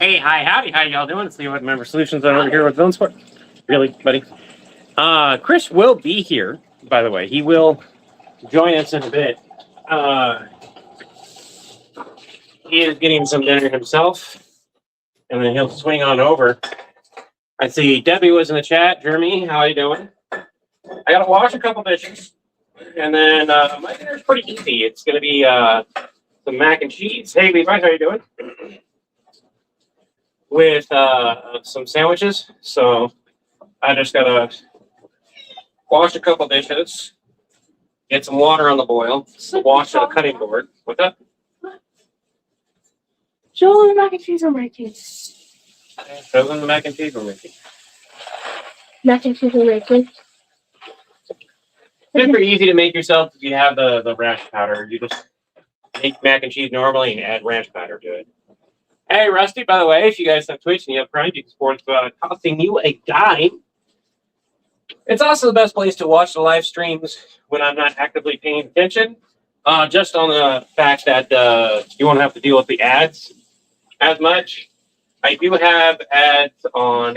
Hey, hi, howdy, how y'all doing? See what Member Solutions on over here with Zone Sport. Really, buddy? Chris will be here, by the way. He will join us in a bit. He is getting some dinner himself, and then he'll swing on over. I see Debbie was in the chat. Jeremy, how are you doing? I gotta wash a couple dishes, and then my dinner's pretty easy. It's gonna be some mac and cheese. Hey, Levi, how you doing? With some sandwiches. So I just gotta wash a couple dishes, get some water on the boil, wash a cutting board. What's up? Show them the mac and cheese I'm making. Show them the mac and cheese we're making. Mac and cheese I'm making. It's pretty easy to make yourself if you have the ranch powder. You just make mac and cheese normally and add ranch powder to it. Hey, Rusty, by the way, if you guys have Twitch and you have Prime, you can support costing you a dime. It's also the best place to watch the live streams when I'm not actively paying attention. Just on the fact that you won't have to deal with the ads as much. I do have ads on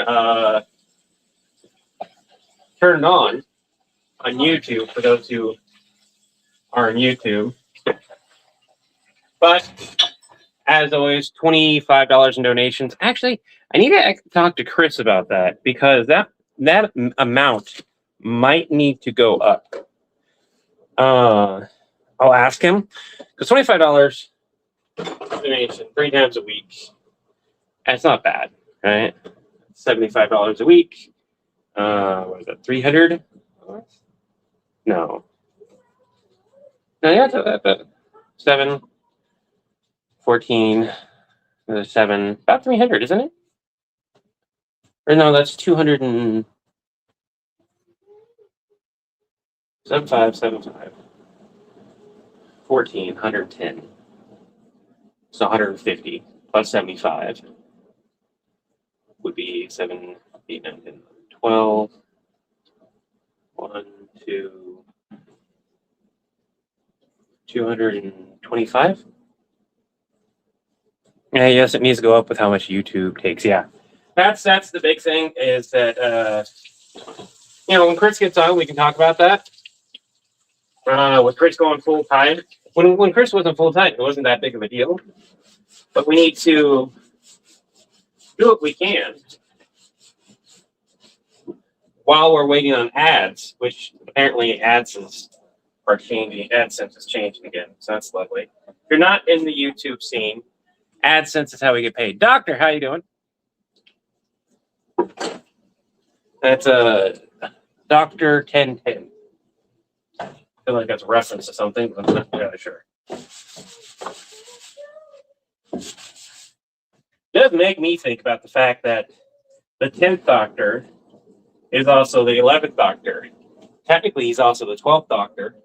turned on YouTube for those who are on YouTube. But as always, $25 in donations. Actually, I need to talk to Chris about that because that amount might need to go up. I'll ask him because $25 donation 3 times a week. That's not bad, right? $75 a week. What is that? 300? No. No, yeah, but 7, 14, 7, about 300, isn't it? Or no, that's 200 and 7575. 14, 110. So 150 plus 75 would be 7, 8, 9, 10, 12. 1, 2, 225. Yeah, yes, it needs to go up with how much YouTube takes. Yeah, that's the big thing is that when Chris gets on, we can talk about that. With Chris going full time, when Chris wasn't full time, it wasn't that big of a deal. But we need to do what we can while we're waiting on ads, which apparently AdSense are changing. AdSense is changing again, so that's lovely. If you're not in the YouTube scene, AdSense is how we get paid. Doctor, how you doing? That's Dr. 1010. I feel like that's a reference to something, but I'm not really sure. It does make me think about the fact that the 10th Doctor is also the 11th Doctor. Technically, he's also the 12th Doctor.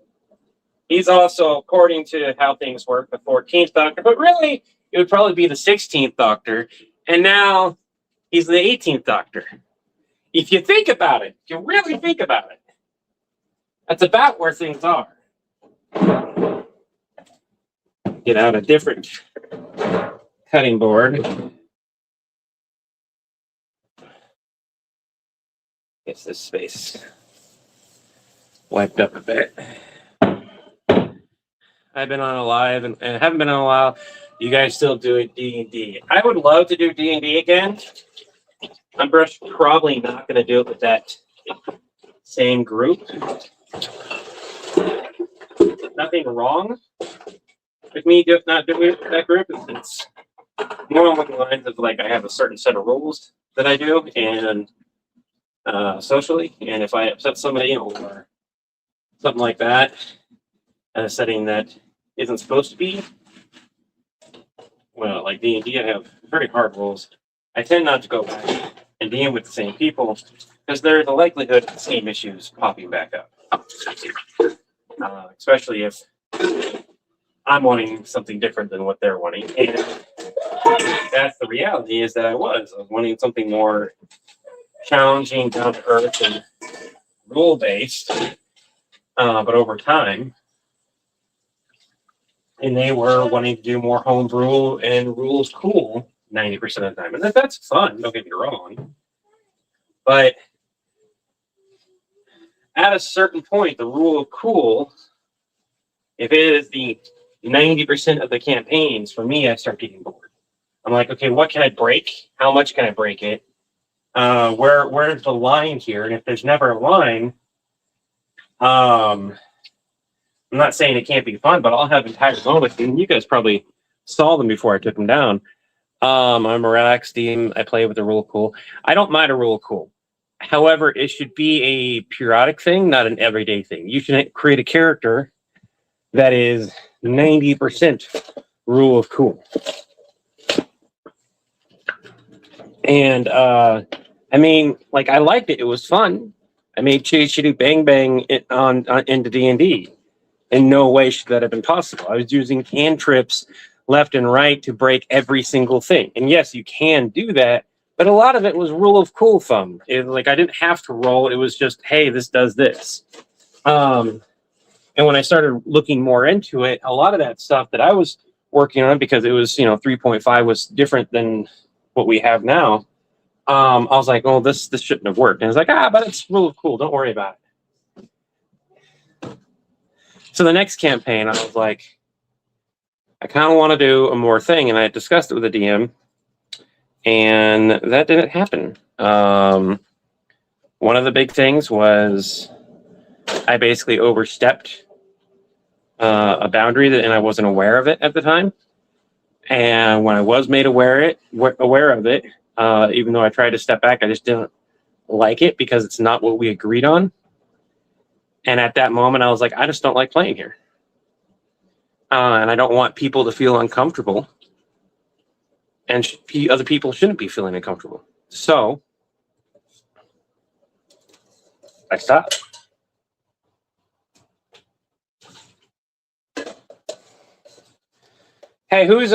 He's also, according to how things work, the 14th Doctor. But really, it would probably be the 16th Doctor. And now, he's the 18th Doctor. If you think about it, if you really think about it, that's about where things are. Get out a different cutting board. Gets this space wiped up a bit. I've been on a live and haven't been on a while. You guys still do D&D. I would love to do D&D again. I'm probably not going to do it with that same group. Nothing wrong with me not doing it with that group. It's more along the lines of like I have a certain set of rules that I do and socially, and if I upset somebody or something like that in a setting that isn't supposed to be, well, like D&D, I have very hard rules. I tend not to go back and deal with the same people because there's a likelihood of the same issues popping back up. Especially if I'm wanting something different than what they're wanting. And that's the reality is that I was wanting something more challenging, down to earth, and rule based. But over time, and they were wanting to do more homebrew and rules cool 90% of the time. And that's fun, don't get me wrong. But at a certain point, the rule of cool, if it is the 90% of the campaigns, for me, I start getting bored. I'm like, okay, what can I break? How much can I break it? Where's the line here? And if there's never a line, I'm not saying it can't be fun, but I'll have entire moments. And you guys probably saw them before I took them down. I'm a relaxed team. I play with a rule of cool. I don't mind a rule of cool. However, it should be a periodic thing, not an everyday thing. You should create a character that is 90% rule of cool. And I mean, like, I liked it. It was fun. I made Chitty Bang Bang into D&D. In no way should that have been possible. I was using cantrips left and right to break every single thing. And yes, you can do that, but a lot of it was rule of cool fun. Like, I didn't have to roll. It was just, hey, this does this. And when I started looking more into it, a lot of that stuff that I was working on, because it was, 3.5 was different than what we have now. I was like, oh, this shouldn't have worked. And it's like, but it's rule of cool. Don't worry about it. So the next campaign, I was like, I kind of want to do a more thing. And I discussed it with the DM, and that didn't happen. One of the big things was I basically overstepped a boundary and I wasn't aware of it at the time. And when I was made aware of it, even though I tried to step back, I just didn't like it because it's not what we agreed on. And at that moment, I was like, I just don't like playing here. And I don't want people to feel uncomfortable. And other people shouldn't be feeling uncomfortable. So I stopped. Hey, whose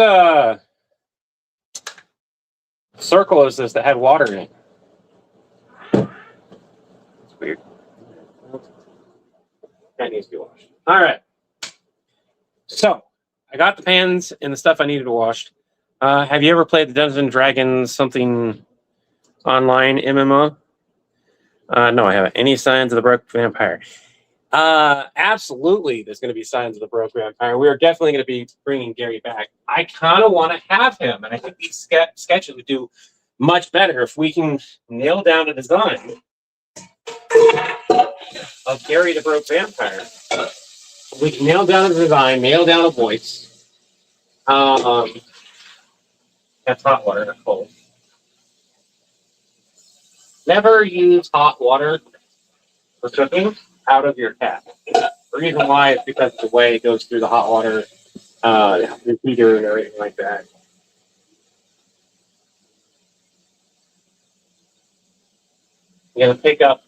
circle is this that had water in it? It's weird. That needs to be washed. All right. So I got the pans and the stuff I needed washed. Have you ever played the Dungeons and Dragons something online MMO? No, I haven't. Any signs of the Broke Vampire? Absolutely, there's going to be signs of the Broke Vampire. We are definitely going to be bringing Gary back. I kind of want to have him, and I think these sketches would do much better if we can nail down a design of Gary the Broke Vampire. We can nail down a design, nail down a voice. That's hot water, not cold. Never use hot water for cooking out of your tap. The reason why is because of the way it goes through the hot water, the heater and everything like that. You're going to pick up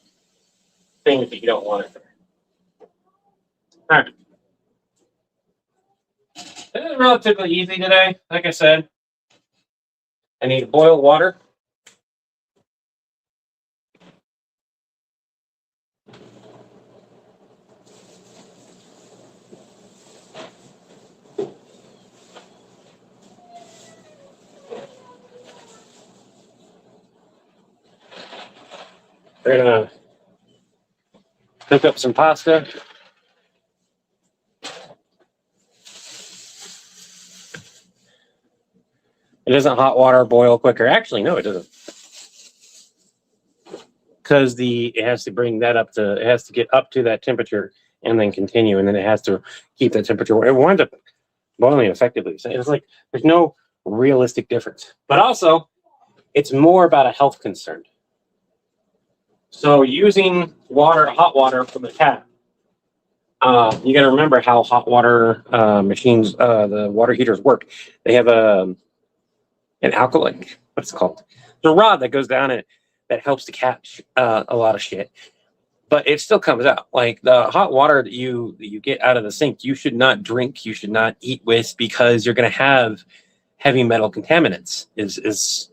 things that you don't want it there. All right. This is relatively easy today. Like I said, I need boiled water. We're going to cook up some pasta. It doesn't hot water boil quicker. Actually, no, it doesn't. Because it has to bring that up to, it has to get up to that temperature and then continue, and then it has to keep that temperature. It winds up boiling effectively. So it's like there's no realistic difference. But also, it's more about a health concern. So using hot water from the tap, you got to remember how hot water machines, the water heaters work. They have an alkaline, what's it called? The rod that goes down it that helps to catch a lot of shit. But it still comes out. Like the hot water that you get out of the sink, you should not drink, you should not eat with, because you're going to have heavy metal contaminants is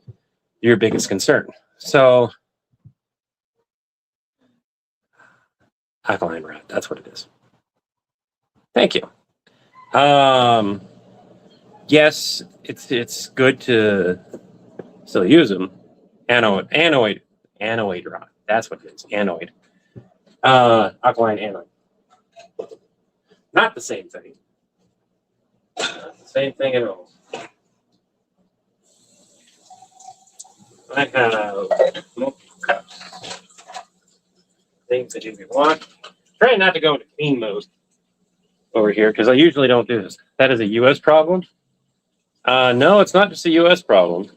your biggest concern. So alkaline rod, that's what it is. Thank you. yes, it's good to still use them. Anoid rock. That's what it is. Anoid. Alkaline anoid. Not the same thing. Not the same thing at all. I have multiple cups. Things that if you want. Try not to go into clean mode over here because I usually don't do this. That is a U.S. problem. No, it's not just a U.S. problem.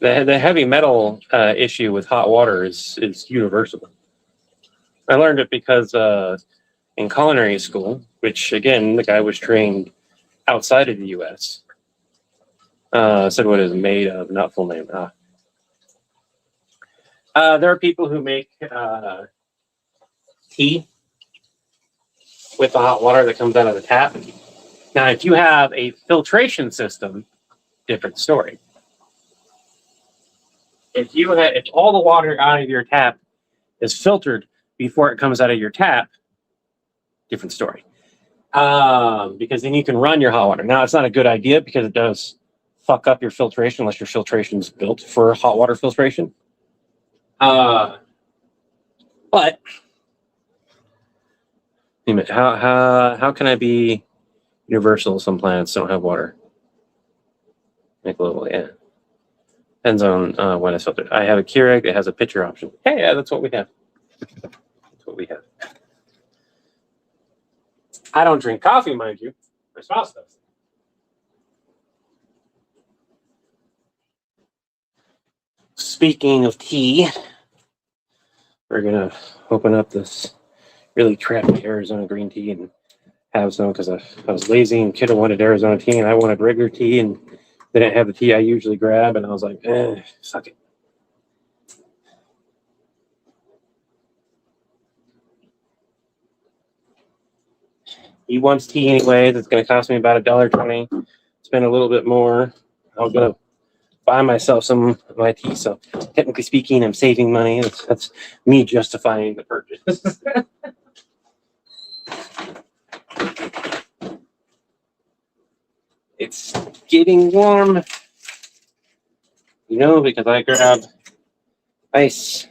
The heavy metal issue with hot water is universal. I learned it because in culinary school, which again the guy was trained outside of the U.S. Said what it is made of, not full name. There are people who make tea with the hot water that comes out of the tap. Now, if you have a filtration system, different story. If all the water out of your tap is filtered before it comes out of your tap, different story. Because then you can run your hot water. Now, it's not a good idea because it does fuck up your filtration unless your filtration is built for hot water filtration. But how can I be universal? Some planets don't have water. Make a little, yeah. Depends on when it's filtered. I have a Keurig that has a pitcher option. Hey, yeah, that's what we have. That's what we have. I don't drink coffee, mind you. My spouse does. Speaking of tea, we're gonna open up this really crappy Arizona green tea and have some because I was lazy and kiddo wanted Arizona tea and I wanted regular tea and they didn't have the tea I usually grab and I was like, fuck it. He wants tea anyway. That's going to cost me about $1.20. Spend a little bit more. I'm going to buy myself some of my tea. So technically speaking, I'm saving money. That's me justifying the purchase. It's getting warm, because I grabbed ice.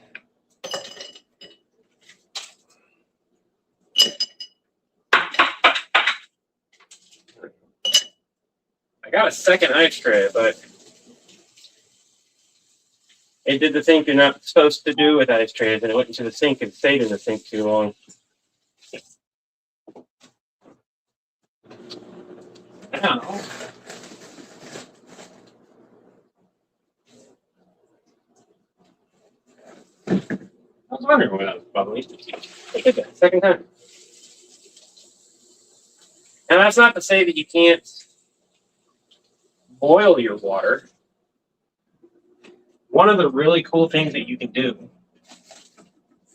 I got a second ice tray, but it did the thing you're not supposed to do with ice trays, and it went into the sink and stayed in the sink too long. Now, I was wondering what I was bubbling. I did that second time. And that's not to say that you can't boil your water. One of the really cool things that you can do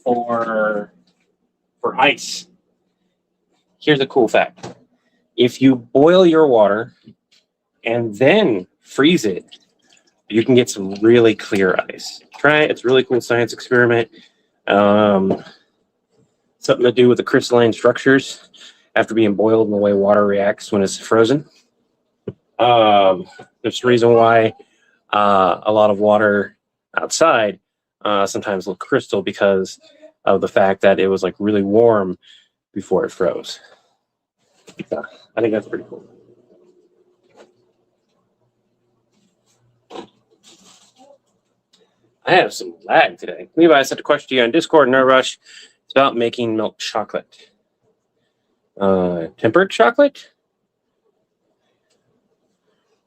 for ice. Here's a cool fact. If you boil your water and then freeze it, you can get some really clear ice. Try it. It's a really cool science experiment. Something to do with the crystalline structures after being boiled and the way water reacts when it's frozen. There's a reason why a lot of water outside sometimes look crystal because of the fact that it was like really warm before it froze. So, I think that's pretty cool. I have some lag today. Levi, I sent a question to you on Discord, no rush. It's about making milk chocolate. Tempered chocolate?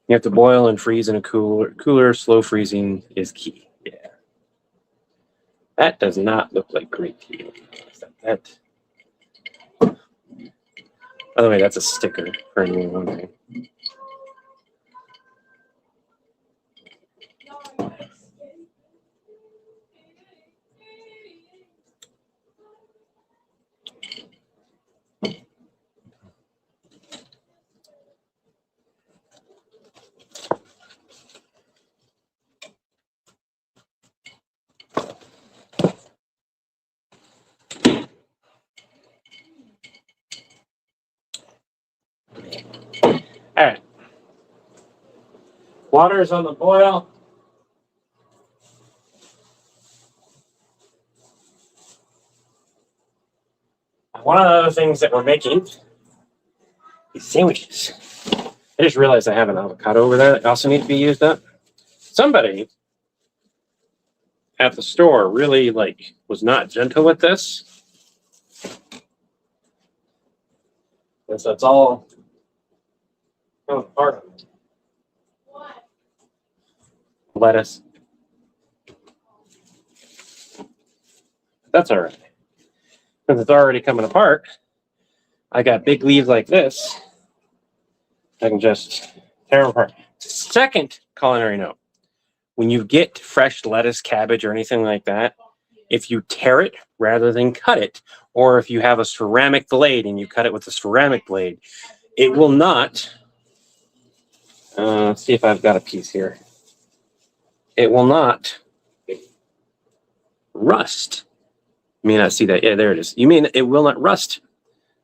You have to boil and freeze in a cooler. Slow freezing is key. Yeah. That does not look like great tea. That. By the way, that's a sticker for anyone wondering. All Water's on the boil. One of the other things that we're making is sandwiches. I just realized I have an avocado over there that also needs to be used up. Somebody at the store really was not gentle with this. And so it's all coming apart on it. What? Lettuce. That's all right. Since it's already coming apart, I got big leaves like this. I can just tear them apart. Second culinary note. When you get fresh lettuce, cabbage, or anything like that, if you tear it rather than cut it, or if you have a ceramic blade and you cut it with a ceramic blade, it will not, let's see if I've got a piece here. It will not rust. You may not see that. Yeah, there it is. You mean it will not rust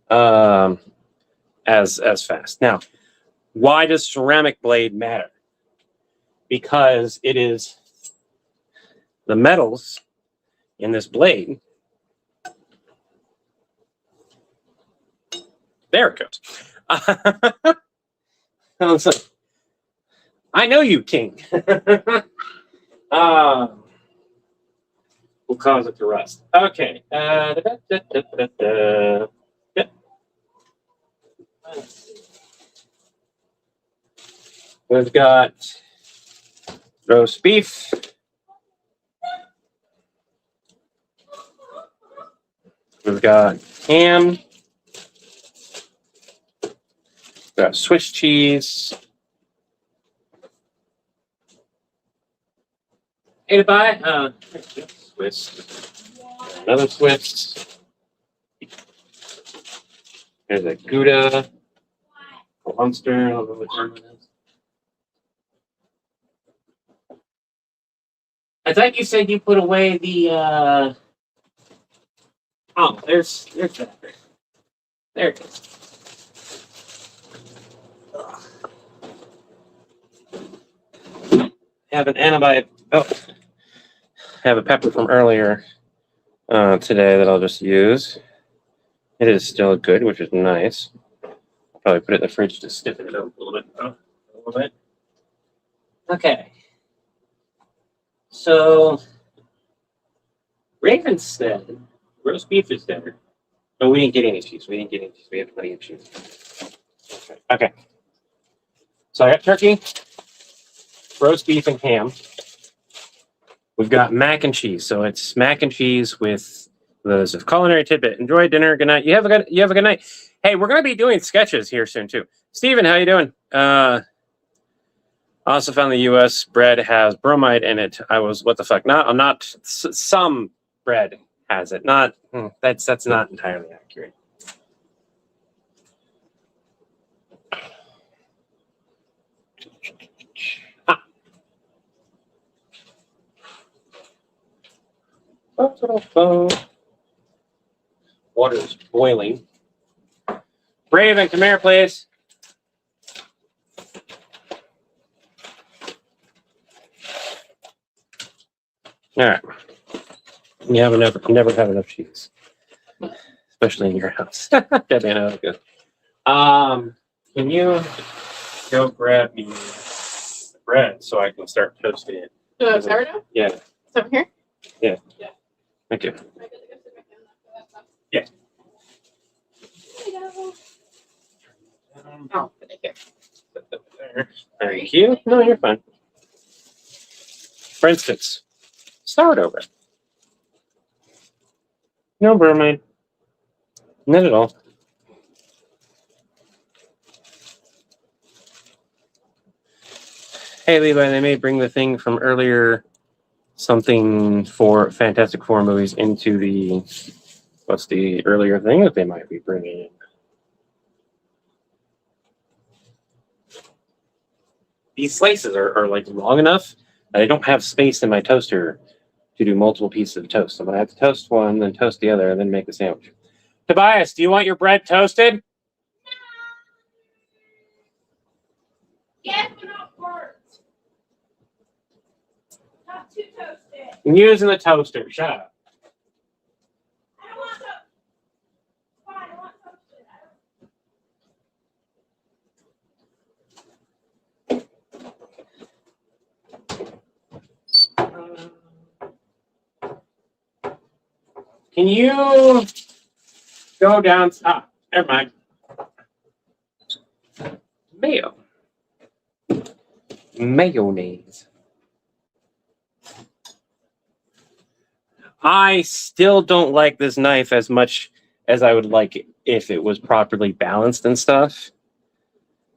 as fast. Now, why does ceramic blade matter? Because it is the metals in this blade. There it goes. I know you, King. Will cause it to rust. Okay. We've got roast beef. We've got ham. We've got Swiss cheese. Hey, to buy Swiss. Another Swiss. There's a Gouda. A Munster. I don't know what term it is. I thought you said you put away the. Oh, there's that. There it is. Have an antibiotic. Oh, have a pepper from earlier today that I'll just use. It is still good, which is nice. I'll probably put it in the fridge to stiffen it up a little bit. A little bit. Okay. So, Raven said roast beef is dinner. No, we didn't get any cheese. We had plenty of cheese. Okay. So I got turkey, roast beef, and ham. We've got mac and cheese. So it's mac and cheese with the culinary tidbit. Enjoy dinner. Good night. You have a good night. Hey, we're gonna be doing sketches here soon too. Steven, how you doing? Also found the U.S. bread has bromide in it. I was what the fuck? I'm not. Some bread has it. Not that's not entirely accurate. Water is boiling. Raven, come here, please. All right. You have enough. Never have enough cheese, especially in your house. Can you go grab me the bread so I can start toasting it? Sourdough? Yeah. It's over here? Yeah. Yeah. Thank you. Yeah. Oh, put it here. Thank you. No, you're fine. For instance, sourdough bread. No bromide. Not at all. Hey, Levi, they may bring the thing from earlier, something for Fantastic Four movies into the, what's the earlier thing that they might be bringing in? These slices are like long enough that I don't have space in my toaster to do multiple pieces of toast. I'm going to have to toast one, then toast the other, and then make the sandwich. Tobias, do you want your bread toasted? Yes, but not first. Not too toasted. I'm using the toaster. Shut up. I don't want toasted. Fine, I want toasted. Can you go down? Ah, never mind. Mayo. Mayonnaise. I still don't like this knife as much as I would like it if it was properly balanced and stuff.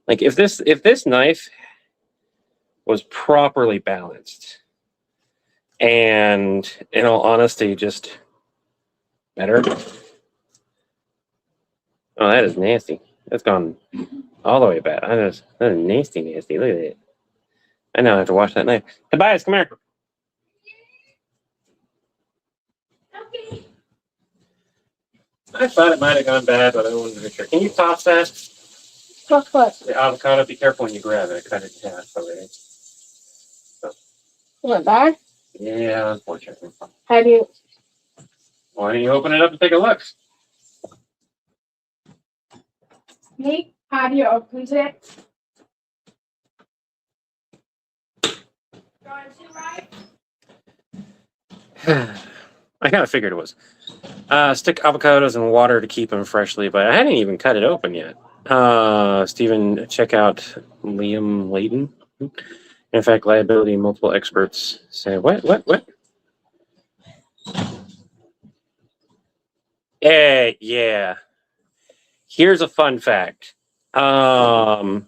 Like if this knife was properly balanced and in all honesty just better. Oh, that is nasty. That's gone all the way bad. That is nasty. Look at it. I now have to wash that knife. Tobias, come here. Okay. I thought it might have gone bad, but I wasn't very sure. Can you toss that? Toss what? The avocado. Be careful when you grab it. I cut it in half already. What, bad? Yeah, unfortunately. How do you? Why don't you open it up and take a look? Me? How do you open it? Going to right? I kind of figured it was. Stick avocados in water to keep them freshly, but I hadn't even cut it open yet. Stephen, check out Liam Layton. In fact, liability, multiple experts say, what? Yeah. Here's a fun fact. The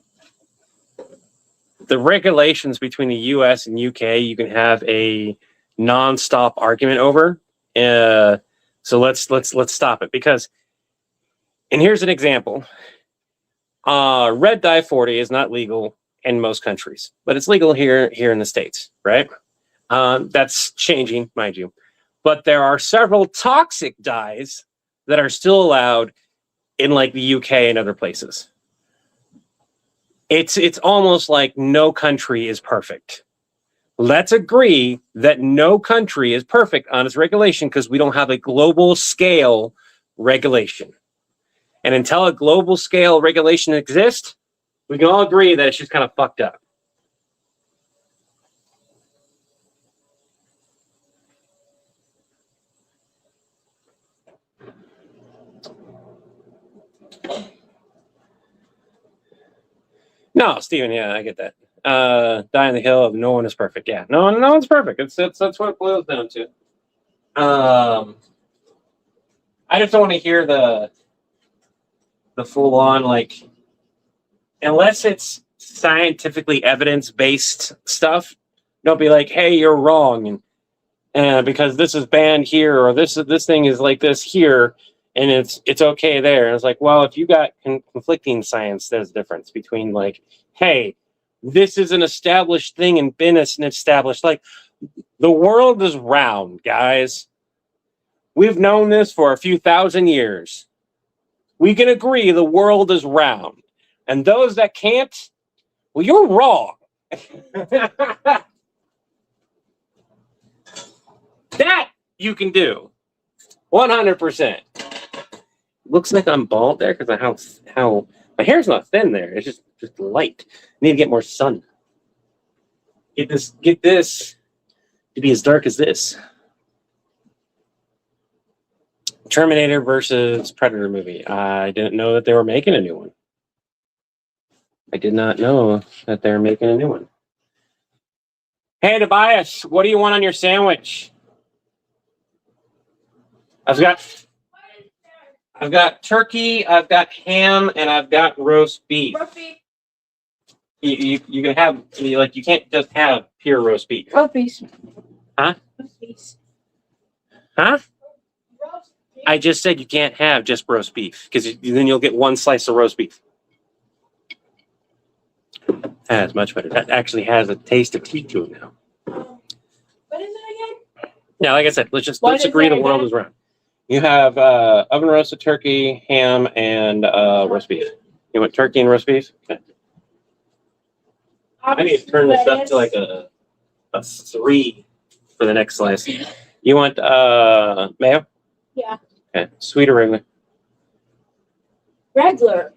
regulations between the US and UK, you can have a non-stop argument over. So let's stop it because, and here's an example. Red dye 40 is not legal in most countries, but it's legal here in the States, right? That's changing, mind you. But there are several toxic dyes that are still allowed in like the UK and other places. It's almost like no country is perfect. Let's agree that no country is perfect on its regulation because we don't have a global scale regulation. And until a global scale regulation exists, we can all agree that it's just kind of fucked up. No, Steven, yeah, I get that. Die on the hill of no one is perfect. Yeah, no one's perfect. That's what it boils down to. I just don't want to hear the full on like, unless it's scientifically evidence based stuff. Don't be like, hey, you're wrong, and because this is banned here or this thing is like this here, and it's okay there. And it's like, well, if you got conflicting science, there's a difference between like, hey, this is an established thing and been an established, like, the world is round, guys. We've known this for a few thousand years. We can agree the world is round. And those that can't, well, you're wrong. That you can do. 100%. Looks like I'm bald there because of how my hair's not thin there. It's just light. I need to get more sun. Get this to be as dark as this. Terminator versus Predator movie. I didn't know that they were making a new one. I did not know that they're making a new one. Hey, Tobias, what do you want on your sandwich? I've got turkey, I've got ham, and I've got roast beef. Roast beef. You can have, like, you can't just have pure roast beef. Roast beef. Huh? Roast beef. Huh? Roast beef. I just said you can't have just roast beef because then you'll get one slice of roast beef. That's much better. That actually has a taste of teeth to it now. What is it again? Yeah, like I said, let's What agree is the it world again? is round. You have oven roasted turkey, ham, and roast beef. You want turkey and roast beef? Okay. I need to turn this up to like a 3 for the next slice. You want mayo? Yeah. Okay. Sweet or regular? Regular.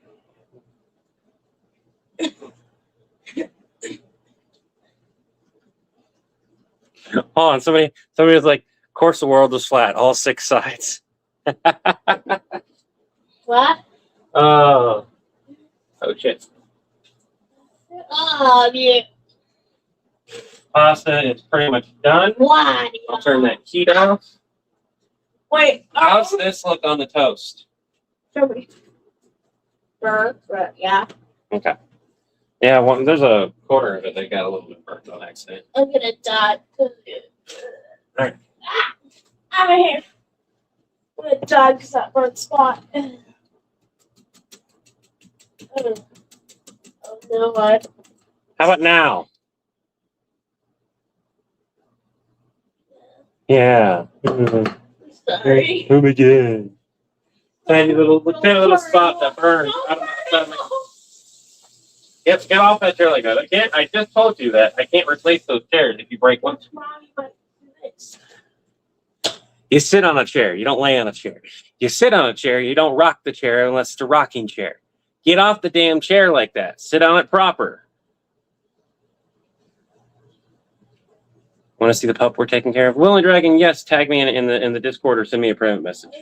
Oh, and somebody was like, of course the world was flat, all 6 sides. What? Oh shit. Oh, yeah. Pasta is pretty much done. Why? I'll turn that heat off. Wait. How's this look on the toast? Show me. Burnt, yeah. Okay. Yeah, well, there's a corner of it that got a little bit burnt on accident. I'm gonna die. Alright. I'm here. I'm gonna die because that burnt spot. Oh no, what? How about now? Yeah. Mm-hmm. Sorry. Oh my god. Tiny little spot that burns. I don't know if that makes- Yep, get off that chair like that. I just told you that. I can't replace those chairs if you break one. Mommy might do this. You sit on a chair. You don't lay on a chair. You sit on a chair. You don't rock the chair unless it's a rocking chair. Get off the damn chair like that. Sit on it proper. Want to see the pup we're taking care of? Will and Dragon, yes. Tag me in the Discord or send me a private message.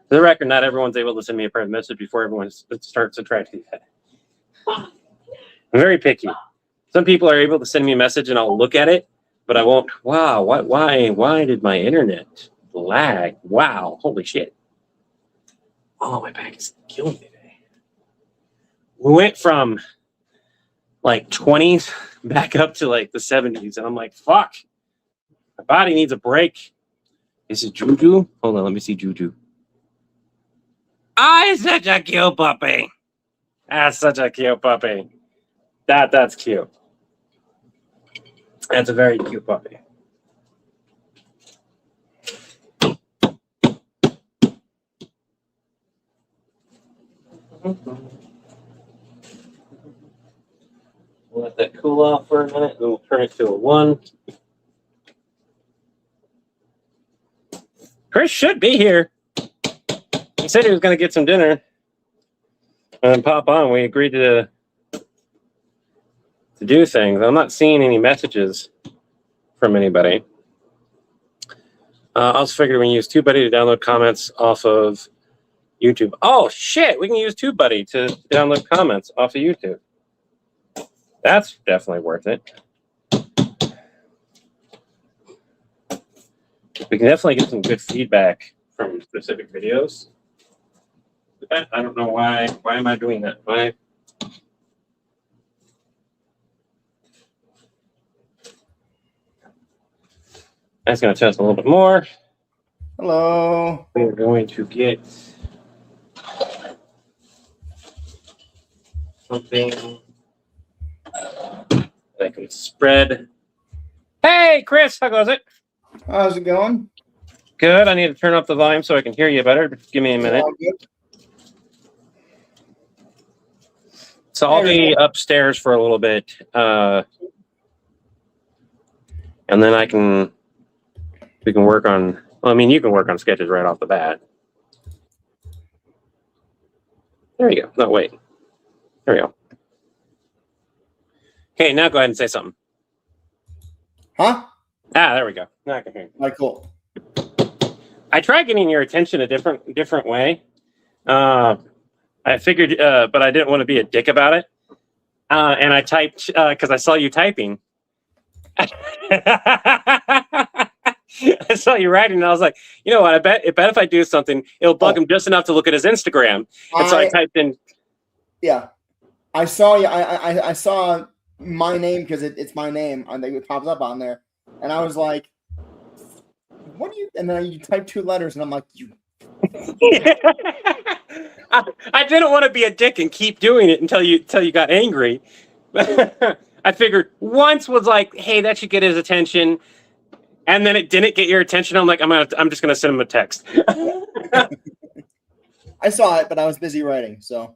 For the record, not everyone's able to send me a private message before everyone starts to try to do that. I'm very picky. Some people are able to send me a message and I'll look at it, but I won't. Wow, why did my internet lag? Wow, holy shit. Oh, my back is killing me today. We went from like 20s back up to like the 70s, and I'm like, fuck. My body needs a break. This is Juju. Hold on, let me see Juju. Ah, he's such a cute puppy. That's such a cute puppy. That's cute. That's a very cute puppy. We'll let that cool off for a minute, and we'll turn it to a 1. Chris should be here. He said he was going to get some dinner and pop on. We agreed to do things. I'm not seeing any messages from anybody. I also figured we can use TubeBuddy to download comments off of YouTube. Oh, shit. We can use TubeBuddy to download comments off of YouTube. That's definitely worth it. We can definitely get some good feedback from specific videos. I don't know why. Why am I doing that? Why? That's going to test a little bit more. Hello. We're going to get something that I can spread. Hey, Chris, how goes it? How's it going? Good. I need to turn up the volume so I can hear you better. Give me a minute. All good? So I'll be upstairs for a little bit, and then we can work on. Well, I mean, you can work on sketches right off the bat. There you go. No, wait. There we go. Okay, now go ahead and say something. Huh? Ah, there we go. Now I can hear you. All right, cool. I tried getting your attention a different way. I figured, but I didn't want to be a dick about it. And I typed because I saw you typing. I saw you writing, and I was like, you know what? I bet if I do something, it'll bug him just enough to look at his Instagram. And so I typed in. Yeah, I saw you. I saw my name because it's my name. I think it pops up on there, and I was like, "What do you?" And then you type 2 letters, and I'm like, "You." I didn't want to be a dick and keep doing it until you got angry. I figured once was like, hey, that should get his attention, and then it didn't get your attention. I'm like, I'm just gonna send him a text. I saw it, but I was busy writing. So.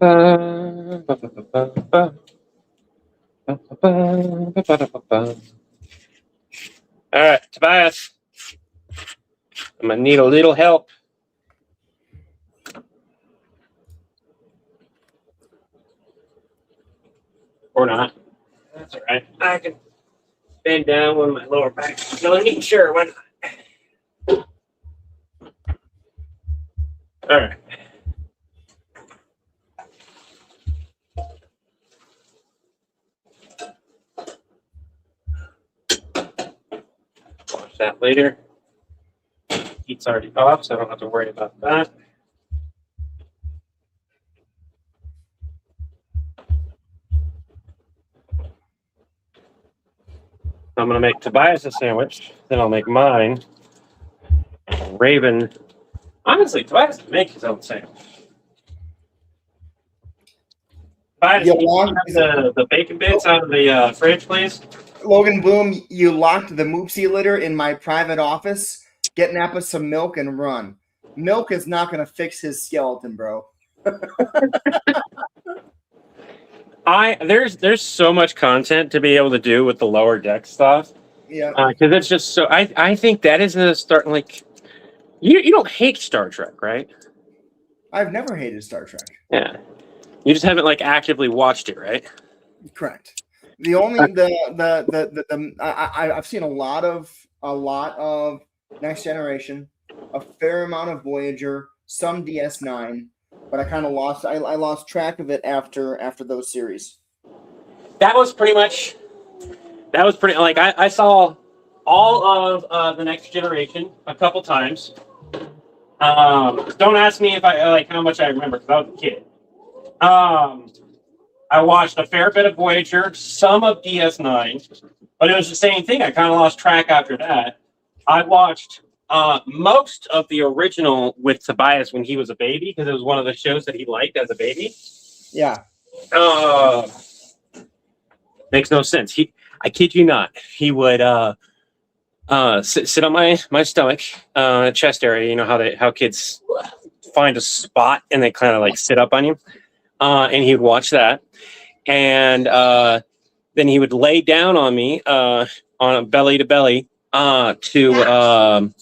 right, Tobias. I'm gonna need a little help. Or not. That's all right. I can bend down when my lower back is killing me. Sure, why not? All right. Watch that later. Heat's already off, so I don't have to worry about that. I'm gonna make Tobias a sandwich, then I'll make mine. Raven. Honestly, Tobias can make his own sandwich. Tobias, You can you want- grab the bacon bits out of the fridge, please? Logan Bloom, you locked the Moopsie litter in my private office. Get Nappa some milk and run. Milk is not going to fix his skeleton, bro. There's so much content to be able to do with the lower deck stuff. Yeah. Because it's just so I think that is a start. Like you don't hate Star Trek, right? I've never hated Star Trek. Yeah. You just haven't like actively watched it, right? Correct. The only I've seen a lot of Next Generation, a fair amount of Voyager, some DS9, but I kind of lost I lost track of it after those series. That was pretty like I saw all of the Next Generation a couple times. Don't ask me if I like how much I remember because I was a kid. I watched a fair bit of Voyager, some of DS9, but it was the same thing. I kind of lost track after that. I watched most of the original with Tobias when he was a baby because it was one of the shows that he liked as a baby. Yeah. Makes no sense. I kid you not. He would sit on my stomach, chest area. You know how kids find a spot and they kind of like sit up on you. And he would watch that, and then he would lay down on me on a belly to belly to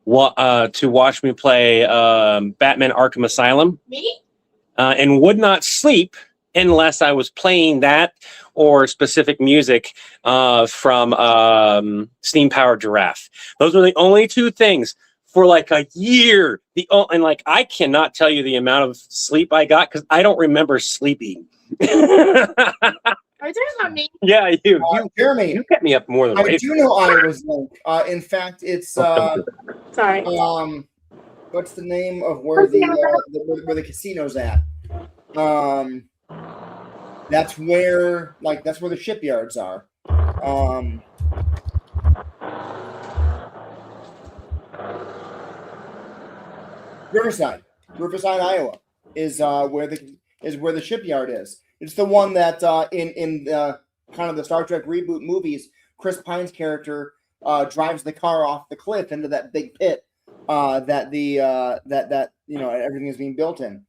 watch me play Batman Arkham Asylum. Me? And would not sleep unless I was playing that or specific music from Steam Powered Giraffe. Those were the only two things for like a year. And like I cannot tell you the amount of sleep I got because I don't remember sleeping. Are you talking about me? Yeah, you Jeremy, kept me up more than I do know I was late. In fact, it's Sorry. what's the name of where the casino's at? That's where the shipyards are. Riverside, Iowa is where the shipyard is. It's the one that in the kind of the Star Trek reboot movies, Chris Pine's character drives the car off the cliff into that big pit that everything is being built in.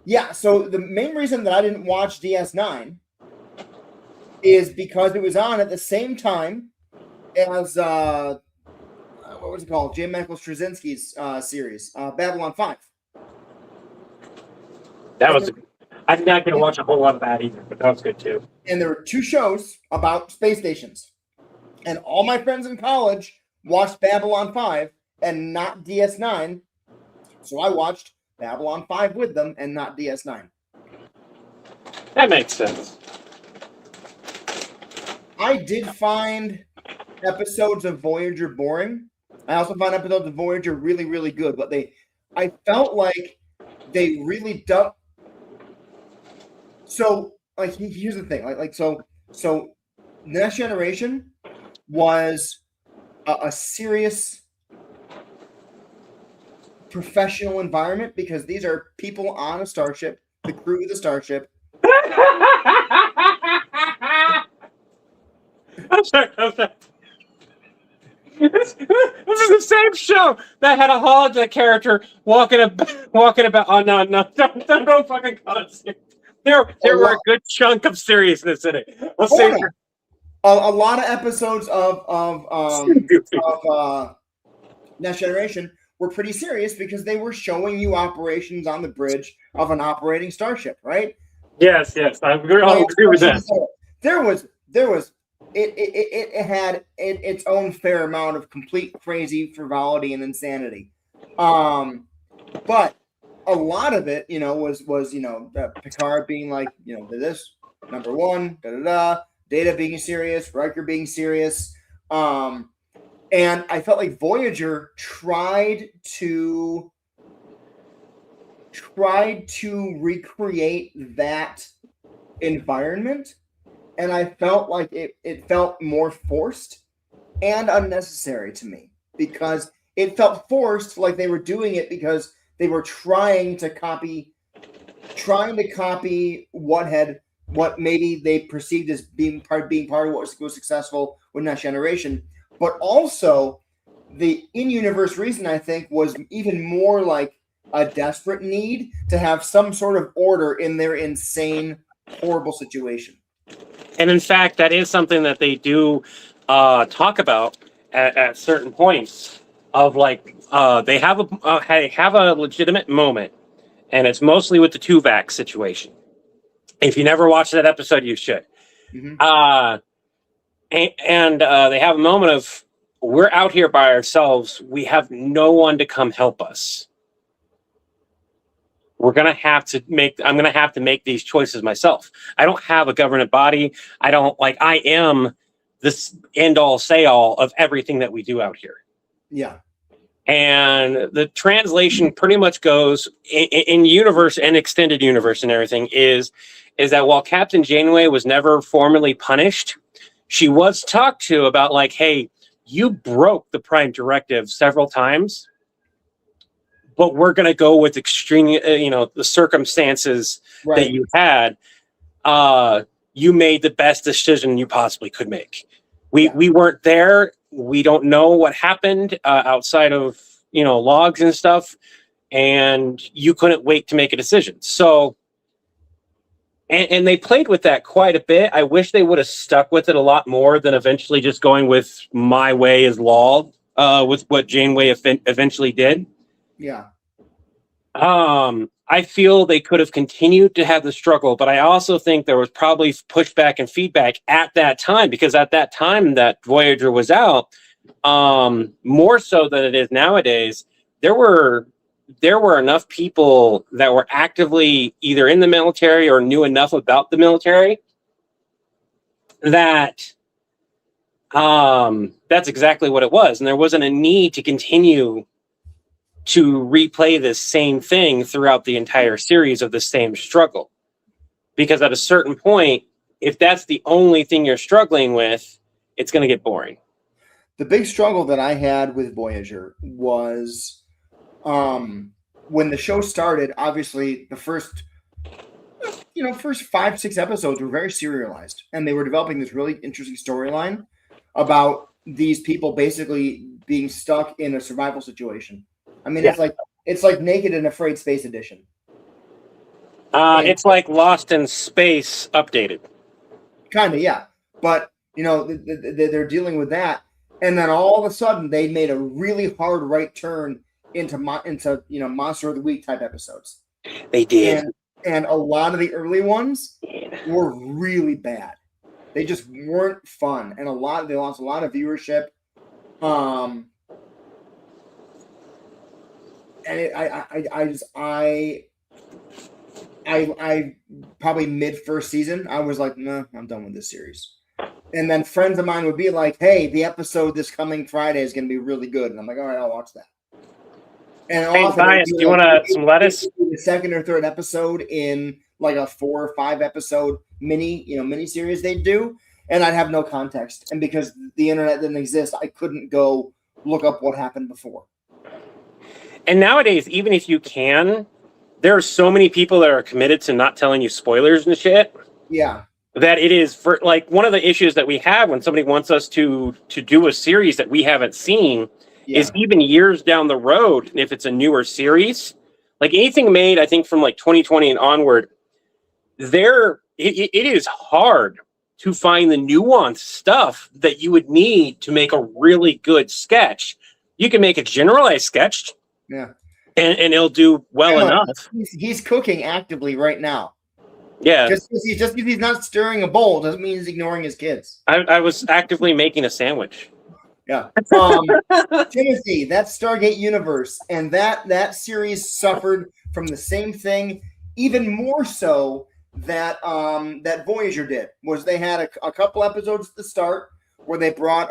Yeah, so the main reason that I didn't watch DS9 is because it was on at the same time as what was it called? J. Michael Straczynski's series, Babylon 5. I'm not going to watch a whole lot of that either, but that was good too. And there were two shows about space stations. And all my friends in college watched Babylon 5 and not DS9. So I watched Babylon 5 with them and not DS9. That makes sense. I did find episodes of Voyager boring. I also found episodes of Voyager really, really good. But I felt like they really dumped. So, like, here's the thing. So Next Generation was a serious professional environment because these are people on a starship, the crew of the starship. I'm sorry. This is the same show that had a holodeck character walking about. Oh no, don't fucking call it serious. There were a good chunk of seriousness in it. I'll say no. A lot of episodes of Next Generation were pretty serious because they were showing you operations on the bridge of an operating starship, right? Yes, I'll agree with that. It had its own fair amount of complete crazy frivolity and insanity, but a lot of it, was Picard being like, this number one, Data being serious, Riker being serious, and I felt like Voyager tried to recreate that environment, and I felt like it felt more forced and unnecessary to me, because it felt forced, like they were doing it because they were trying to copy what maybe they perceived as being part of what was successful with Next Generation. But also, the in-universe reason, I think, was even more like a desperate need to have some sort of order in their insane, horrible situation. And in fact, that is something that they do talk about at certain points. Of like, they have a legitimate moment, and it's mostly with the Tuvok situation. If you never watched that episode, you should. Mm-hmm. And they have a moment of, we're out here by ourselves. We have no one to come help us. I'm going to have to make these choices myself. I don't have a government body. I am this end all say all of everything that we do out here. Yeah. And the translation pretty much goes in universe and extended universe and everything is that while Captain Janeway was never formally punished, she was talked to about like, hey, you broke the Prime Directive several times, but we're going to go with extreme, the circumstances that you had. You made the best decision you possibly could make. We weren't there. We don't know what happened outside of, logs and stuff. And you couldn't wait to make a decision. So, and they played with that quite a bit. I wish they would have stuck with it a lot more than eventually just going with my way is law, with what Janeway eventually did. Yeah. I feel they could have continued to have the struggle, but I also think there was probably pushback and feedback at that time, because at that time that Voyager was out, more so than it is nowadays, there were enough people that were actively either in the military or knew enough about the military that that's exactly what it was. And there wasn't a need to continue to replay this same thing throughout the entire series of the same struggle. Because at a certain point, if that's the only thing you're struggling with, it's going to get boring. The big struggle that I had with Voyager was when the show started, obviously the first 5-6 episodes were very serialized, and they were developing this really interesting storyline about these people basically being stuck in a survival situation. I mean, it's like Naked and Afraid Space Edition. It's like Lost in Space updated. Kind of, yeah. But they're dealing with that, and then all of a sudden they made a really hard right turn into Monster of the Week type episodes. They did, and a lot of the early ones were really bad. They just weren't fun, and they lost a lot of viewership. And I probably mid first season, I was like, nah, I'm done with this series. And then friends of mine would be like, hey, the episode this coming Friday is going to be really good. And I'm like, all right, I'll watch that. And hey, Bias, do you want some lettuce? The second or third episode in like a 4 or 5 episode mini series they'd do. And I'd have no context. And because the internet didn't exist, I couldn't go look up what happened before. And nowadays, even if you can, there are so many people that are committed to not telling you spoilers and shit. Yeah. that it is for like one of the issues that we have when somebody wants us to do a series that we haven't seen is even years down the road, if it's a newer series, like anything made, I think from like 2020 and onward, it is hard to find the nuanced stuff that you would need to make a really good sketch. You can make a generalized sketch, Yeah. and it'll do well enough. He's cooking actively right now. Yeah. Just because he's not stirring a bowl doesn't mean he's ignoring his kids. I was actively making a sandwich. Yeah. Timothy, that's Stargate Universe, and that series suffered from the same thing, even more so that Voyager did. Was they had a couple episodes at the start where they brought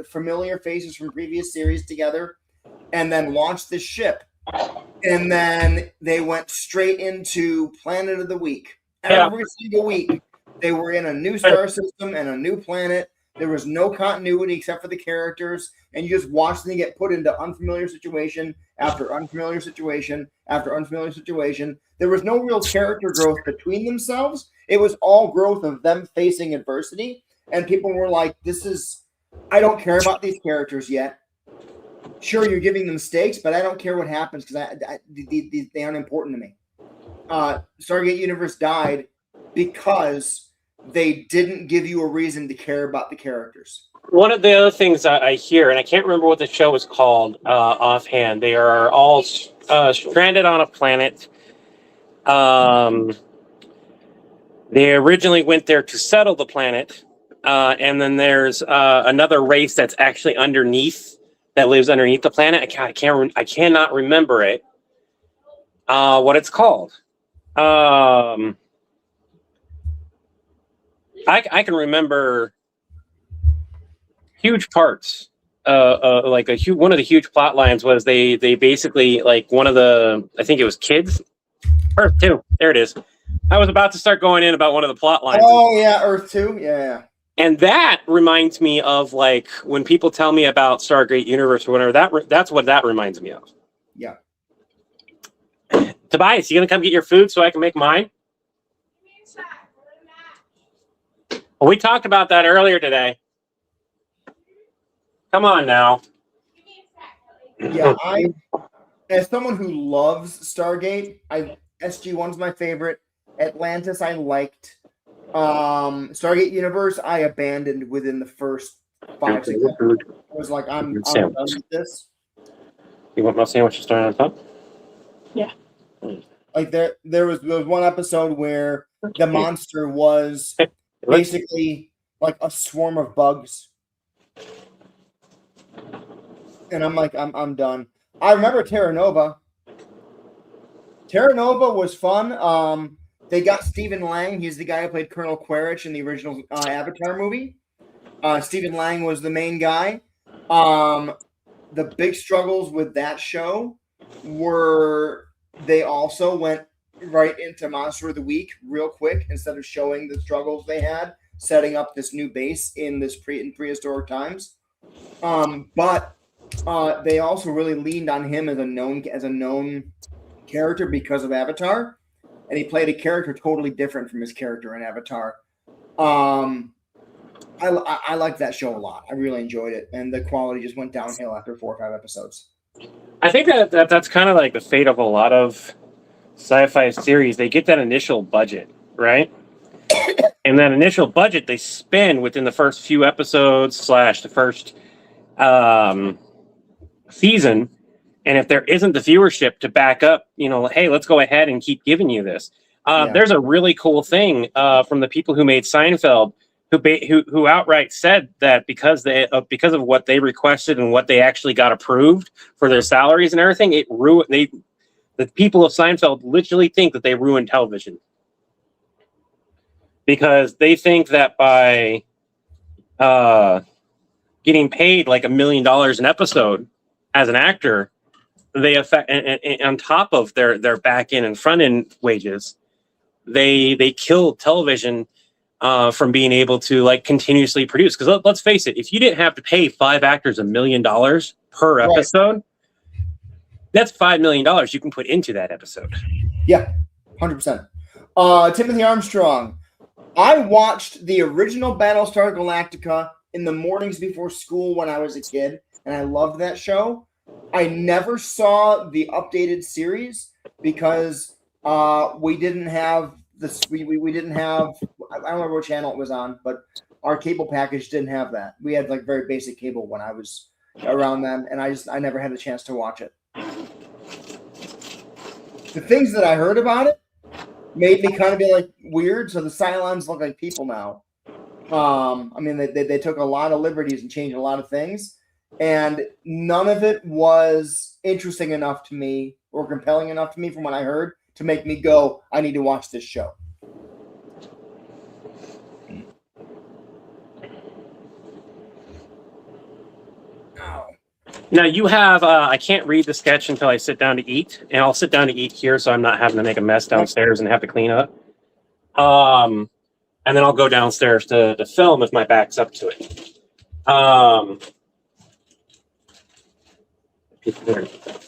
familiar faces from previous series together, and then launched this ship, and then they went straight into Planet of the Week. Every single week, they were in a new star system and a new planet. There was no continuity except for the characters, and you just watched them get put into unfamiliar situation after unfamiliar situation after unfamiliar situation. There was no real character growth between themselves. It was all growth of them facing adversity, and people were like, I don't care about these characters yet. Sure, you're giving them stakes, but I don't care what happens because they aren't important to me. Stargate Universe died because they didn't give you a reason to care about the characters. One of the other things I hear, and I can't remember what the show is called offhand, they are all stranded on a planet. They originally went there to settle the planet, and then there's another race that's actually that lives underneath the planet. I cannot remember it. What it's called. I can remember huge parts. Like one of the huge plot lines was they basically, like, one of the, I think it was kids. Earth 2. There it is. I was about to start going in about one of the plot lines. Oh yeah, Earth 2. Yeah. And that reminds me of, like, when people tell me about Stargate Universe or whatever. That's what that reminds me of. Yeah. Tobias, you gonna come get your food so I can make mine? Well, we talked about that earlier today. Come on now. Yeah, as someone who loves Stargate, SG-1's my favorite. Atlantis I liked. Stargate Universe I abandoned within the first 5 6 minutes. I was like, I'm done with this. You want my sandwich to start on top? Yeah. Like there was one episode where the monster was basically like a swarm of bugs. And I'm like, I'm done. I remember Terra Nova. Terra Nova was fun. They got Stephen Lang. He's the guy who played Colonel Quaritch in the original Avatar movie. Stephen Lang was the main guy. The big struggles with that show were they also went right into Monster of the Week real quick instead of showing the struggles they had setting up this new base in prehistoric times. But they also really leaned on him as a known character because of Avatar, and he played a character totally different from his character in Avatar. I liked that show a lot. I really enjoyed it, and the quality just went downhill after 4 or 5 episodes. I think that's kind of like the fate of a lot of sci-fi series. They get that initial budget, right? And that initial budget they spend within the first few episodes / the first season. And if there isn't the viewership to back up, hey, let's go ahead and keep giving you this. There's a really cool thing from the people who made Seinfeld, who outright said that because of what they requested and what they actually got approved for their salaries and everything, the people of Seinfeld literally think that they ruined television. Because they think that by getting paid like $1 million an episode as an actor, they affect, and on top of their back end and front end wages, they kill television from being able to like continuously produce. Because let's face it, if you didn't have to pay 5 actors $1 million per episode, that's $5 million you can put into that episode. Yeah, 100%. Timothy Armstrong. I watched the original Battlestar Galactica in the mornings before school when I was a kid, and I loved that show. I never saw the updated series because we didn't have this. We didn't have. I don't remember what channel it was on, but our cable package didn't have that. We had like very basic cable when I was around then, and I never had a chance to watch it. The things that I heard about it made me kind of be like weird. So the Cylons look like people now. I mean, they took a lot of liberties and changed a lot of things, and none of it was interesting enough to me or compelling enough to me from what I heard to make me go, I need to watch this show. Now you have, I can't read the sketch until I sit down to eat, and I'll sit down to eat here so I'm not having to make a mess downstairs and have to clean up. And then I'll go downstairs to film if my back's up to it.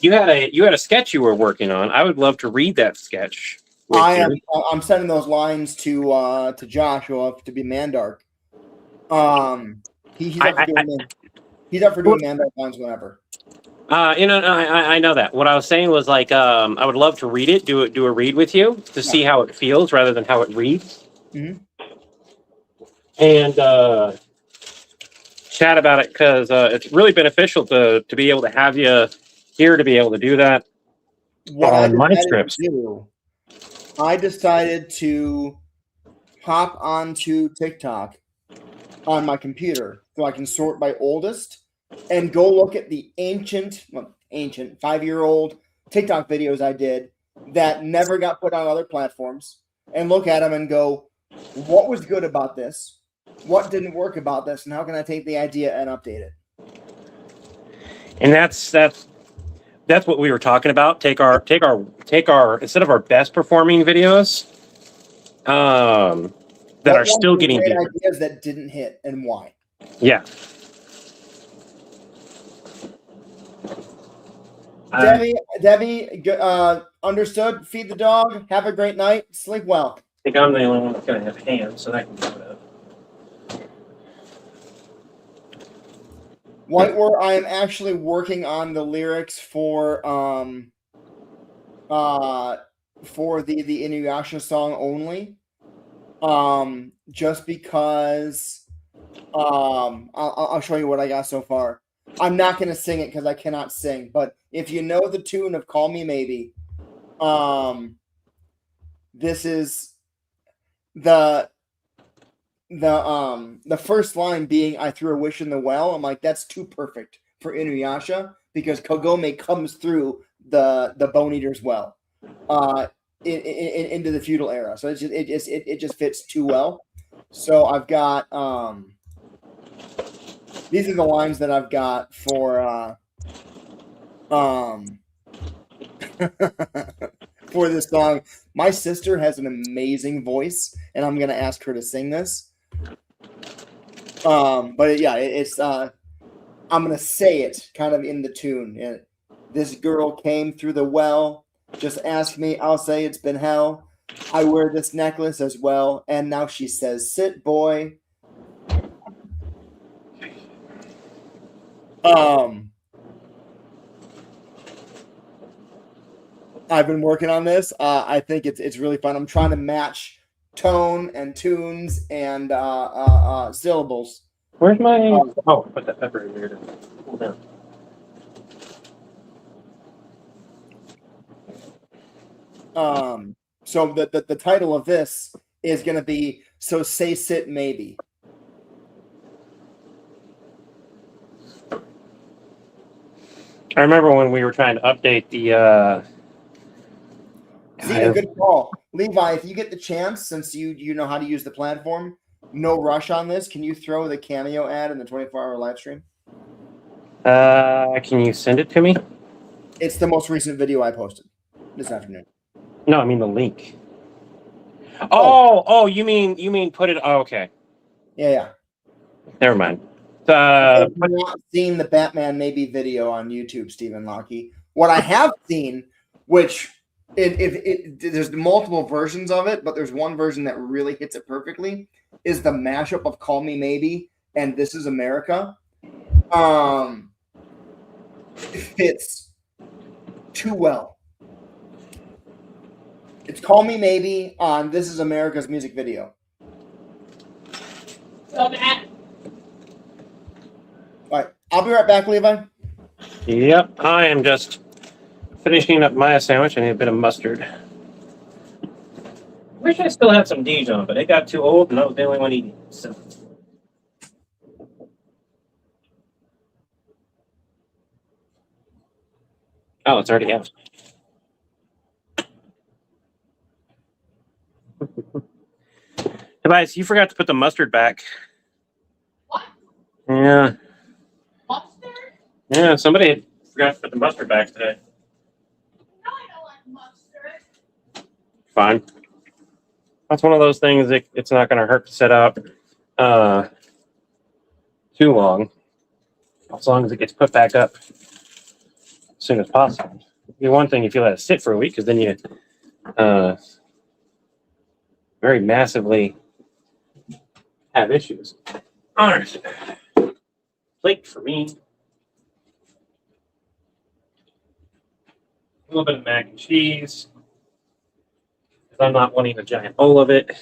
You had a sketch you were working on. I would love to read that sketch. I'm sending those lines to Joshua to be Mandark. He's up for doing Mandark lines whenever. I know that. What I was saying was like, I would love to read it, do a read with you to see how it feels rather than how it reads. Mm-hmm. And chat about it because it's really beneficial to be able to have you here to be able to do that. I decided to hop onto TikTok on my computer so I can sort by oldest and go look at the ancient 5-year-old TikTok videos I did that never got put on other platforms and look at them and go, what was good about this? What didn't work about this? And how can I take the idea and update it? And that's what we were talking about. Take our instead of our best performing videos, that are still getting ideas that didn't hit and why. Yeah. Debbie, understood. Feed the dog. Have a great night. Sleep well. I think I'm the only one that's going to have hands, so that can do it. White War, I am actually working on the lyrics for the Inuyasha song only. Just because I'll show you what I got so far. I'm not going to sing it because I cannot sing, but if you know the tune of Call Me Maybe, this is the first line being I threw a wish in the well. I'm like, that's too perfect for Inuyasha because Kagome comes through the Bone Eater's well into the feudal era. So it just fits too well. So I've got these are the lines that I've got for for this song. My sister has an amazing voice, and I'm gonna ask her to sing this. But yeah, it's I'm gonna say it kind of in the tune. This girl came through the well. Just ask me, I'll say it's been hell. I wear this necklace as well, and now she says, "Sit, boy." I've been working on this. I think it's really fun. I'm trying to match tone and tunes and syllables. Where's my? Put that pepper in here to pull down. So the title of this is going to be "So Say Sit Maybe." I remember when we were trying to update the. See, a good call, Levi. If you get the chance, since you know how to use the platform, no rush on this. Can you throw the Cameo ad in the 24-hour live stream? Can you send it to me? It's the most recent video I posted this afternoon. No, I mean the link. Oh, you mean put it? Oh, okay. Yeah. Never mind. I've not seen the Batman Maybe video on YouTube, Stephen Lockie. What I have seen, which there's multiple versions of it, but there's one version that really hits it perfectly. Is the mashup of "Call Me Maybe" and "This Is America." It fits too well. It's "Call Me Maybe" on "This Is America's" music video. So Matt, All right, I'll be right back, Levi. Yep, I am just finishing up my sandwich. I need a bit of mustard. Wish I still had some Dijon, but it got too old and I was the only one eating. So. Oh, it's already out. Tobias, you forgot to put the mustard back. what? Yeah. Mustard? Yeah, somebody forgot to put the mustard back today. No, I don't like mustard. Fine. That's one of those things that it's not going to hurt to set up too long, as long as it gets put back up as soon as possible. It'd be one thing if you let it sit for a week, because then you very massively have issues. All right. Plate for me. A little bit of mac and cheese, because I'm not wanting a giant bowl of it.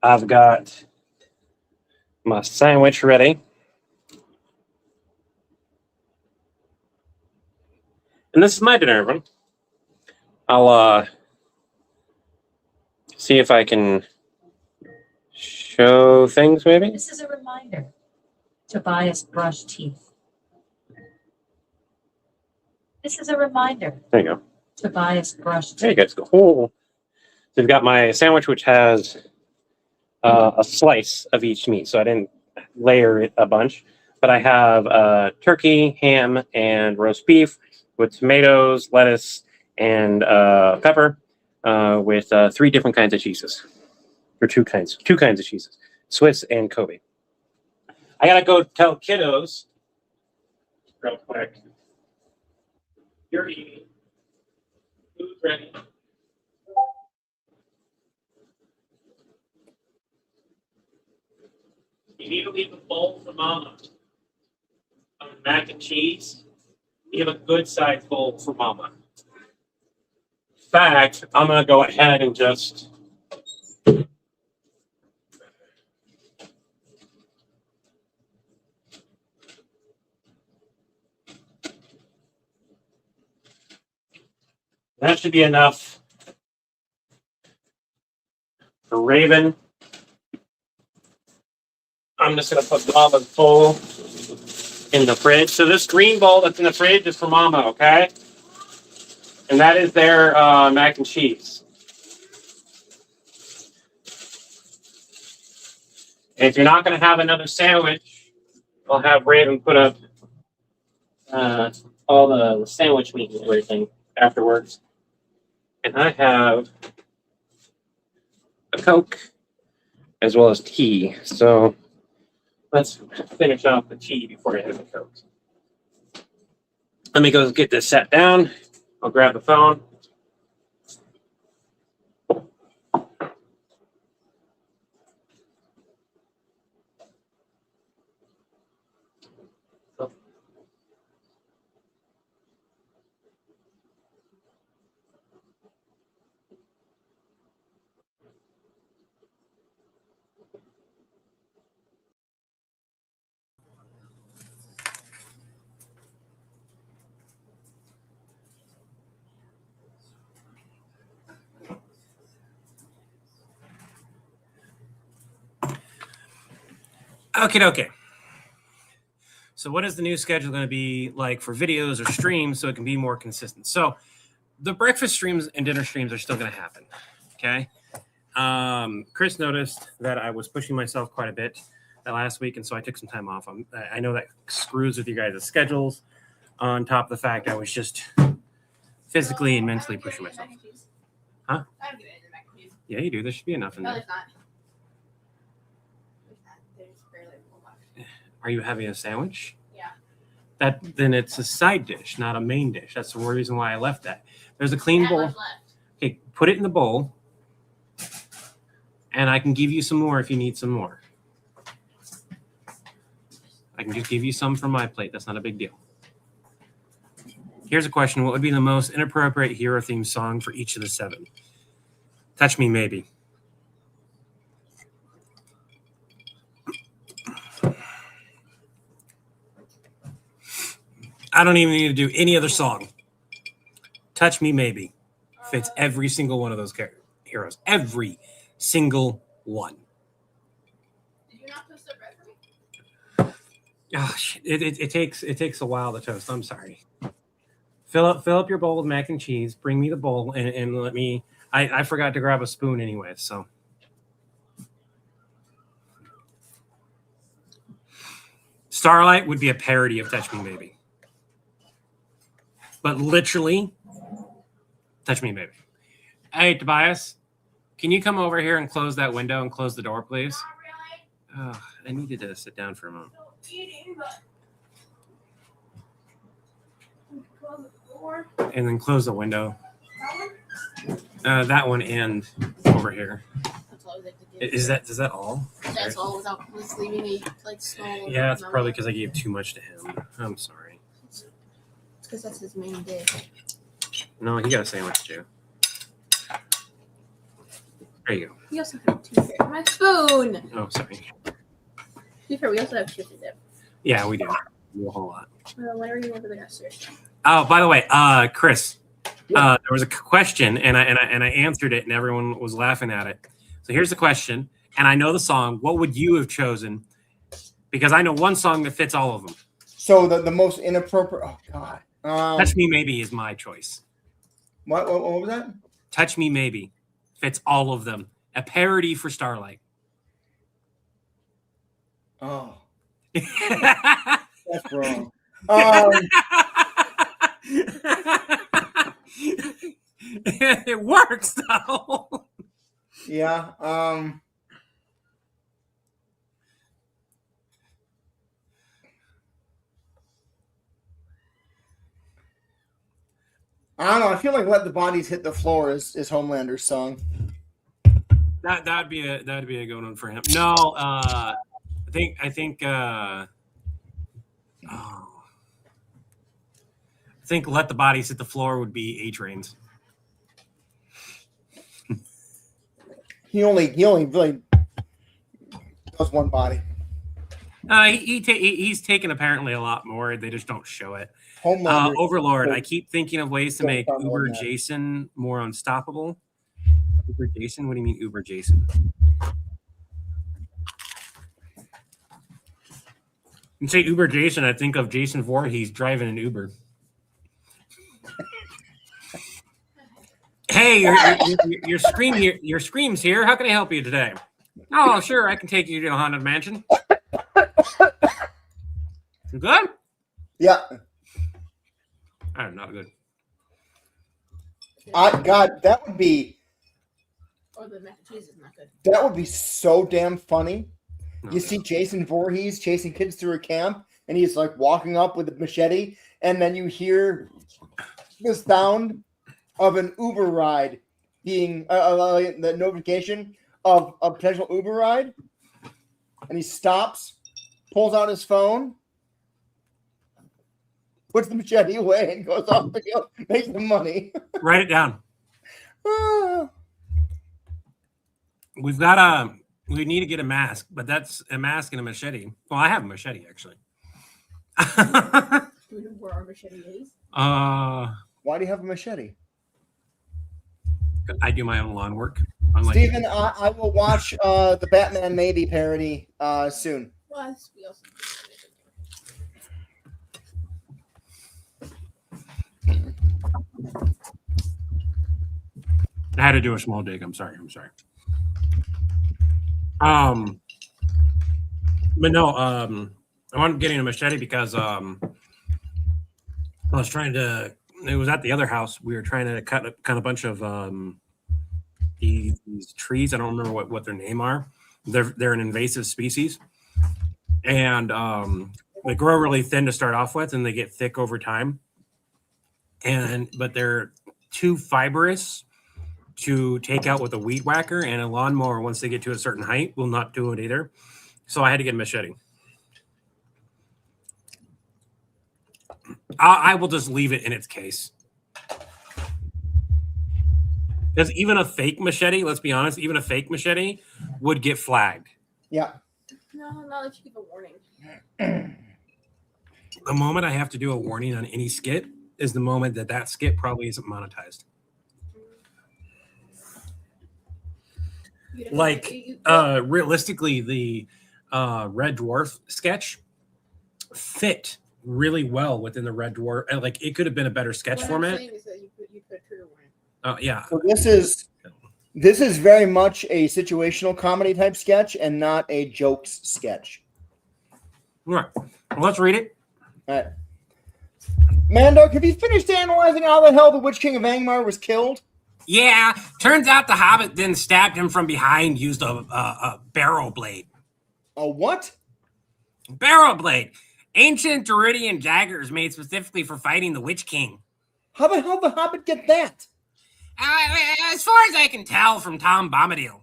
I've got my sandwich ready. And this is my dinner, everyone. I'll see if I can show things, maybe. This is a reminder. Tobias brushed teeth. This is a reminder. There you go. Tobias brushed There you teeth. guys go. Oh. So you've got my sandwich, which has a slice of each meat. So I didn't layer it a bunch, but I have turkey, ham, and roast beef with tomatoes, lettuce, and pepper with 3 different kinds of cheeses. Or two kinds of cheeses, Swiss and Kobe. I gotta go tell kiddos real quick. You're eating. Food's ready. You need to leave a bowl for Mama. On mac and cheese, you have a good sized bowl for Mama. In fact, I'm gonna go ahead and just that should be enough for Raven. I'm just gonna put Mama's bowl in the fridge. So this green bowl that's in the fridge is for Mama, okay? And that is their mac and cheese. And if you're not gonna have another sandwich, I'll have Raven put up all the sandwich meat and everything afterwards. And I have a Coke as well as tea. So let's finish off the tea before I hit the Coke. Let me go get this set down. I'll grab the phone. Okay. So what is the new schedule going to be like for videos or streams so it can be more consistent? So the breakfast streams and dinner streams are still going to happen. Okay. Chris noticed that I was pushing myself quite a bit last week, and so I took some time off. I know that screws with you guys' schedules, on top of the fact I was just physically and mentally pushing myself. Huh? I don't do any mac and cheese. Yeah, you do. There should be enough in No, there. there's not. There's not. There's barely a whole lot. Are you having a sandwich? Yeah. then it's a side dish, not a main dish. That's the reason why I left that. There's a clean That bowl. much left. Okay, put it in the bowl, and I can give you some more if you need some more. I can just give you some from my plate. That's not a big deal. Here's a question. What would be the most inappropriate hero theme song for each of the 7? Touch Me Maybe. I don't even need to do any other song. Touch Me Maybe fits every single one of those heroes. Every single one. Did you not toast the bread for me? Oh, shit. It takes a while to toast. I'm sorry. Fill up your bowl with mac and cheese. Bring me the bowl and let me. I forgot to grab a spoon anyway. So Starlight would be a parody of Touch Me Maybe, but literally Touch Me Maybe. Hey Tobias, can you come over here and close that window and close the door, please? Not really. Oh, I needed to sit down for a moment. Still eating, but. Close the door. And then close the window. That one? That one and over here. That's all I like to do. Is that all? That's all without leaving a like small. Yeah, it's probably because I gave too much to him. I'm sorry. It's because that's his main dish. No, he got a sandwich too. There you go. We also have two here. My spoon. Oh, sorry. To be fair, we also have chips dip. Yeah, we do. We do a whole lot. Whenever you want to go downstairs. Oh, by the way, Chris, there was a question, and I answered it, and everyone was laughing at it. So here's the question, and I know the song. What would you have chosen? Because I know one song that fits all of them. So the most inappropriate. Oh God. Touch Me Maybe is my choice. What was that? Touch Me Maybe fits all of them. A parody for Starlight. Oh, It that's wrong. works though. Yeah. I don't know. I feel like "Let the Bodies Hit the Floor" is Homelander's song. That'd be a good one for him. No, I think I think "Let the Bodies Hit the Floor" would be A-Train's. He only really does one body. He's taken apparently a lot more. They just don't show it. Homelander. Overlord. I keep thinking of ways to make Don't Uber know that. Jason more unstoppable. Uber Jason? What do you mean Uber Jason? You say Uber Jason, I think of Jason Voorhees driving an Uber. Hey, your scream's here. How can I help you today? Oh, sure, I can take you to the Haunted Mansion. You good? Yeah. I'm not good. God, that would be Or the mac and cheese is not good. that would be so damn funny. No, You see Jason Voorhees chasing kids through a camp, and he's like walking up with a machete, and then you hear the sound of an Uber ride being the notification of a potential Uber ride, and he stops, pulls out his phone, puts the machete away, and goes off to go make some money. Write it down. Ah. We need to get a mask, but that's a mask and a machete. Well, I have a machete actually. Do we know where our machete is? Why do you have a machete? I do my own lawn work. Steven, I will watch the Batman Maybe parody soon. Well, we also. I had to do a small dig. I'm sorry. But no, I wanted getting a machete because I was trying to. It was at the other house. We were trying to cut a bunch of these trees. I don't remember what their name are. They're an invasive species, and They grow really thin to start off with, and they get thick over time. But they're too fibrous to take out with a weed whacker, and a lawnmower, once they get to a certain height, will not do it either. So I had to get a machete. I will just leave it in its case. Because even a fake machete, let's be honest, even a fake machete would get flagged. Yeah. No, not if you give a warning. The moment I have to do a warning on any skit is the moment that skit probably isn't monetized. Like, realistically, the Red Dwarf sketch fit really well within the Red Dwarf. Like, it could have been a better sketch format. Saying is that you put trigger warning. Yeah. So this is very much a situational comedy type sketch and not a jokes sketch. All right. Well, let's read it. All right. Mando, have you finished analyzing how the hell the Witch King of Angmar was killed? Yeah. Turns out the Hobbit then stabbed him from behind, used a barrow blade. A what? Barrow blade. Ancient Duridian daggers made specifically for fighting the Witch King. How the hell did the Hobbit get that? As far as I can tell from Tom Bombadil.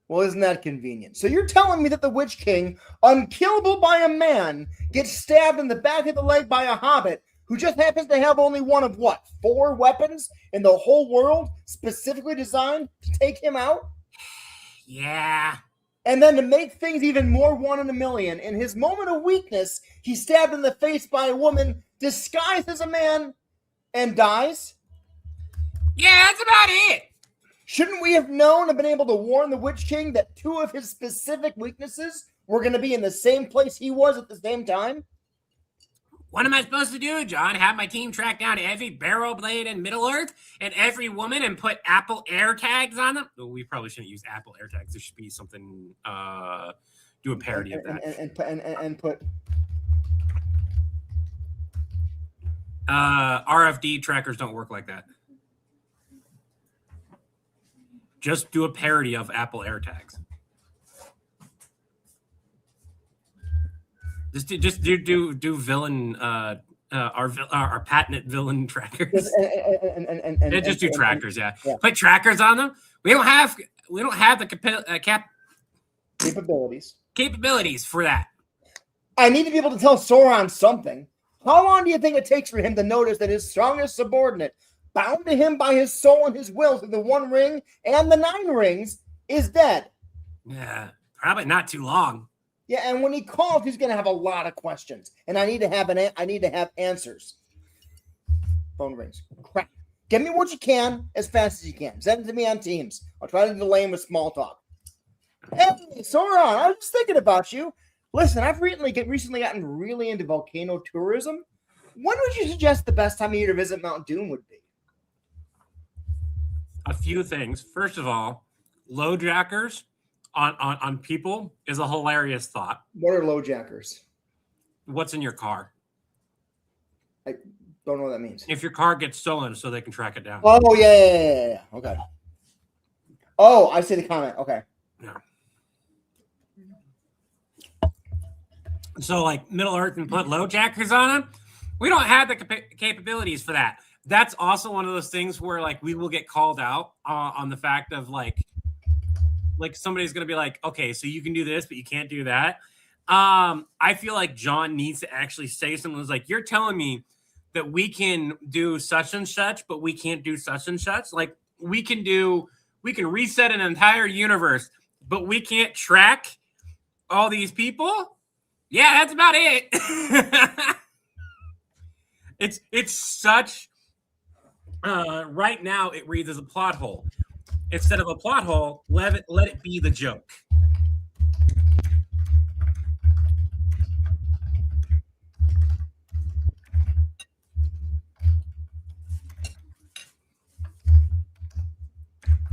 Well, isn't that convenient? So you're telling me that the Witch King, unkillable by a man, gets stabbed in the back of the leg by a hobbit who just happens to have only one of what? 4 weapons in the whole world specifically designed to take him out? Yeah. And then to make things even more 1 in a million, in his moment of weakness, he's stabbed in the face by a woman disguised as a man and dies? Yeah, that's about it. Shouldn't we have known and been able to warn the Witch King that 2 of his specific weaknesses were going to be in the same place he was at the same time? What am I supposed to do, John? Have my team track down every barrow blade in Middle-earth and every woman and put Apple Air tags on them? Well, we probably shouldn't use Apple Air tags. There should be something, do a parody of that. And put... RFD trackers don't work like that. Just do a parody of Apple AirTags. Just do villain our patented villain trackers. And just do trackers, yeah. Put trackers on them. We don't have the capabilities for that. I need to be able to tell Sauron something. How long do you think it takes for him to notice that his strongest subordinate, bound to him by his soul and his will through the 1 ring and the 9 rings, is dead? Yeah, probably not too long. Yeah, and when he calls, he's going to have a lot of questions, and I need to have answers. Phone rings. Crap. Give me what you can as fast as you can. Send it to me on Teams. I'll try to delay him with small talk. Hey, Sauron, I was just thinking about you. Listen, I've recently gotten really into volcano tourism. When would you suggest the best time of year to visit Mount Doom would be? A few things. First of all, low jackers on people is a hilarious thought. What are low jackers? What's in your car? I don't know what that means. If your car gets stolen, so they can track it down. Oh, yeah. Okay. Oh, I see the comment. Okay. Yeah. So, like, Middle-earth and put low jackers on them. We don't have the capabilities for that. That's also one of those things where, like, we will get called out on the fact of, like somebody's going to be like, okay, so you can do this, but you can't do that. I feel like John needs to actually say something that's like, you're telling me that we can do such and such, but we can't do such and such. Like, we can reset an entire universe, but we can't track all these people. Yeah, that's about it. It's such right now it reads as a plot hole. Instead of a plot hole, let it be the joke.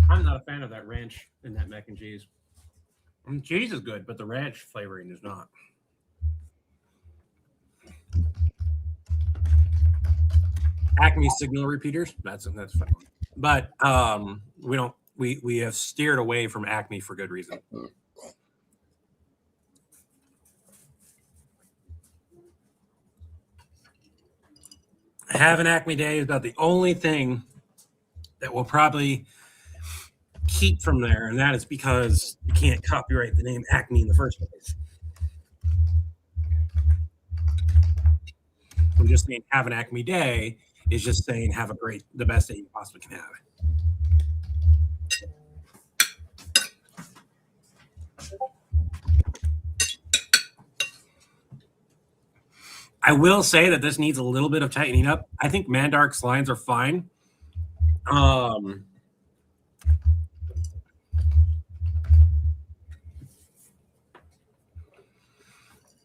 I'm not a fan of that ranch in that mac and cheese. Cheese is good, but the ranch flavoring is not. Acme signal repeaters. That's fine. But we have steered away from Acme for good reason. Have an Acme Day is about the only thing that will probably keep from there, and that is because you can't copyright the name Acme in the first place. I'm just saying have an Acme Day is just saying have the best day you possibly can have. I will say that this needs a little bit of tightening up. I think Mandark's lines are fine.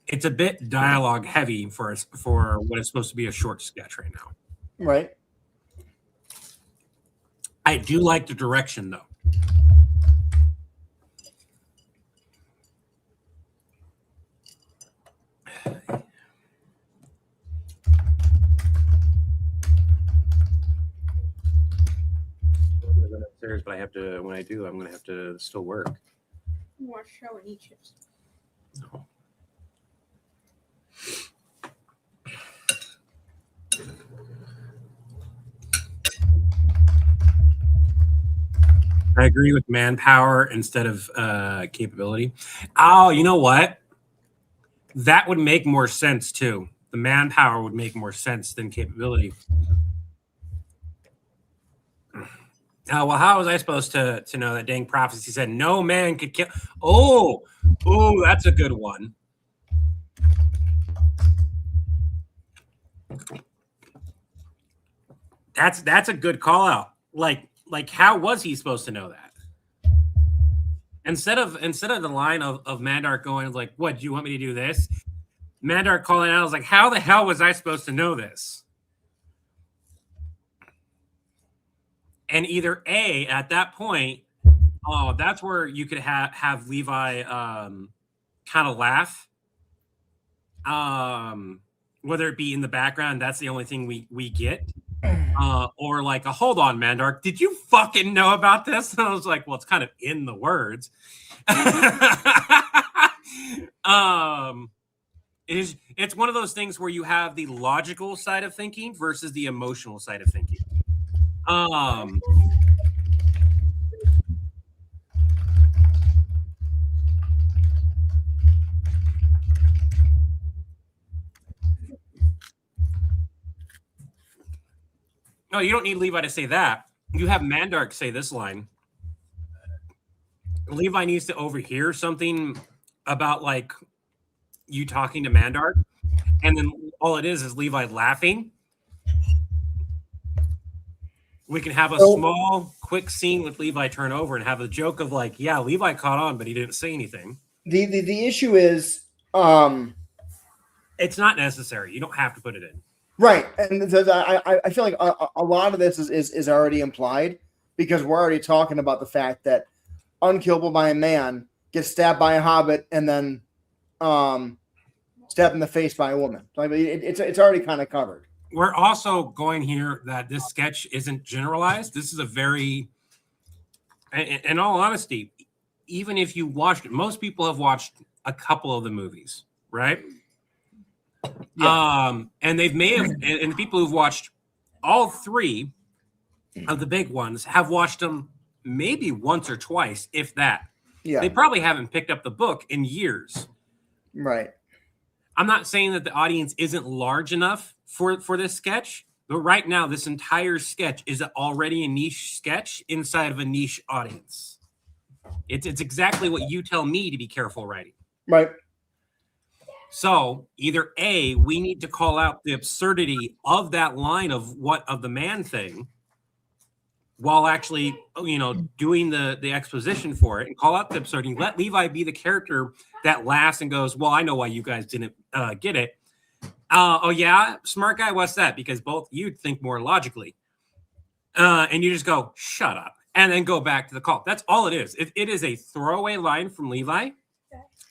It's a bit dialogue heavy for what is supposed to be a short sketch right now. Right. I do like the direction though. Upstairs, but I have to. When I do, I'm going to have to still work. Watch show and eat chips. No. I agree with manpower instead of capability. Oh, you know what? That would make more sense too. The manpower would make more sense than capability. Well, how was I supposed to know that dang prophecy said no man could kill? Oh, that's a good one. That's a good call out. Like how was he supposed to know that? Instead of the line of Mandark going like, "What, do you want me to do this?" Mandark calling out, I was like, "How the hell was I supposed to know this?" And either A, at that point, that's where you could have Levi kind of laugh. Whether it be in the background, that's the only thing we get. Or like a hold on, Mandark, did you fucking know about this? And I was like, well, it's kind of in the words. It's one of those things where you have the logical side of thinking versus the emotional side of thinking. No, you don't need Levi to say that. You have Mandark say this line. Levi needs to overhear something about like you talking to Mandark, and then all it is Levi laughing. We can have a small, quick scene with Levi turn over and have a joke of like, yeah, Levi caught on, but he didn't say anything. The issue is, it's not necessary. You don't have to put it in. Right, and I feel like a lot of this is already implied because we're already talking about the fact that unkillable by a man gets stabbed by a hobbit and then stabbed in the face by a woman. Like it's already kind of covered. We're also going here that this sketch isn't generalized. This is a very, in all honesty, even if you watched it, most people have watched a couple of the movies, right? Yeah. And they may have, and the people who've watched all three of the big ones have watched them maybe once or twice, if that. Yeah. They probably haven't picked up the book in years. Right. I'm not saying that the audience isn't large enough for this sketch, but right now, this entire sketch is already a niche sketch inside of a niche audience. It's exactly what you tell me to be careful writing. Right. So either A, we need to call out the absurdity of that line of the man thing while actually, doing the exposition for it and call out the absurdity. Let Levi be the character that laughs and goes, well, I know why you guys didn't get it. Oh yeah, smart guy, what's that? Because both you'd think more logically. And you just go, shut up, and then go back to the call. That's all it is. It is a throwaway line from Levi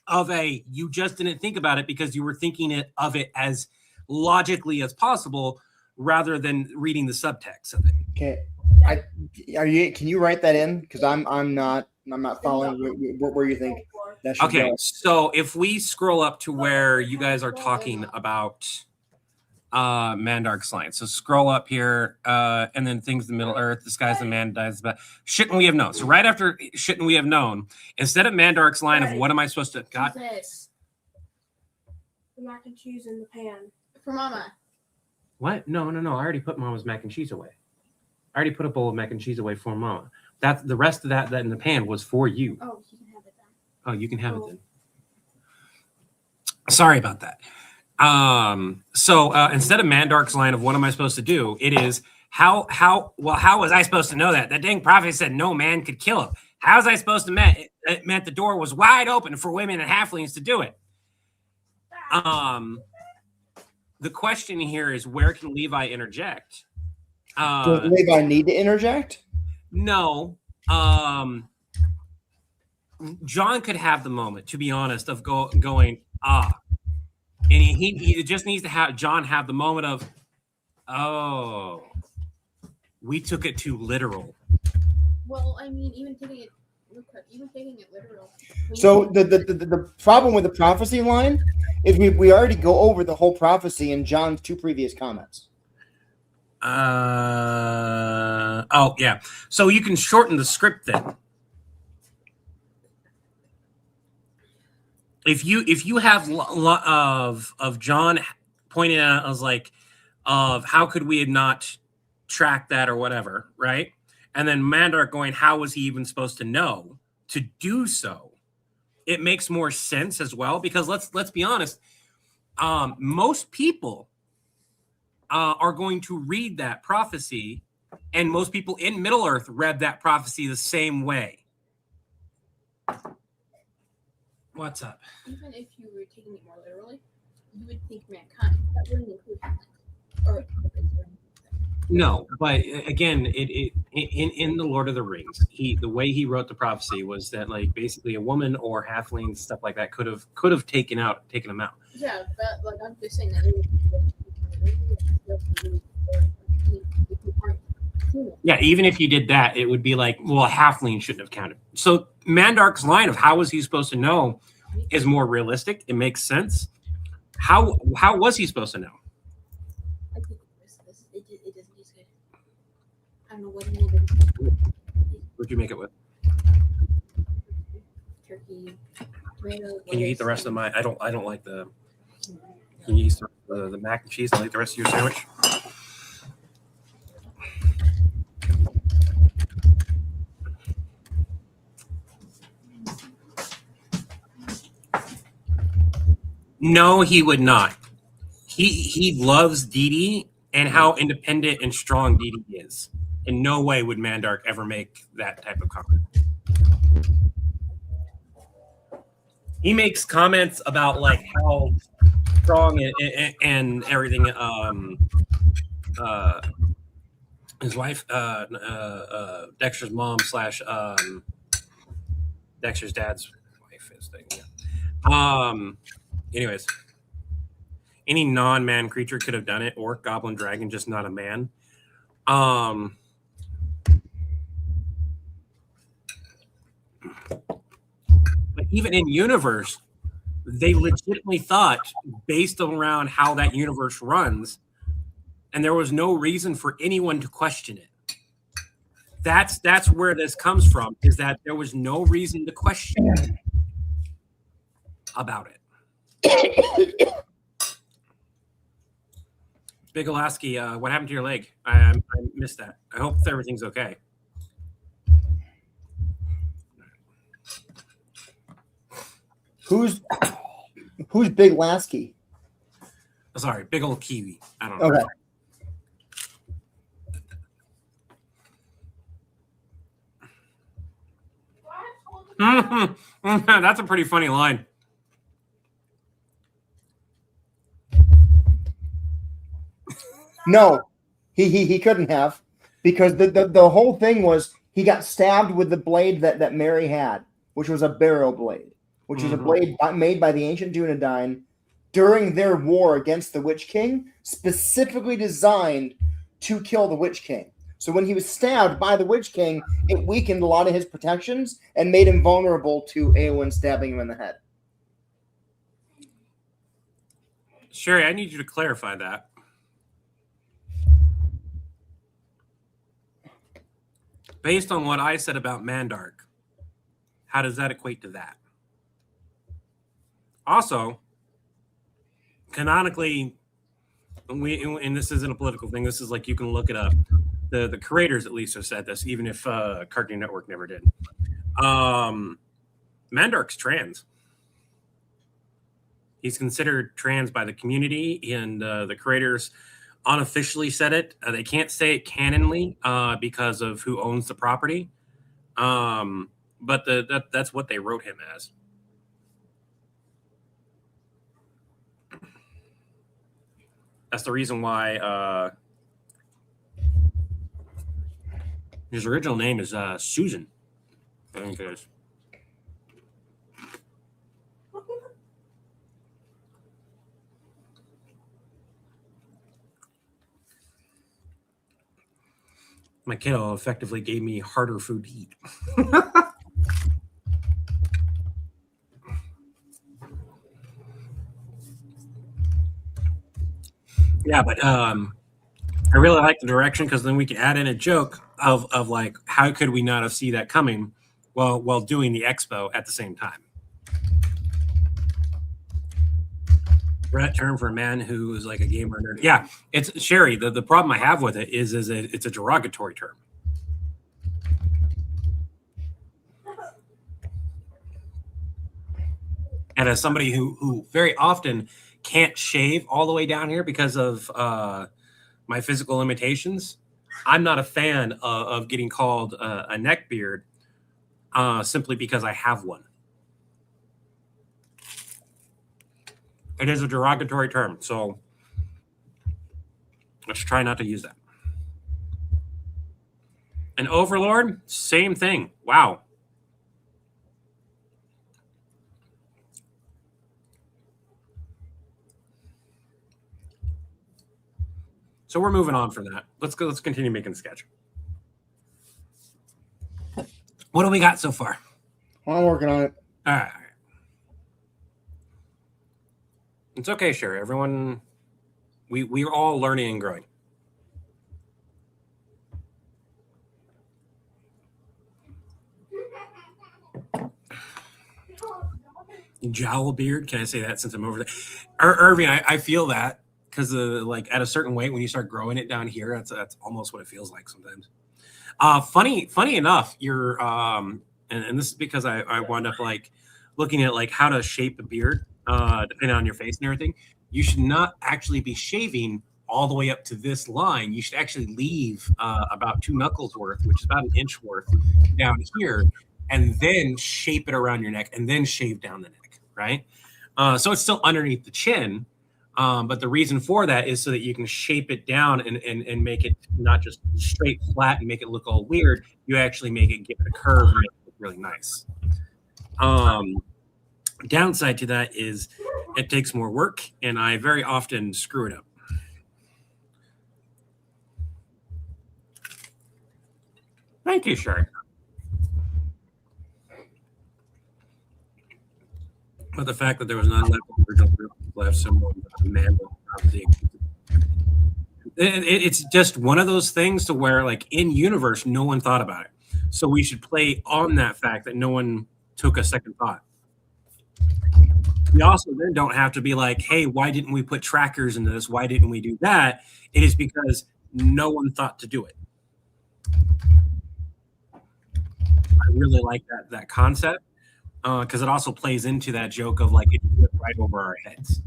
of you just didn't think about it because you were thinking of it as logically as possible rather than reading the subtext of it. Okay. Can you write that in? Because I'm not following where you think that should go. So if we scroll up to where you guys are talking about Mandark's line. So scroll up here, and then things in Middle Earth, the skies the man dies about. Shouldn't we have known? So right after shouldn't we have known, instead of Mandark's line of what am I supposed to got? This. The mac and cheese in the pan. For Mama. What? No. I already put Mama's mac and cheese away. I already put a bowl of mac and cheese away for Mama. That's the rest of that in the pan was for you. Oh, you can have it then. Oh, you can have it then. Sorry about that. So instead of Mandark's line of what am I supposed to do, it is how was I supposed to know that? That dang prophet said no man could kill him. How was I supposed to it meant the door was wide open for women and halflings to do it. The question here is where can Levi interject? Does Levi need to interject? No. John could have the moment, to be honest, of going, and he just needs to have John have the moment of, oh, we took it too literal. Well, I mean, even taking it literal. So the problem with the prophecy line is we already go over the whole prophecy in John's 2 previous comments. Oh yeah. So you can shorten the script then. If you have of John pointing out, I was like, of how could we have not tracked that or whatever, right? And then Mandark going, how was he even supposed to know to do so? It makes more sense as well because let's be honest, most people are going to read that prophecy, and most people in Middle Earth read that prophecy the same way. What's up? Even if you were taking it more literally, you would think mankind. That wouldn't include or no, but again, it in the Lord of the Rings, the way he wrote the prophecy was that like basically a woman or halfling stuff like that could have taken them out. Yeah, but like I'm just saying that. Yeah, even if you did that, it would be like, well, a halfling shouldn't have counted. So Mandark's line of how was he supposed to know is more realistic. It makes sense. How was he supposed to know? I think it doesn't taste good. I don't know what he made it. What'd you make it with? Turkey, tomato. Can you eat the rest of my? I don't like the. Can you eat the mac and cheese and like the rest of your sandwich? No, he would not. He loves Dee Dee and how independent and strong Dee Dee is. In no way would Mandark ever make that type of comment. He makes comments about like how strong and everything. His wife, Dexter's mom / Dexter's dad's wife is thing. Yeah. Anyways, any non-man creature could have done it. Orc, goblin, dragon, just not a man. But even in universe, they legitimately thought, based around how that universe runs, and there was no reason for anyone to question it. That's where this comes from, is that there was no reason to question it about it. Big Alaski, what happened to your leg? I missed that. I hope everything's okay. Who's Big Lasky? Sorry, big old kiwi. I don't know. Okay. That's a pretty funny line. No, he couldn't have, because the whole thing was he got stabbed with the blade that Mary had, which was a barrow blade, which was a blade made by the ancient Dunedain during their war against the Witch King, specifically designed to kill the Witch King. So when he was stabbed by the Witch King, it weakened a lot of his protections and made him vulnerable to Eowyn stabbing him in the head. Sherry, I need you to clarify that. based on what I said about Mandark, how does that equate to that? Also, canonically, and this isn't a political thing, this is like you can look it up. The creators at least have said this, even if Cartoon Network never did. Mandark's trans. He's considered trans by the community, and the creators unofficially said it. They can't say it canonly because of who owns the property, but that's what they wrote him as. That's the reason why his original name is Susan. I think it is. My kiddo effectively gave me harder food to eat. Yeah, but I really like the direction because then we can add in a joke of like, how could we not have seen that coming while doing the expo at the same time? That term for a man who is like a gamer nerd. Yeah, it's Sherry. The problem I have with it is it's a derogatory term. And as somebody who very often can't shave all the way down here because of my physical limitations, I'm not a fan of getting called a neck beard simply because I have one. It is a derogatory term, so let's try not to use that. An overlord, same thing. Wow. So we're moving on from that. Let's go. Let's continue making the sketch. What do we got so far? I'm working on it. All right. It's okay, Sherry. Everyone, we're all learning and growing. Jowl beard. Can I say that since I'm over there? Irving, I feel that because like at a certain weight, when you start growing it down here, that's almost what it feels like sometimes. Funny enough, you're and this is because I wound up like looking at like how to shape a beard depending on your face and everything. You should not actually be shaving all the way up to this line. You should actually leave about 2 knuckles worth, which is about 1 inch worth down here, and then shape it around your neck and then shave down the neck, right? So it's still underneath the chin. But the reason for that is so that you can shape it down and make it not just straight flat and make it look all weird. You actually make it give it a curve and make it look really nice. Downside to that is it takes more work, and I very often screw it up. Thank you, Sherry. But the fact that there was none left someone man, it's just one of those things to where, like, in universe, no one thought about it. So we should play on that fact that no one took a second thought. We also then don't have to be like, hey, why didn't we put trackers into this? Why didn't we do that? It is because no one thought to do it. I really like that concept because it also plays into that joke of like it went right over our heads.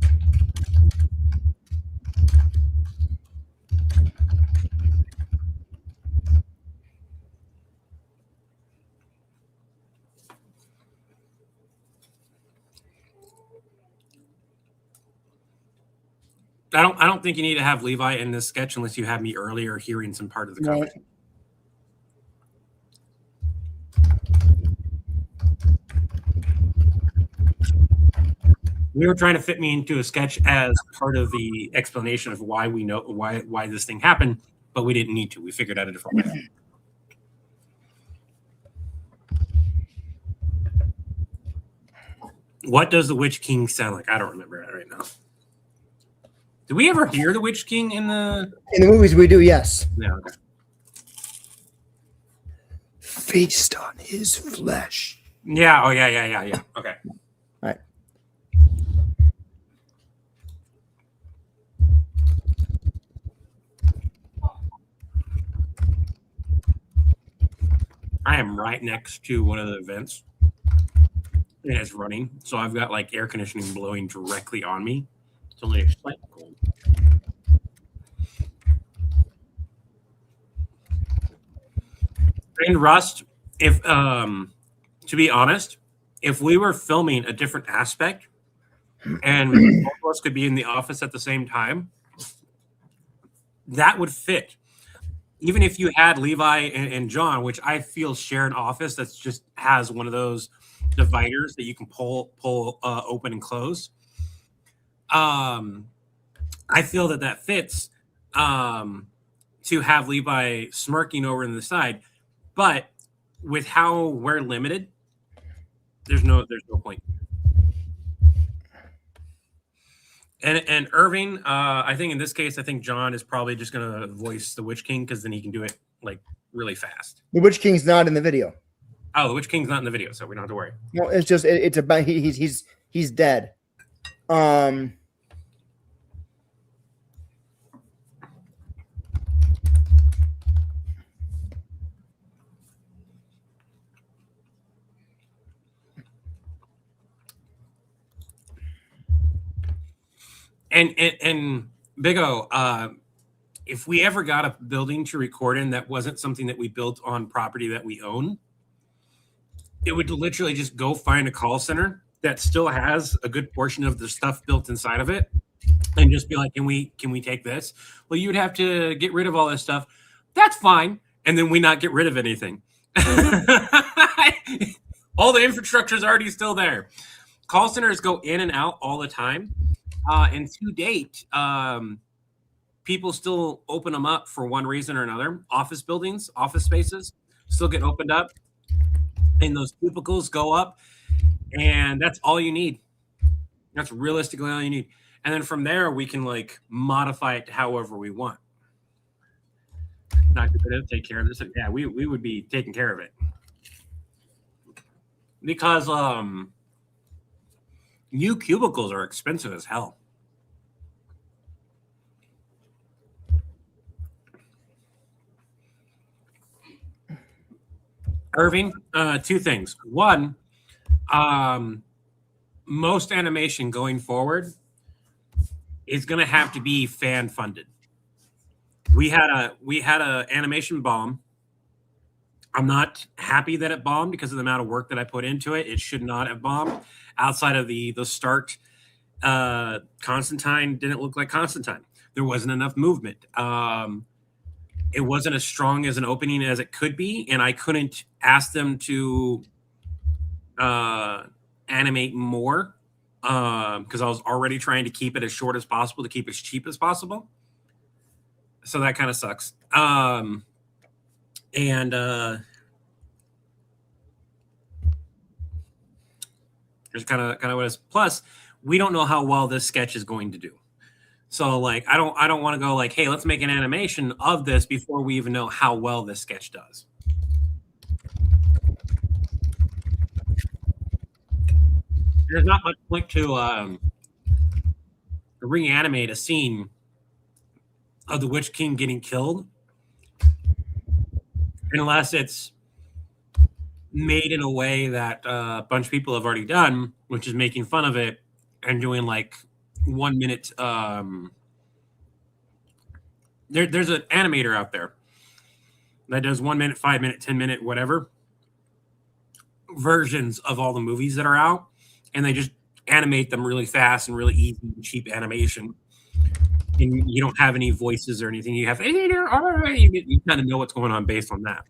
I don't think you need to have Levi in this sketch unless you have me earlier hearing some part of the conversation. We were trying to fit me into a sketch as part of the explanation of why we know why this thing happened, but we didn't need to. We figured out a different way. What does the Witch King sound like? I don't remember it right now. Did we ever hear the Witch King in the movies? We do, yes. Yeah. Okay. feast on his flesh. Yeah. Oh, yeah. Okay. Right. I am right next to one of the vents. And it's running. So I've got like air conditioning blowing directly on me. It's only a slight cold. And Rust, if to be honest, if we were filming a different aspect and both of us could be in the office at the same time, that would fit. Even if you had Levi and John, which I feel share an office that just has one of those dividers that you can pull open and close. I feel that fits to have Levi smirking over in the side, but with how we're limited, there's no point. And Irving, I think in this case, I think John is probably just gonna voice the Witch King because then he can do it like really fast. The Witch King's not in the video. Oh, the Witch King's not in the video, so we don't have to worry. No, it's just it's about he's dead. And Big O, if we ever got a building to record in that wasn't something that we built on property that we own, it would literally just go find a call center that still has a good portion of the stuff built inside of it and just be like, can we take this? Well, you'd have to get rid of all this stuff. That's fine. And then we not get rid of anything. All the infrastructure is already still there. Call centers go in and out all the time. And to date, people still open them up for one reason or another. Office buildings, office spaces still get opened up, and those cubicles go up, and that's all you need. That's realistically all you need. And then from there, we can like modify it to however we want. Not going to take care of this. Yeah, we would be taking care of it because new cubicles are expensive as hell. Irving, two things. One, most animation going forward is going to have to be fan funded. We had a animation bomb. I'm not happy that it bombed because of the amount of work that I put into it. It should not have bombed. Outside of the start, Constantine didn't look like Constantine. There wasn't enough movement. It wasn't as strong as an opening as it could be, and I couldn't ask them to animate more because I was already trying to keep it as short as possible to keep it as cheap as possible. So that kind of sucks. And there's kind of what it is. Plus, we don't know how well this sketch is going to do. So like I don't want to go like, hey, let's make an animation of this before we even know how well this sketch does. There's not much point to reanimate a scene of the Witch King getting killed unless it's made in a way that a bunch of people have already done, which is making fun of it and doing like 1 minute. There's an animator out there that does 1 minute, 5 minute, 10 minute, whatever versions of all the movies that are out, and they just animate them really fast and really easy and cheap animation. And you don't have any voices or anything. You have you kind of know what's going on based on that.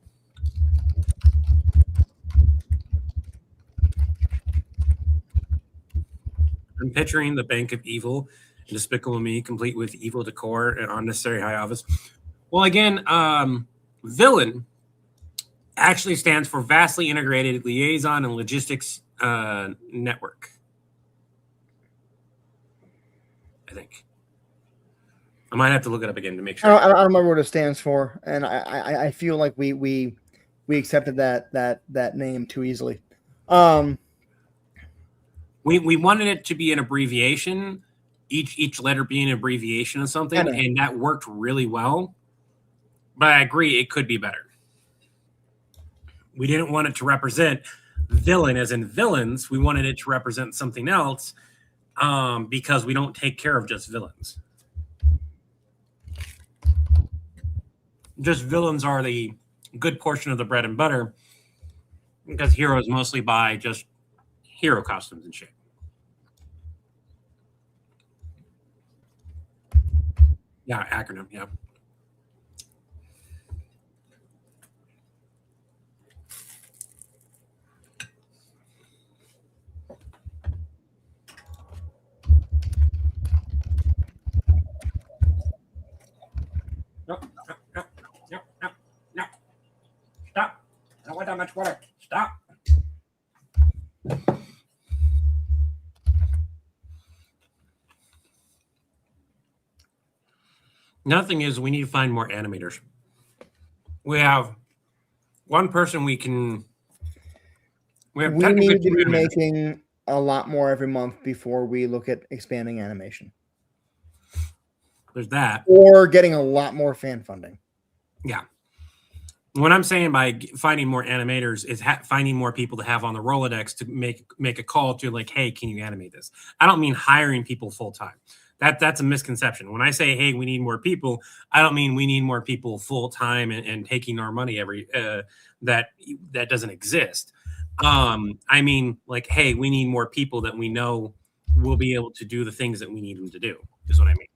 I'm picturing the Bank of Evil and Despicable Me, complete with evil decor and unnecessary high office. Well, again, villain actually stands for Vastly Integrated Liaison and Logistics Network, I think. I might have to look it up again to make sure. I don't remember what it stands for, and I feel like we we accepted that name too easily. We wanted it to be an abbreviation, each letter being an abbreviation of something, and that worked really well. But I agree, it could be better. We didn't want it to represent villain as in villains. We wanted it to represent something else, because we don't take care of just villains. Just villains are the good portion of the bread and butter, because heroes mostly buy just hero costumes and shit. Yeah, acronym, yeah. No. Stop. I don't want that much water. Stop. Another thing is we need to find more animators. We have one person we can. We need to be making a lot more every month before we look at expanding animation. There's that. Or getting a lot more fan funding. Yeah. What I'm saying by finding more animators is finding more people to have on the Rolodex to make a call to like, hey, can you animate this? I don't mean hiring people full time. That's a misconception. When I say, hey, we need more people, I don't mean we need more people full time and taking our money every that doesn't exist. I mean, like, hey, we need more people that we know will be able to do the things that we need them to do, is what I mean.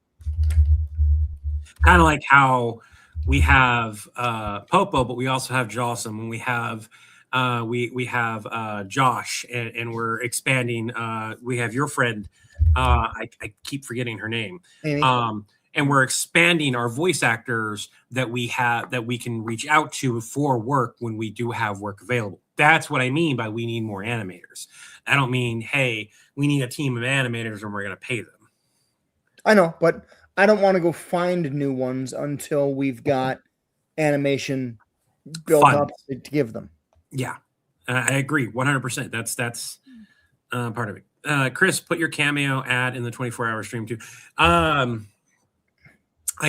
Kind of like how we have Popo, but we also have Jawsome, and we have Josh, and we're expanding. We have your friend. I keep forgetting her name. And we're expanding our voice actors that we can reach out to for work when we do have work available. That's what I mean by we need more animators. I don't mean, hey, we need a team of animators and we're going to pay them. I know, but I don't want to go find new ones until we've got animation built up to give them. Yeah, I agree 100%. That's part of it. Chris, put your Cameo ad in the 24-hour stream too. I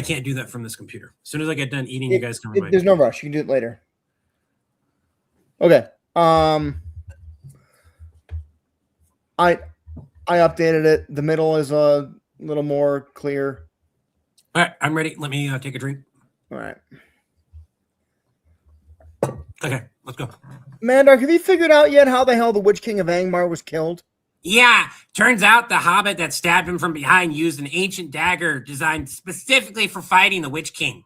can't do that from this computer. As soon as I get done eating, you guys can remind me. There's no rush. You can do it later. Okay. I updated it. The middle is a little more clear. All right, I'm ready. Let me take a drink. All right. Okay, let's go. Mandark, have you figured out yet how the hell the Witch King of Angmar was killed? Yeah, turns out the hobbit that stabbed him from behind used an ancient dagger designed specifically for fighting the Witch King.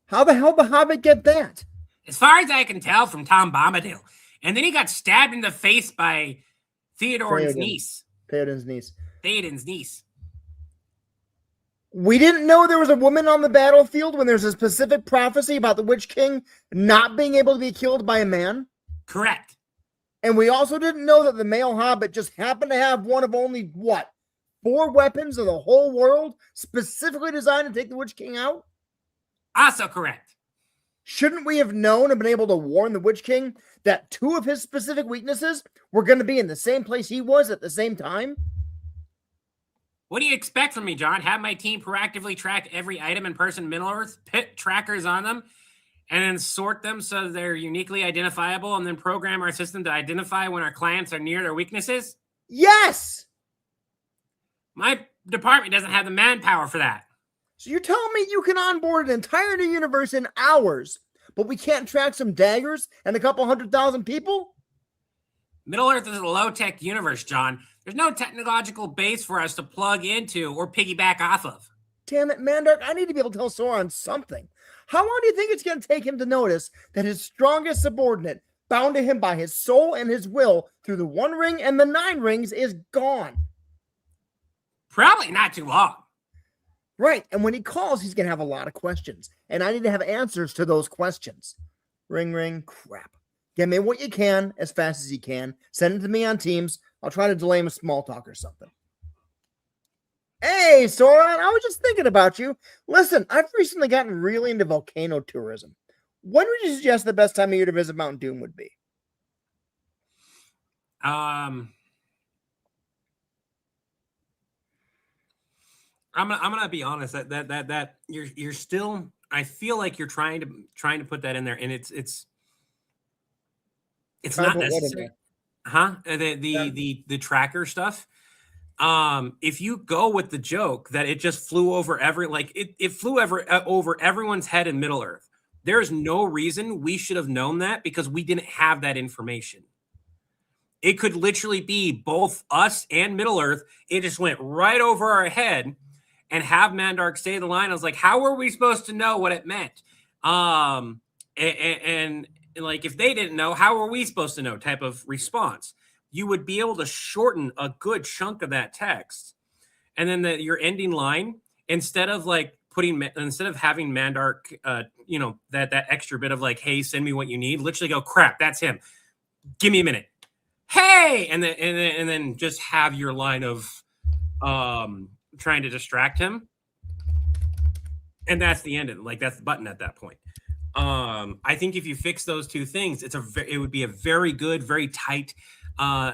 How the hell did the hobbit get that? As far as I can tell from Tom Bombadil. And then he got stabbed in the face by Theoden's niece. Theoden's niece. We didn't know there was a woman on the battlefield when there's a specific prophecy about the Witch King not being able to be killed by a man? Correct. And we also didn't know that the male hobbit just happened to have one of only, 4 weapons of the whole world specifically designed to take the Witch King out? Also correct. Shouldn't we have known and been able to warn the Witch King that 2 of his specific weaknesses were going to be in the same place he was at the same time? What do you expect from me, John? Have my team proactively track every item in person Middle-earth, put trackers on them, and then sort them so they're uniquely identifiable, and then program our system to identify when our clients are near their weaknesses? Yes! My department doesn't have the manpower for that. So you're telling me you can onboard an entire new universe in hours, but we can't track some daggers and a couple 100,000 people? Middle-earth is a low-tech universe, John. There's no technological base for us to plug into or piggyback off of. Damn it, Mandark, I need to be able to tell Sauron something. How long do you think it's going to take him to notice that his strongest subordinate, bound to him by his soul and his will through the 1 ring and the 9 rings, is gone? Probably not too long. Right, and when he calls, he's going to have a lot of questions, and I need to have answers to those questions. Ring, ring, crap. Get me what you can as fast as you can. Send it to me on Teams. I'll try to delay him a small talk or something. Hey, Soren, I was just thinking about you. Listen, I've recently gotten really into volcano tourism. When would you suggest the best time of year to visit Mount Doom would be? I'm gonna be honest that you're still. I feel like you're trying to put that in there, and it's Trying to not put what in necessary, there? huh? Yeah. The tracker stuff. If you go with the joke that it just flew over it flew over everyone's head in Middle Earth. There's no reason we should have known that because we didn't have that information. It could literally be both us and Middle Earth. It just went right over our head and have Mandark say the line. I was like, how were we supposed to know what it meant? And like, if they didn't know, how were we supposed to know type of response? You would be able to shorten a good chunk of that text. And then your ending line, instead of having Mandark, that extra bit of like, hey, send me what you need, literally go, crap, that's him. Give me a minute. Hey, and then just have your line of trying to distract him, and that's the end of it. Like, that's the button at that point. I think if you fix those two things, it would be a very good, very tight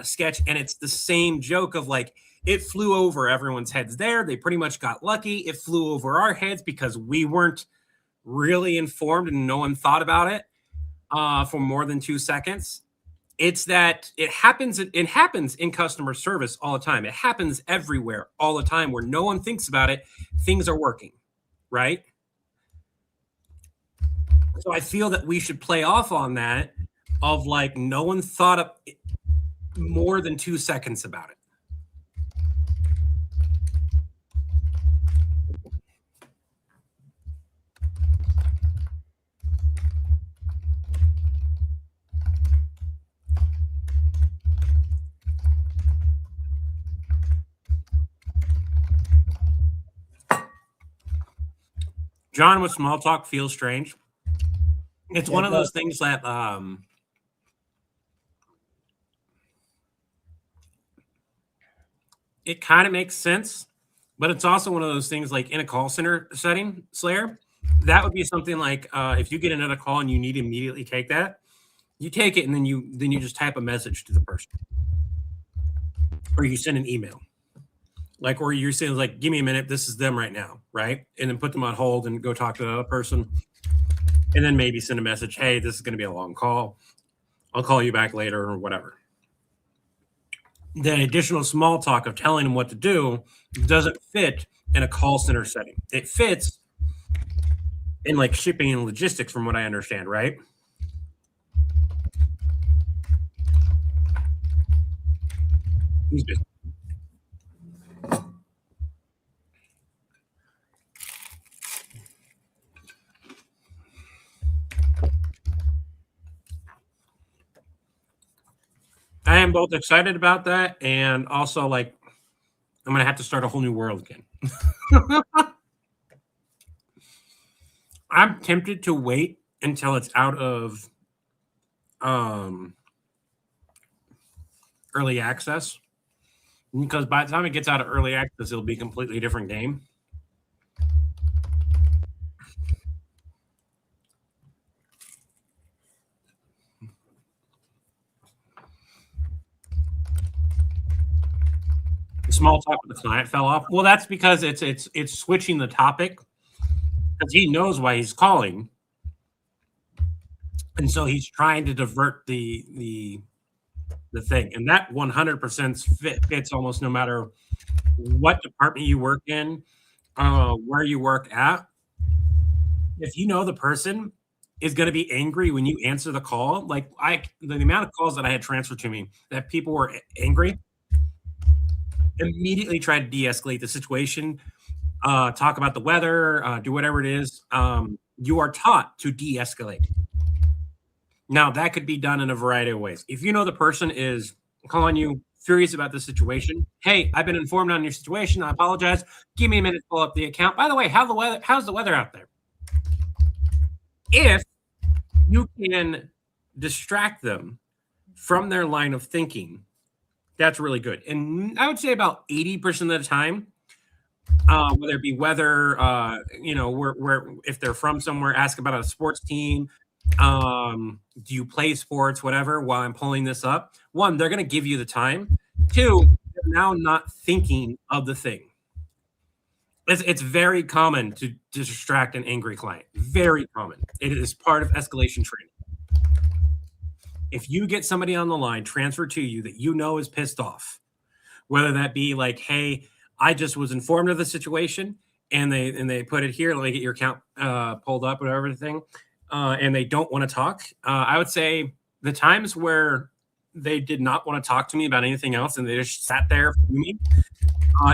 sketch, and it's the same joke of like, it flew over everyone's heads there. They pretty much got lucky. It flew over our heads because we weren't really informed and no one thought about it for more than 2 seconds. It's that it happens in customer service all the time. It happens everywhere all the time where no one thinks about it. Things are working, right? So I feel that we should play off on that of like, no one thought of more than 2 seconds about it. John with small talk feels strange. It's one of those things that it kind of makes sense, but it's also one of those things like in a call center setting, Slayer, that would be something like if you get another call and you need to immediately take that, you take it and then you just type a message to the person. Or you send an email. Like, or you're saying like, give me a minute, this is them right now, right? And then put them on hold and go talk to the other person. And then maybe send a message, hey, this is going to be a long call. I'll call you back later or whatever. The additional small talk of telling them what to do doesn't fit in a call center setting. It fits in like shipping and logistics from what I understand, right? He's busy. I am both excited about that and also like I'm gonna have to start a whole new world again. I'm tempted to wait until it's out of early access, because by the time it gets out of early access, it'll be a completely different game. Small talk with the client fell off. Well, that's because it's switching the topic because he knows why he's calling, and so he's trying to divert the thing, and that 100% fits almost no matter what department you work in, where you work at. If you know the person is going to be angry when you answer the call, like the amount of calls that I had transferred to me that people were angry, immediately try to de-escalate the situation, talk about the weather, do whatever it is. You are taught to de-escalate. Now, that could be done in a variety of ways. If you know the person is calling you furious about the situation, hey, I've been informed on your situation. I apologize. Give me a minute to pull up the account. By the way, how's the weather out there? If you can distract them from their line of thinking, that's really good. And I would say about 80% of the time, whether it be weather, where if they're from somewhere, ask about a sports team. Do you play sports, whatever, while I'm pulling this up? One, they're going to give you the time. Two, they're now not thinking of the thing. It's very common to distract an angry client. Very common. It is part of escalation training. If you get somebody on the line transferred to you that you know is pissed off, whether that be like, hey, I just was informed of the situation, and they put it here, let me get your account pulled up, whatever the thing, and they don't want to talk. I would say the times where they did not want to talk to me about anything else and they just sat there fuming,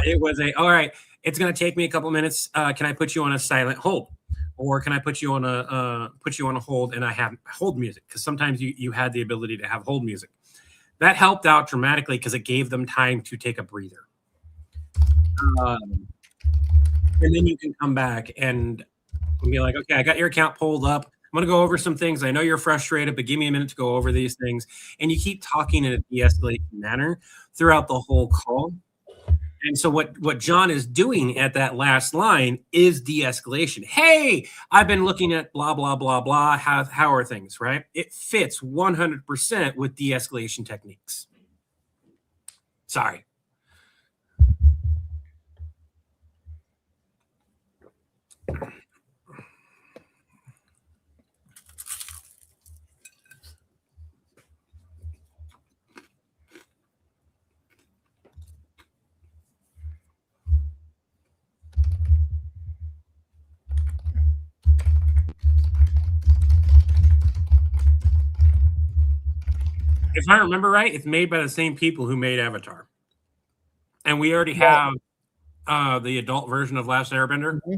it was all right, it's going to take me a couple minutes. Can I put you on a silent hold? Or can I put you on a hold and I have hold music? Because sometimes you had the ability to have hold music. That helped out dramatically because it gave them time to take a breather. And then you can come back and be like, okay, I got your account pulled up. I'm going to go over some things. I know you're frustrated, but give me a minute to go over these things. And you keep talking in a de-escalating manner throughout the whole call. And so what John is doing at that last line is de-escalation. Hey, I've been looking at blah, blah, blah, blah. How are things, right? It fits 100% with de-escalation techniques. Sorry. If I remember right, it's made by the same people who made Avatar. And we already have the adult version of Last Airbender. Mm-hmm.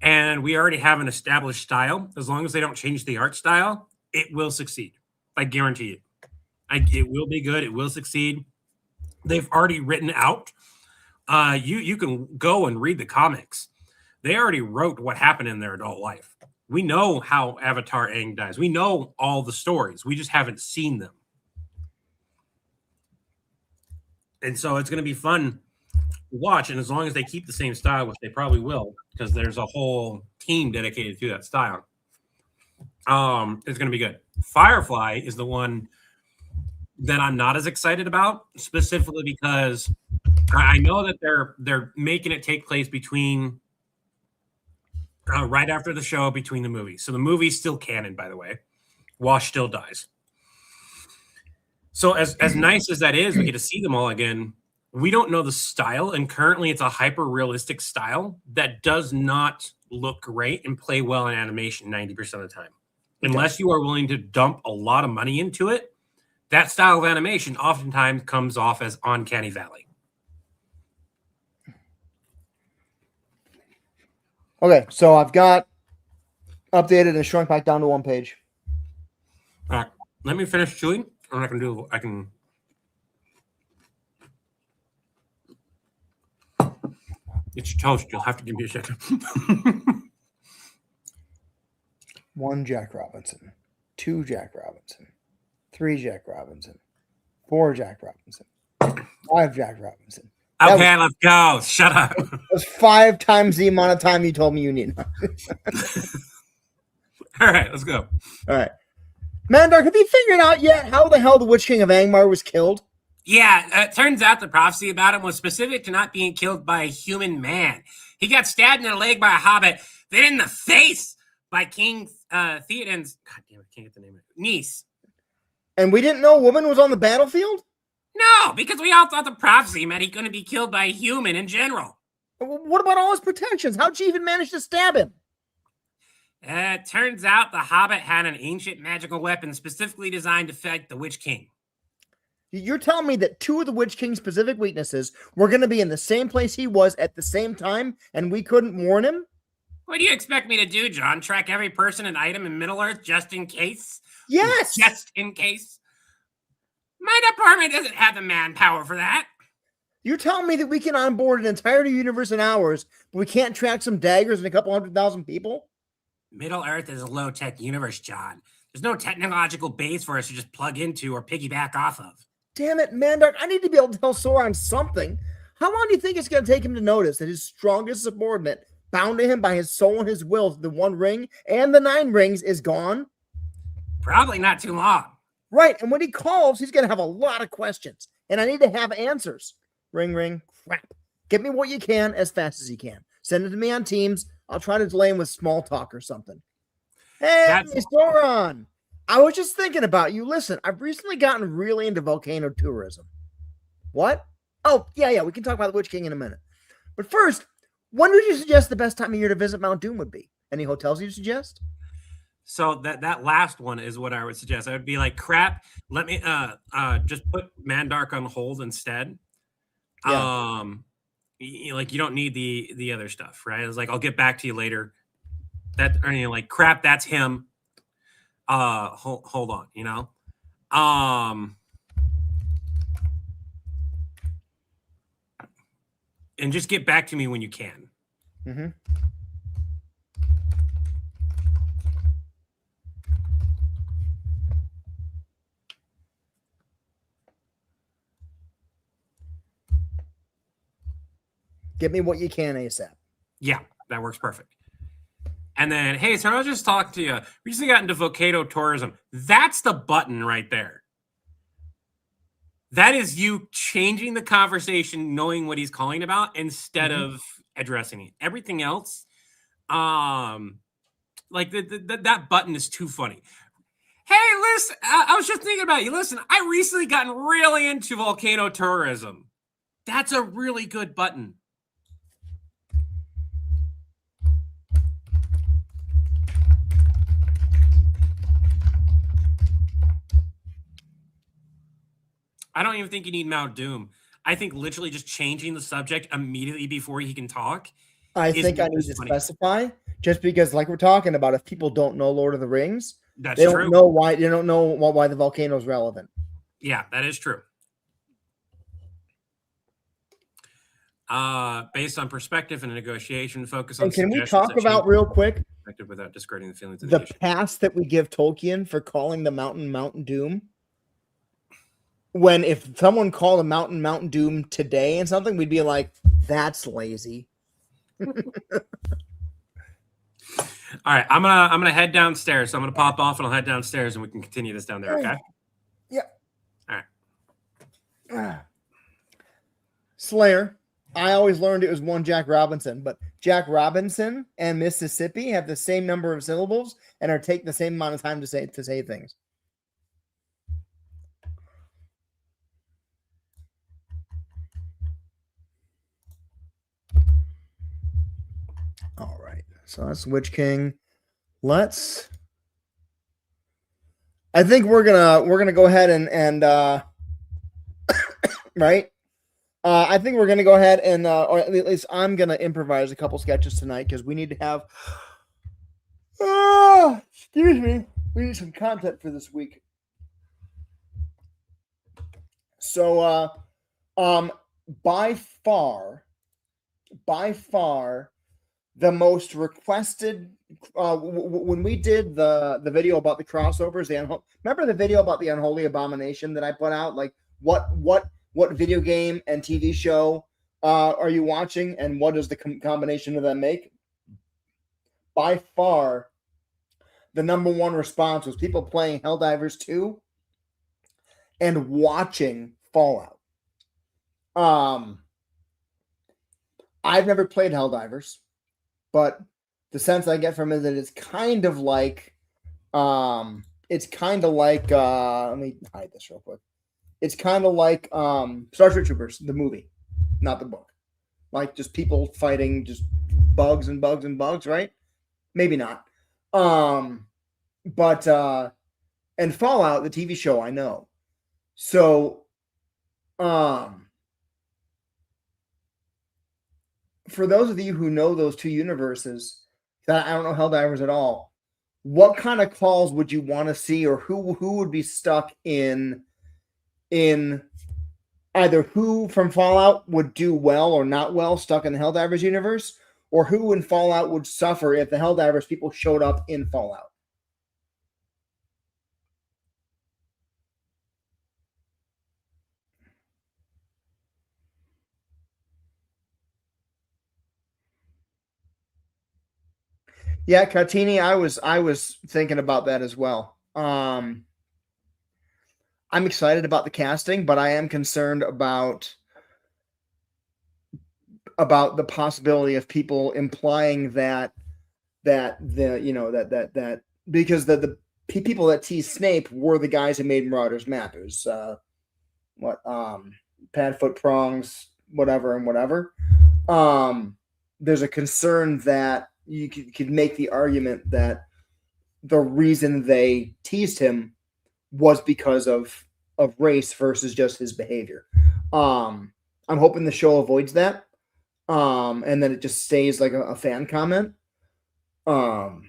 And we already have an established style. As long as they don't change the art style, it will succeed. I guarantee you. It will be good. It will succeed. They've already written out. You can go and read the comics. They already wrote what happened in their adult life. We know how Avatar Aang dies. We know all the stories. We just haven't seen them. And so it's going to be fun to watch. And as long as they keep the same style, which they probably will, because there's a whole team dedicated to that style, it's going to be good. Firefly is the one that I'm not as excited about, specifically because I know that they're making it take place between right after the show, between the movies. So the movie's still canon, by the way. Wash still dies. So as nice as that is, we get to see them all again. We don't know the style, and currently it's a hyper-realistic style that does not look great and play well in animation 90% of the time. Unless you are willing to dump a lot of money into it, that style of animation oftentimes comes off as Uncanny Valley. Okay, so I've got updated and shrunk back down to one page. All right, let me finish chewing, and I can. It's toast. You'll have to give me a second. 1 Jack Robinson, 2 Jack Robinson, 3 Jack Robinson, 4 Jack Robinson, 5 Jack Robinson. Okay, let's go. Shut up. That was 5 times the amount of time you told me you need. All right, let's go. All right. Mandark, have you figured out yet how the hell the Witch King of Angmar was killed? Yeah, it turns out the prophecy about him was specific to not being killed by a human man. He got stabbed in the leg by a hobbit, then in the face by King Theoden's, God damn it, I can't get the name of it, niece. And we didn't know a woman was on the battlefield? No, because we all thought the prophecy meant he couldn't be killed by a human in general. What about all his protections? How'd she even manage to stab him? It turns out the hobbit had an ancient magical weapon specifically designed to fight the Witch King. You're telling me that 2 of the Witch King's specific weaknesses were going to be in the same place he was at the same time, and we couldn't warn him? What do you expect me to do, John? Track every person and item in Middle-earth just in case? Yes! Just in case? My department doesn't have the manpower for that. You're telling me that we can onboard an entire universe in hours, but we can't track some daggers and a couple 100,000 people? Middle-earth is a low-tech universe, John. There's no technological base for us to just plug into or piggyback off of. Damn it, Mandark. I need to be able to tell Sauron something. How long do you think it's going to take him to notice that his strongest subordinate, bound to him by his soul and his will, the 1 ring and the 9 rings, is gone? Probably not too long. Right. And when he calls, he's going to have a lot of questions. And I need to have answers. Ring, ring, crap. Get me what you can as fast as you can. Send it to me on Teams. I'll try to delay him with small talk or something. Hey, Soron. I was just thinking about you. Listen, I've recently gotten really into volcano tourism. What? Oh, yeah. We can talk about the Witch King in a minute. But first, when would you suggest the best time of year to visit Mount Doom would be? Any hotels you suggest? So that last one is what I would suggest. I would be like, crap, let me just put Mandark on hold instead. Yeah. Like you don't need the other stuff, right? It's like, I'll get back to you later. Like, crap, that's him. Hold on, you know? And just get back to me when you can. Mm-hmm. Get me what you can ASAP. Yeah, that works perfect. And then, hey, so I was just talking to you. Recently got into volcano tourism. That's the button right there. That is you changing the conversation, knowing what he's calling about instead of addressing it. Everything else, like that button is too funny. Hey, listen, I was just thinking about you. Listen, I recently gotten really into volcano tourism. That's a really good button. I don't even think you need Mount Doom. I think literally just changing the subject immediately before he can talk. I think I need to specify, just because, like we're talking about, if people don't know Lord of the Rings, they don't know why the volcano is relevant. Yeah, that is true. Based on perspective and negotiation, focus on. And can we talk about real quick without discarding the feelings of the pass that we give Tolkien for calling the mountain Mount Doom? When if someone called a mountain Mount Doom today and something, we'd be like, that's lazy. All right, I'm gonna head downstairs. So I'm gonna pop off and I'll head downstairs and we can continue this down there. Okay. Yeah. All right. Slayer. I always learned it was one Jack Robinson, but Jack Robinson and Mississippi have the same number of syllables and are take the same amount of time to say things. All right, so that's Witch King. I think we're gonna go ahead and right. I think we're gonna go ahead and or at least I'm gonna improvise a couple sketches tonight because we need to have. Excuse me. We need some content for this week. So, by far, the most requested when we did the video about the crossovers, remember the video about the Unholy Abomination that I put out? Like what video game and TV show are you watching, and what does the combination of them make? By far, the number one response was people playing Helldivers 2 and watching Fallout. I've never played Helldivers, but the sense I get from it is that it's kind of like, let me hide this real quick. It's kind of like Starship Troopers, the movie, not the book. Like just people fighting just bugs and bugs and bugs, right? Maybe not. But and Fallout, the TV show, I know. So, for those of you who know those two universes, that I don't know Helldivers at all, what kind of calls would you want to see, or who would be stuck in either who from Fallout would do well or not well stuck in the Helldivers universe, or who in Fallout would suffer if the Helldivers people showed up in Fallout? Yeah, Catini, I was thinking about that as well. I'm excited about the casting, but I am concerned about the possibility of people implying that the that because the people that teased Snape were the guys who made Marauder's map. It was Padfoot Prongs, whatever and whatever. There's a concern that you could make the argument that the reason they teased him was because of race versus just his behavior. I'm hoping the show avoids that. And then it just stays like a fan comment. Good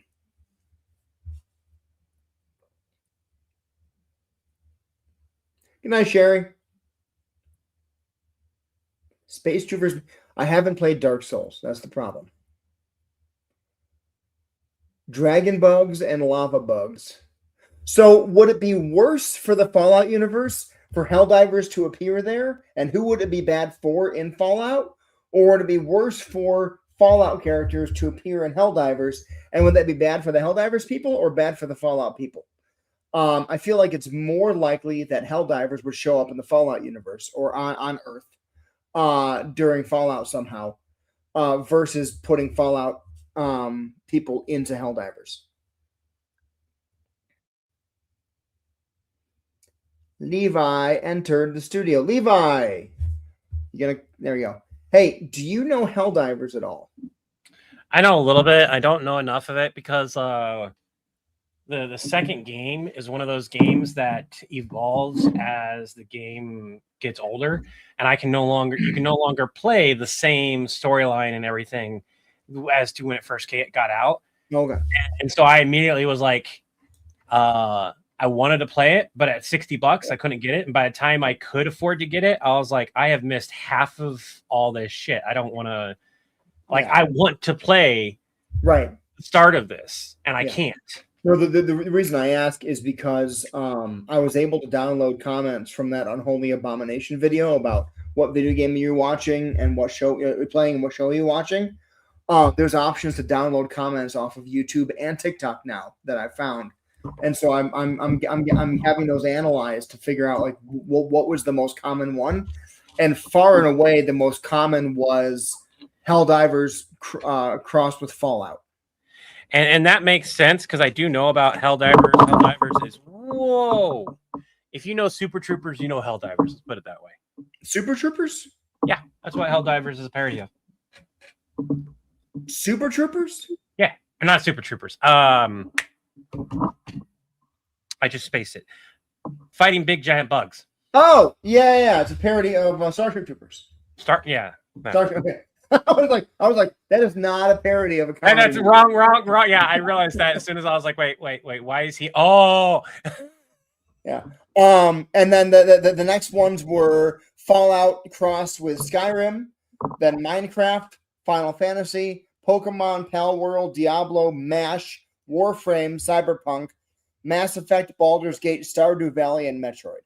night, Sherry. Space Troopers. I haven't played Dark Souls. That's the problem. Dragon bugs and lava bugs. So would it be worse for the Fallout universe for Helldivers to appear there? And who would it be bad for in Fallout? Or would it be worse for Fallout characters to appear in Helldivers? And would that be bad for the Helldivers people or bad for the Fallout people? I feel like it's more likely that Helldivers would show up in the Fallout universe or on Earth during Fallout somehow versus putting Fallout people into Helldivers. Levi entered the studio. Levi, there you go. Hey, do you know Helldivers at all? I know a little bit. I don't know enough of it because the second game is one of those games that evolves as the game gets older, and you can no longer play the same storyline and everything as to when it first got out. Okay. And so I immediately was like, I wanted to play it, but at $60, I couldn't get it. And by the time I could afford to get it, I was like, I have missed half of all this shit. I don't want to, I want to play the start of this, and I can't. No, the reason I ask is because I was able to download comments from that Unholy Abomination video about what video game you're watching and what show you're playing and what show you're watching. There's options to download comments off of YouTube and TikTok now that I found. And so I'm having those analyzed to figure out like what was the most common one, and far and away the most common was Helldivers crossed with Fallout. And that makes sense because I do know about Helldivers. Helldivers is whoa. If you know Super Troopers, you know Helldivers. Let's put it that way. Super Troopers? Yeah, that's what Helldivers is a parody of. Super Troopers? Yeah, not Super Troopers. I just spaced it. Fighting big giant bugs. Oh, yeah. It's a parody of Starship Troopers. Yeah. Okay. I was like, that is not a parody of a comedy. And that's wrong. Yeah, I realized that as soon as I was like, wait. Why is he? Oh. Yeah. And then the next ones were Fallout crossed with Skyrim, then Minecraft, Final Fantasy, Pokemon, Pal World, Diablo, MASH, Warframe, Cyberpunk, Mass Effect, Baldur's Gate, Stardew Valley, and Metroid.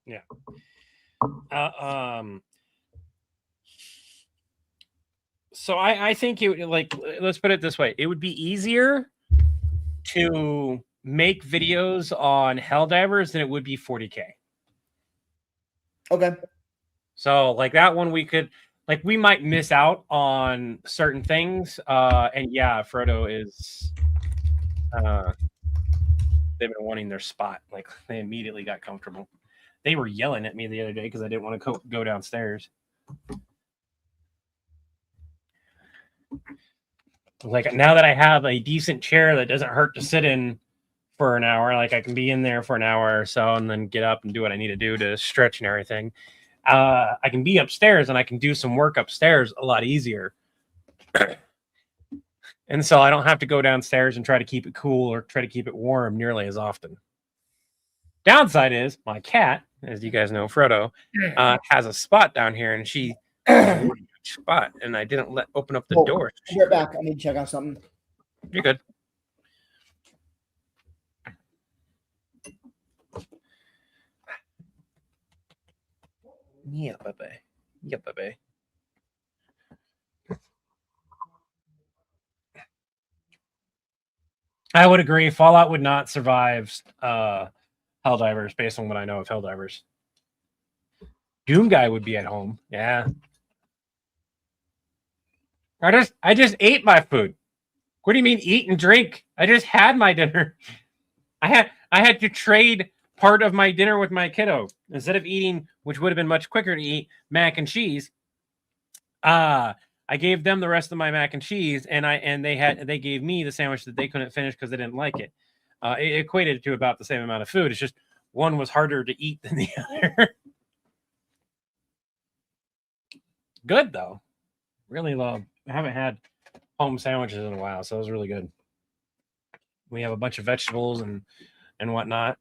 Yeah. So I think let's put it this way. It would be easier to make videos on Helldivers than it would be 40K. Okay. So like that one we might miss out on certain things. And yeah, Frodo is they've been wanting their spot. Like they immediately got comfortable. They were yelling at me the other day because I didn't want to go downstairs. Like now that I have a decent chair that doesn't hurt to sit in for an hour, like I can be in there for an hour or so and then get up and do what I need to do to stretch and everything. I can be upstairs and I can do some work upstairs a lot easier. And so I don't have to go downstairs and try to keep it cool or try to keep it warm nearly as often. Downside is my cat, as you guys know, Frodo, has a spot down here, and she spot, and I didn't open up the door. I'll be right back. I need to check out something. You're good. Yeah, baby. Yeah, baby. I would agree. Fallout would not survive Helldivers based on what I know of Helldivers. Doom Guy would be at home. Yeah. I just ate my food. What do you mean eat and drink? I just had my dinner. I had to trade part of my dinner with my kiddo. Instead of eating, which would have been much quicker to eat, mac and cheese. I gave them the rest of my mac and cheese, and they gave me the sandwich that they couldn't finish because they didn't like it. It equated to about the same amount of food. It's just one was harder to eat than the other. Good though. Really love. I haven't had home sandwiches in a while, so it was really good. We have a bunch of vegetables and whatnot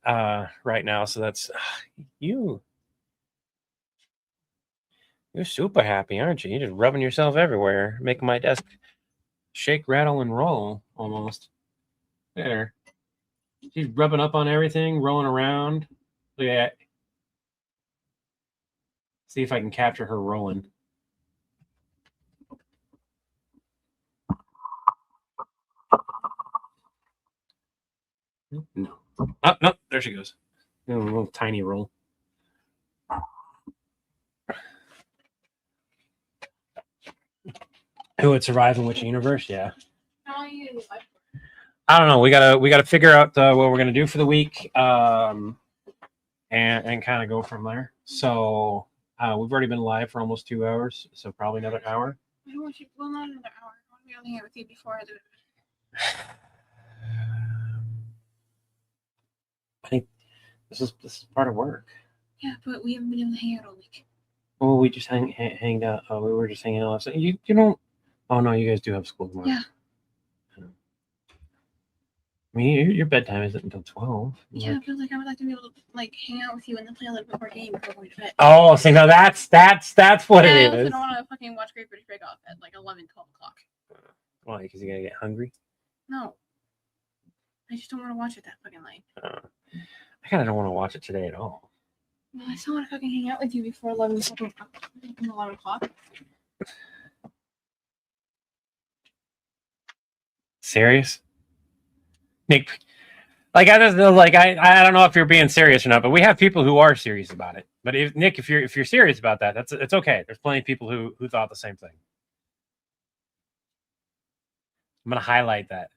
right now, so that's you. You're super happy, aren't you? You're just rubbing yourself everywhere, making my desk shake, rattle, and roll almost. There. She's rubbing up on everything, rolling around. Look at that. See if I can capture her rolling. No. Oh, no, there she goes. A little tiny roll. Who would survive in which universe? Yeah. How you? I don't know. We gotta figure out what we're gonna do for the week, and kind of go from there. So we've already been live for almost 2 hours, so probably another hour. Well, not another hour. I want to be on here with you before I do it. I think this is part of work. Yeah, but we haven't been able to hang out all week. Oh, we just hanged out. Oh, we were just hanging out. So you don't. Oh no, you guys do have school tomorrow. Yeah. I mean, your bedtime isn't until 12. Yeah, but like I would like to be able to like hang out with you and then play a little bit more game before going to bed. Oh, see, now that's what And I it also is. don't want to fucking watch Great British Bake Off at like 11, 12 o'clock. Why? Because you're gonna get hungry. No. I just don't want to watch it that fucking late. I kind of don't want to watch it today at all. Well, I still want to fucking hang out with you before 11 o'clock. Serious, Nick? Like I don't know, I don't know if you're being serious or not, but we have people who are serious about it. But Nick, if you're serious about that, it's okay. There's plenty of people who thought the same thing. I'm gonna highlight that.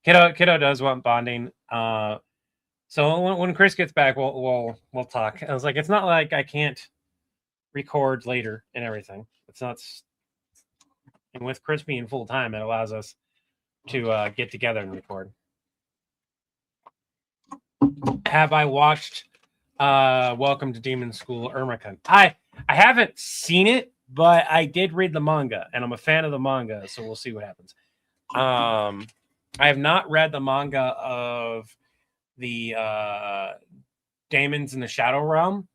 Kiddo does want bonding. So when Chris gets back, we'll talk. I was like, it's not like I can't record later and everything. It's not. And with Chris being full time, it allows us to get together and record. Have I watched Welcome to Demon School, Irma-kun? I haven't seen it, but I did read the manga, and I'm a fan of the manga, so we'll see what happens. I have not read the manga of the Daemons in the Shadow Realm.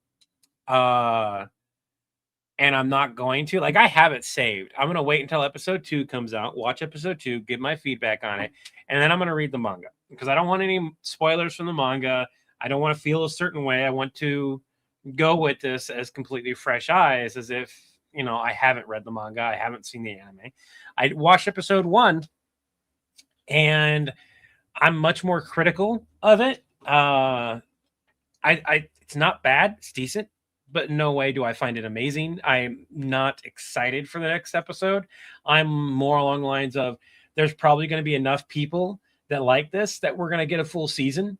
And I'm not going to. Like, I have it saved. I'm going to wait until episode 2 comes out, watch episode 2, give my feedback on it, and then I'm going to read the manga. Because I don't want any spoilers from the manga. I don't want to feel a certain way. I want to go with this as completely fresh eyes, as if, I haven't read the manga. I haven't seen the anime. I watched episode 1, and I'm much more critical of it. It's not bad. It's decent. But in no way do I find it amazing. I'm not excited for the next episode. I'm more along the lines of there's probably going to be enough people that like this that we're going to get a full season,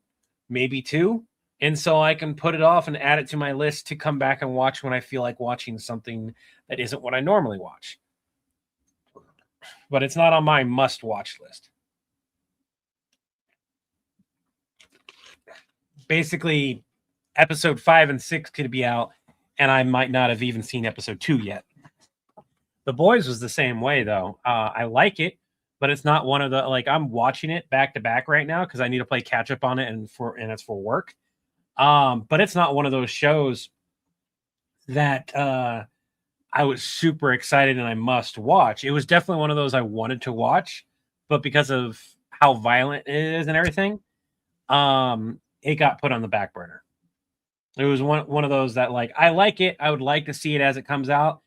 maybe 2. And so I can put it off and add it to my list to come back and watch when I feel like watching something that isn't what I normally watch. But it's not on my must-watch list. Basically, episode 5 and 6 could be out, and I might not have even seen episode 2 yet. The Boys was the same way, though. I like it, but it's not one of the I'm watching it back to back right now because I need to play catch up on it, and it's for work. But it's not one of those shows that I was super excited and I must watch. It was definitely one of those I wanted to watch, but because of how violent it is and everything, it got put on the back burner. It was one of those that I like it. I would like to see it as it comes out,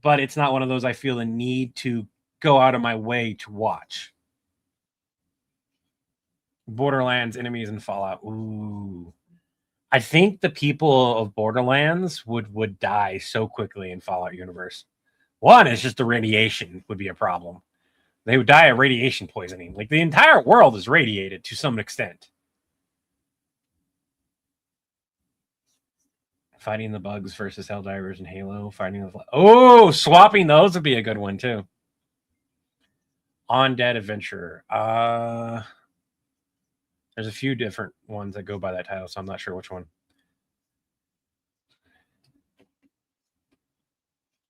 but it's not one of those I feel the need to go out of my way to watch. Borderlands enemies in Fallout. Ooh. I think the people of Borderlands would die so quickly in Fallout universe. One is just the radiation would be a problem. They would die of radiation poisoning. Like the entire world is radiated to some extent. Fighting the bugs versus Helldivers and Halo. Swapping those would be a good one too. Undead Adventurer. There's a few different ones that go by that title, so I'm not sure which one.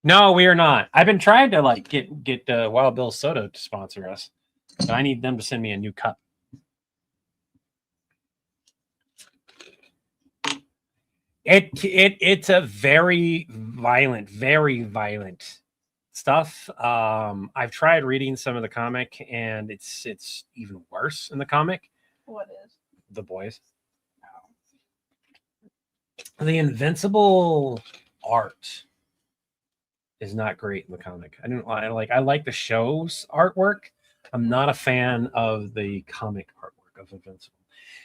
No, we are not. I've been trying to like get Wild Bill Soda to sponsor us, but I need them to send me a new cup. It's a very violent stuff. I've tried reading some of the comic, and it's even worse in the comic. What is? The boys. The Invincible art is not great in the comic. I like the show's artwork. I'm not a fan of the comic artwork of Invincible.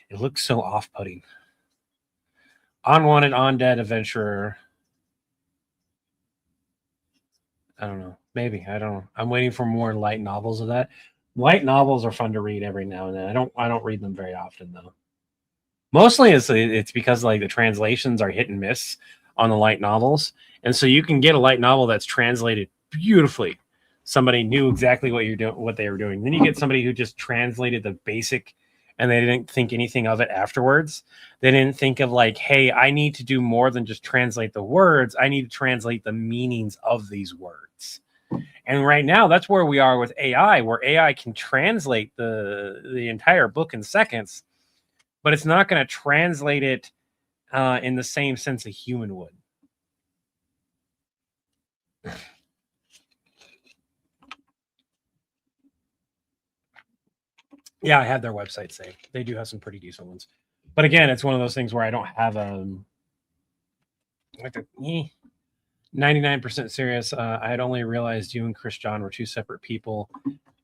It looks so off-putting. Unwanted Undead Adventurer. I don't know. Maybe. I don't know. I'm waiting for more light novels of that. Light novels are fun to read every now and then. I don't read them very often though. Mostly it's because like the translations are hit and miss on the light novels. And so you can get a light novel that's translated beautifully. Somebody knew exactly what they were doing. Then you get somebody who just translated the basic and they didn't think anything of it afterwards. They didn't think of like, hey, I need to do more than just translate the words. I need to translate the meanings of these words. And right now, that's where we are with AI, where AI can translate the entire book in seconds, but it's not going to translate it in the same sense a human would. Yeah, I have their website saved. They do have some pretty decent ones. But again, it's one of those things where I don't have 99% serious. I had only realized you and Chris John were two separate people.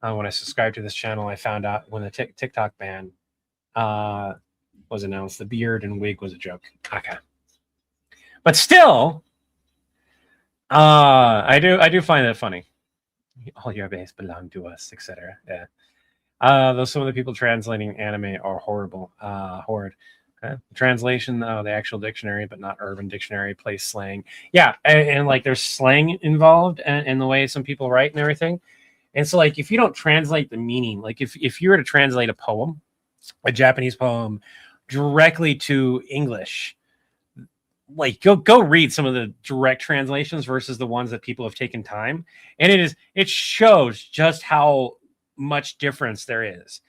When I subscribed to this channel, I found out when the TikTok ban was announced, the beard and wig was a joke. Okay. But still, I do find that funny. All your base belong to us, etc. Yeah. Though some of the people translating anime are horrible, horrid. Okay. Translation, the actual dictionary, but not Urban Dictionary, place slang. Yeah, and like there's slang involved in the way some people write and everything. And so like if you don't translate the meaning, like if you were to translate a poem, a Japanese poem, directly to English, like go read some of the direct translations versus the ones that people have taken time, and it shows just how much difference there is,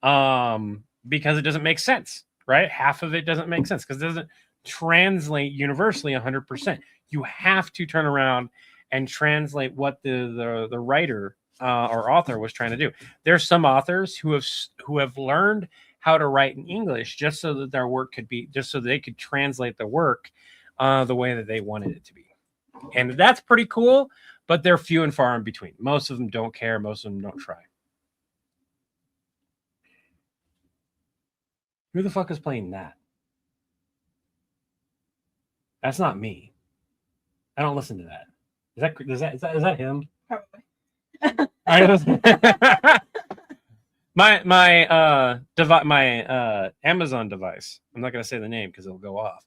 because it doesn't make sense, right? Half of it doesn't make sense because it doesn't translate universally 100%. You have to turn around and translate what the writer or author was trying to do. There's some authors who have learned how to write in English just so that their work could be, just so they could translate the work the way that they wanted it to be. And that's pretty cool, but they're few and far in between. Most of them don't care. Most of them don't try. Who the fuck is playing that? That's not me. I don't listen to that. Is that him? Probably. my Amazon device. I'm not gonna say the name because it'll go off.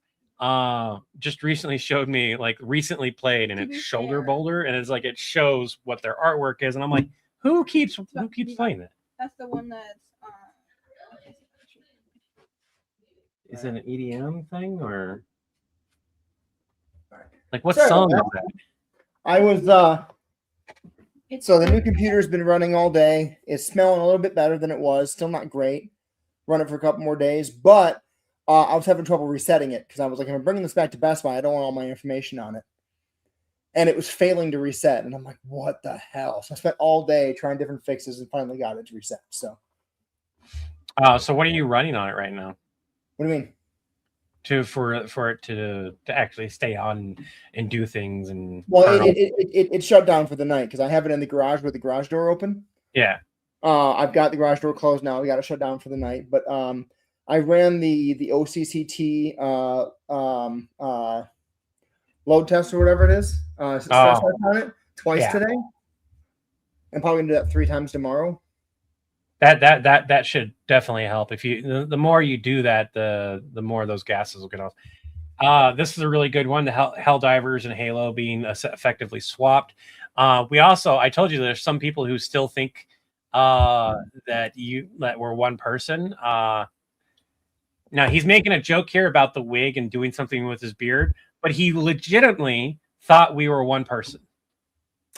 Just recently showed me like recently played, and it's Shoulder Boulder, and it's like it shows what their artwork is, and I'm like, who keeps playing that? That's the one that's. Is it an EDM thing or like what Sorry song is about that? I was so the new computer's been running all day. It's smelling a little bit better than it was. Still not great. Run it for a couple more days, but I was having trouble resetting it because I was like, if I'm bringing this back to Best Buy, I don't want all my information on it. And it was failing to reset. And I'm like, what the hell? So I spent all day trying different fixes and finally got it to reset. So So what are you running on it right now? what do you mean? For it to actually stay on and do things and Well, it shut down for the night because I have it in the garage with the garage door open. yeah. I've got the garage door closed now. We got to shut down for the night. But I ran the OCCT load test or whatever it is. Stress test on it twice today. I'm probably gonna do that 3 times tomorrow. That should definitely help. If you the more you do that, the more those gases will get off. This is a really good one. The Helldivers and Halo being effectively swapped. I told you there's some people who still think that we're one person. Now he's making a joke here about the wig and doing something with his beard, but he legitimately thought we were one person.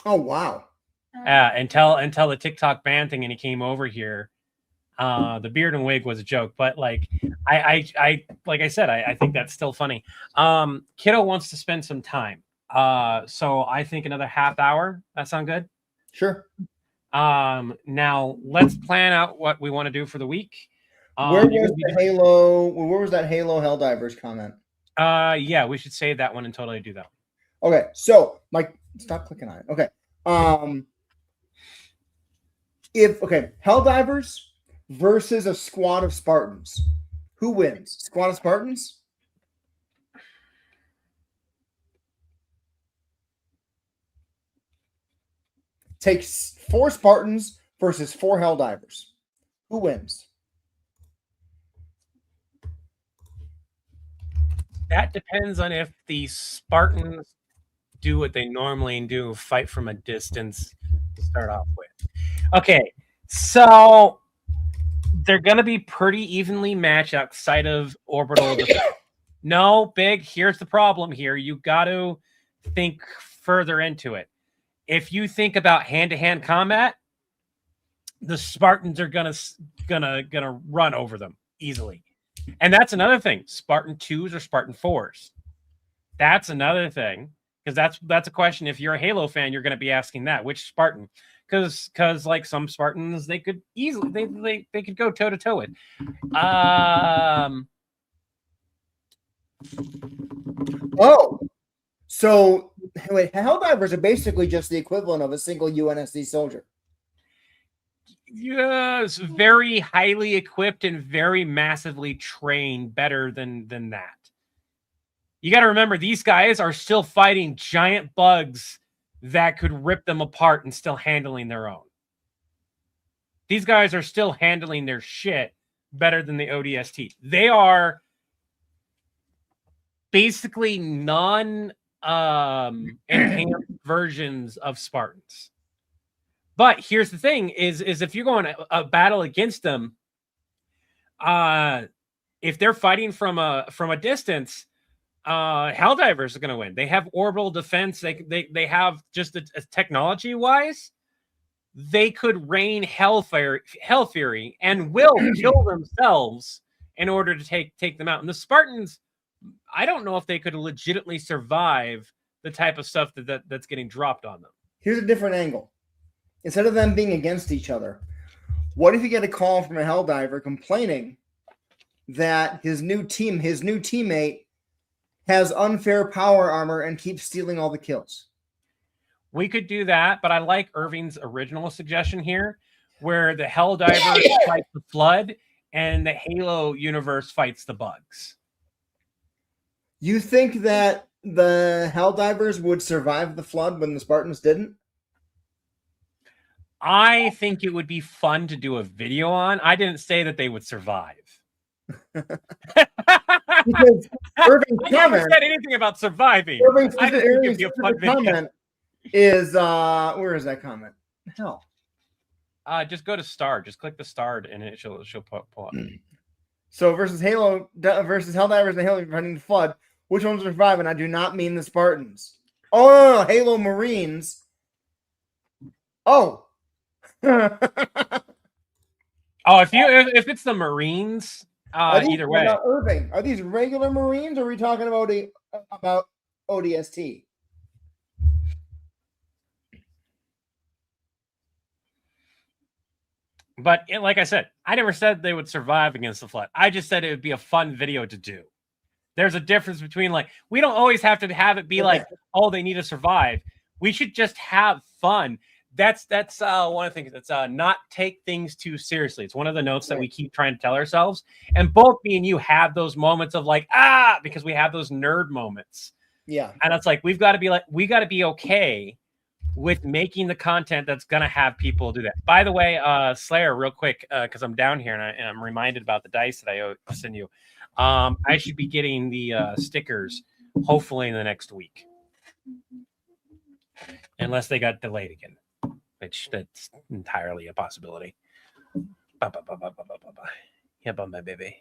Oh wow! Until the TikTok ban thing, and he came over here. The beard and wig was a joke, but like I like I said, I think that's still funny. Kiddo wants to spend some time. So I think another half hour. That sound good? Sure. Now let's plan out what we want to do for the week. Where was that Halo Helldivers comment? Yeah, we should save that one and totally do that. Okay, so Mike, stop clicking on it. Okay. Helldivers versus a squad of Spartans. Who wins? Squad of Spartans? Takes 4 Spartans versus 4 Helldivers. Who wins? That depends on if the Spartans do what they normally do, fight from a distance to start off with. Okay, so they're going to be pretty evenly matched outside of orbital defense. No, Big, here's the problem here. You got to think further into it. If you think about hand-to-hand combat, the Spartans are gonna run over them easily. And that's another thing. Spartan 2s or Spartan 4s. That's another thing. Because that's a question. If you're a Halo fan, you're going to be asking that. Which Spartan? Because like some Spartans, they could easily they could go toe to toe with. So wait, Helldivers are basically just the equivalent of a single UNSC soldier. Yes, very highly equipped and very massively trained, better than that. You got to remember, these guys are still fighting giant bugs that could rip them apart and still handling their own. These guys are still handling their shit better than the ODST. They are basically enhanced versions of Spartans. But here's the thing: is if you're going a battle against them, if they're fighting from a distance, Helldivers are going to win. They have orbital defense. They have just technology wise, they could rain hell fury and will kill themselves in order to take them out. And the Spartans, I don't know if they could legitimately survive the type of stuff that's getting dropped on them. Here's a different angle. Instead of them being against each other, what if you get a call from a Helldiver complaining that his new teammate has unfair power armor and keeps stealing all the kills? We could do that, but I like Irving's original suggestion here, where the Helldivers fight the Flood and the Halo universe fights the bugs. You think that the Helldivers would survive the Flood when the Spartans didn't? I think it would be fun to do a video on. I didn't say that they would survive. Because Irving's I never comment, said anything about surviving. Irving's I just think it'd be a fun video. comment is where is that comment? Hell. Just go to star. Just click the star and she'll pull up. So versus Helldivers and Halo running the Flood, which ones will survive? And I do not mean the Spartans. Oh, no, Halo Marines. Oh. If it's the Marines, either way. Irving, are these regular Marines or are we talking about ODST? But like I said, I never said they would survive against the Flood. I just said it would be a fun video to do. There's a difference between, like, we don't always have to have it be like, oh, they need to survive. We should just have fun. that's one of the things. That's not take things too seriously. It's one of the notes that we keep trying to tell ourselves. And both me and you have those moments of like, because we have those nerd moments. Yeah. And it's like we got to be okay with making the content that's gonna have people do that. By the way, Slayer, real quick, because I'm down here and I'm reminded about the dice that I send you. I should be getting the stickers hopefully in the next week, unless they got delayed again, which that's entirely a possibility. Yeah, my baby.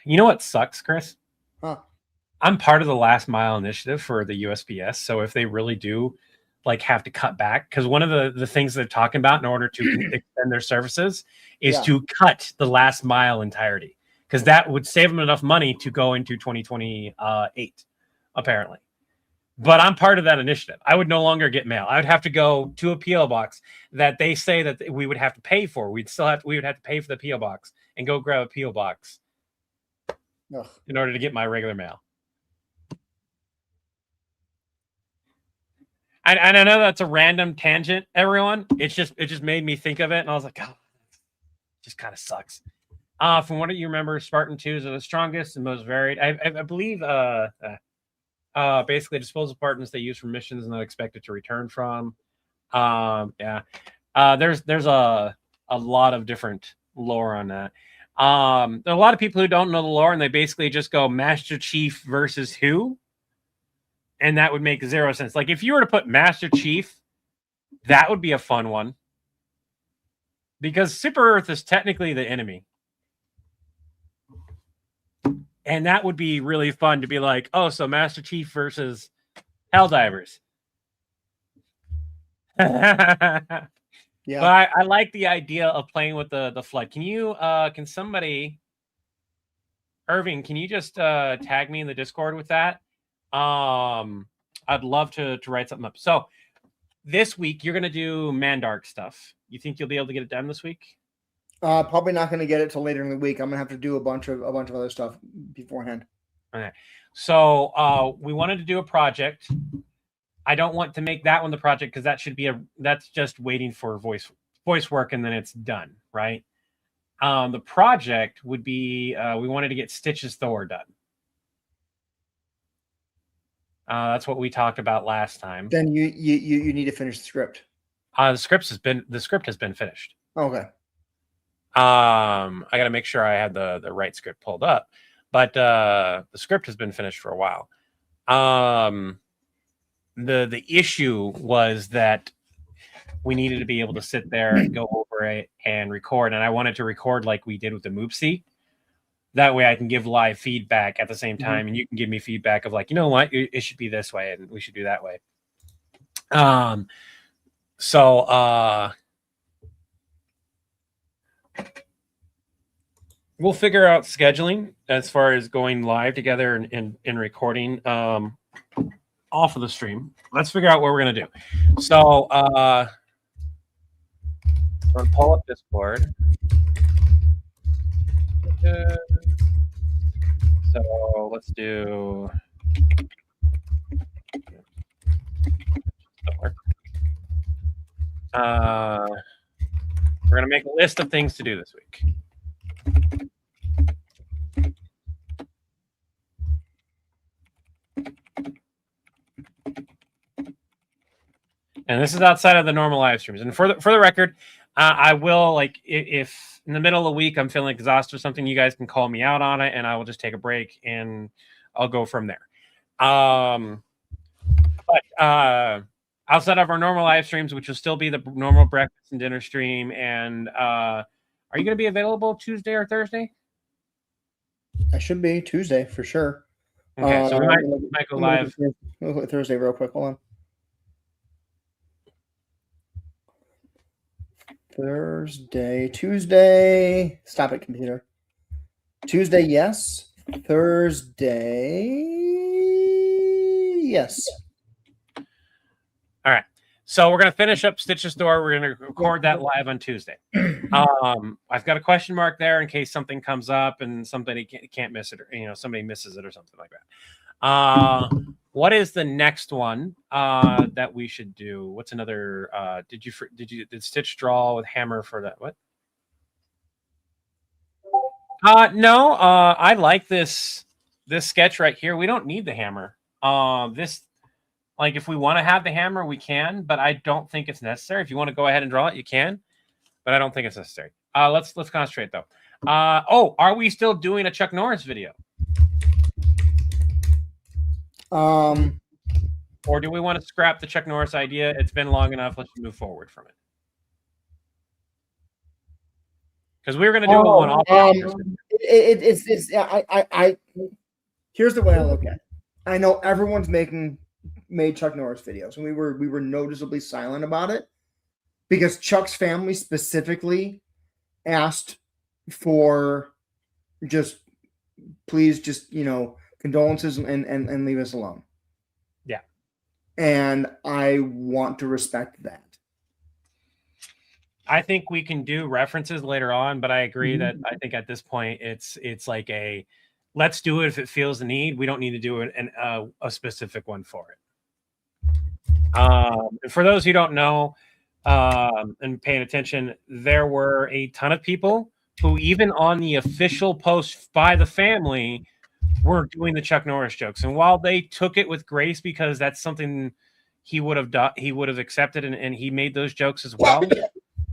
You know what sucks, Chris? Huh. I'm part of the last mile initiative for the USPS. So if they really do like have to cut back, because one of the things they're talking about in order to extend their services is to cut the last mile entirety, because that would save them enough money to go into 2028, apparently. But I'm part of that initiative. I would no longer get mail. I would have to go to a PO box that they say that we would have to pay for. We would have to pay for the PO box and go grab a PO box in order to get my regular mail. And I know that's a random tangent, everyone. It just made me think of it, and I was like, oh, it just kind of sucks. From what you remember, Spartan 2s are the strongest and most varied. I believe basically disposable Spartans they use for missions and not expected to return from. There's a lot of different lore on that. There are a lot of people who don't know the lore, and they basically just go Master Chief versus who? And that would make zero sense. Like if you were to put Master Chief, that would be a fun one. Because Super Earth is technically the enemy. And that would be really fun to be like, oh, so Master Chief versus Helldivers. Yeah. But I like the idea of playing with the flood. Can somebody, Irving, can you just tag me in the Discord with that? I'd love to write something up. So this week you're gonna do Mandark stuff. You think you'll be able to get it done this week? Probably not going to get it till later in the week. I'm gonna have to do a bunch of other stuff beforehand. Okay. So we wanted to do a project. I don't want to make that one the project because that should be that's just waiting for voice work and then it's done, right? The project would be we wanted to get Stitch's Thor done. That's what we talked about last time. Then you need to finish the script. The script has been finished. Okay. I got to make sure I have the right script pulled up, but the script has been finished for a while. The issue was that we needed to be able to sit there and go over it and record, and I wanted to record like we did with the Moopsie. That way I can give live feedback at the same time, and you can give me feedback of like, you know what, it should be this way and we should do that way. We'll figure out scheduling as far as going live together and recording off of the stream. Let's figure out what we're going to do. So I'm going to pull up Discord. So let's do. We're going to make a list of things to do this week. And this is outside of the normal live streams. And for the record, I will, like, if in the middle of the week I'm feeling exhausted or something, you guys can call me out on it, and I will just take a break and I'll go from there. But outside of our normal live streams, which will still be the normal breakfast and dinner stream, and are you going to be available Tuesday or Thursday? I should be Tuesday for sure. Okay, so we might go live. Thursday real quick. Hold on. Thursday, Tuesday. Stop it, computer. Tuesday, yes. Thursday, yes. All right. So we're going to finish up Stitch's Door. We're going to record that live on Tuesday. I've got a question mark there in case something comes up and somebody can't miss it, or somebody misses it or something like that. what is the next one that we should do? What's another? Did Stitch draw with hammer for that? What? No. I like this sketch right here. We don't need the hammer. This, like, if we want to have the hammer, we can, but I don't think it's necessary. If you want to go ahead and draw it, you can, but I don't think it's necessary. Let's concentrate though. Are we still doing a Chuck Norris video? Or do we want to scrap the Chuck Norris idea? It's been long enough. Let's move forward from it. Because we were going to do a one-off. Here's the way I look at it. I know everyone's made Chuck Norris videos, and we were noticeably silent about it because Chuck's family specifically asked for please condolences and leave us alone. Yeah. And I want to respect that. I think we can do references later on, but I agree that I think at this point it's like let's do it if it feels the need. We don't need to do a specific one for it. And for those who don't know and paying attention, there were a ton of people who, even on the official post by the family, were doing the Chuck Norris jokes. And while they took it with grace because that's something he would have done, he would have accepted, and he made those jokes as well.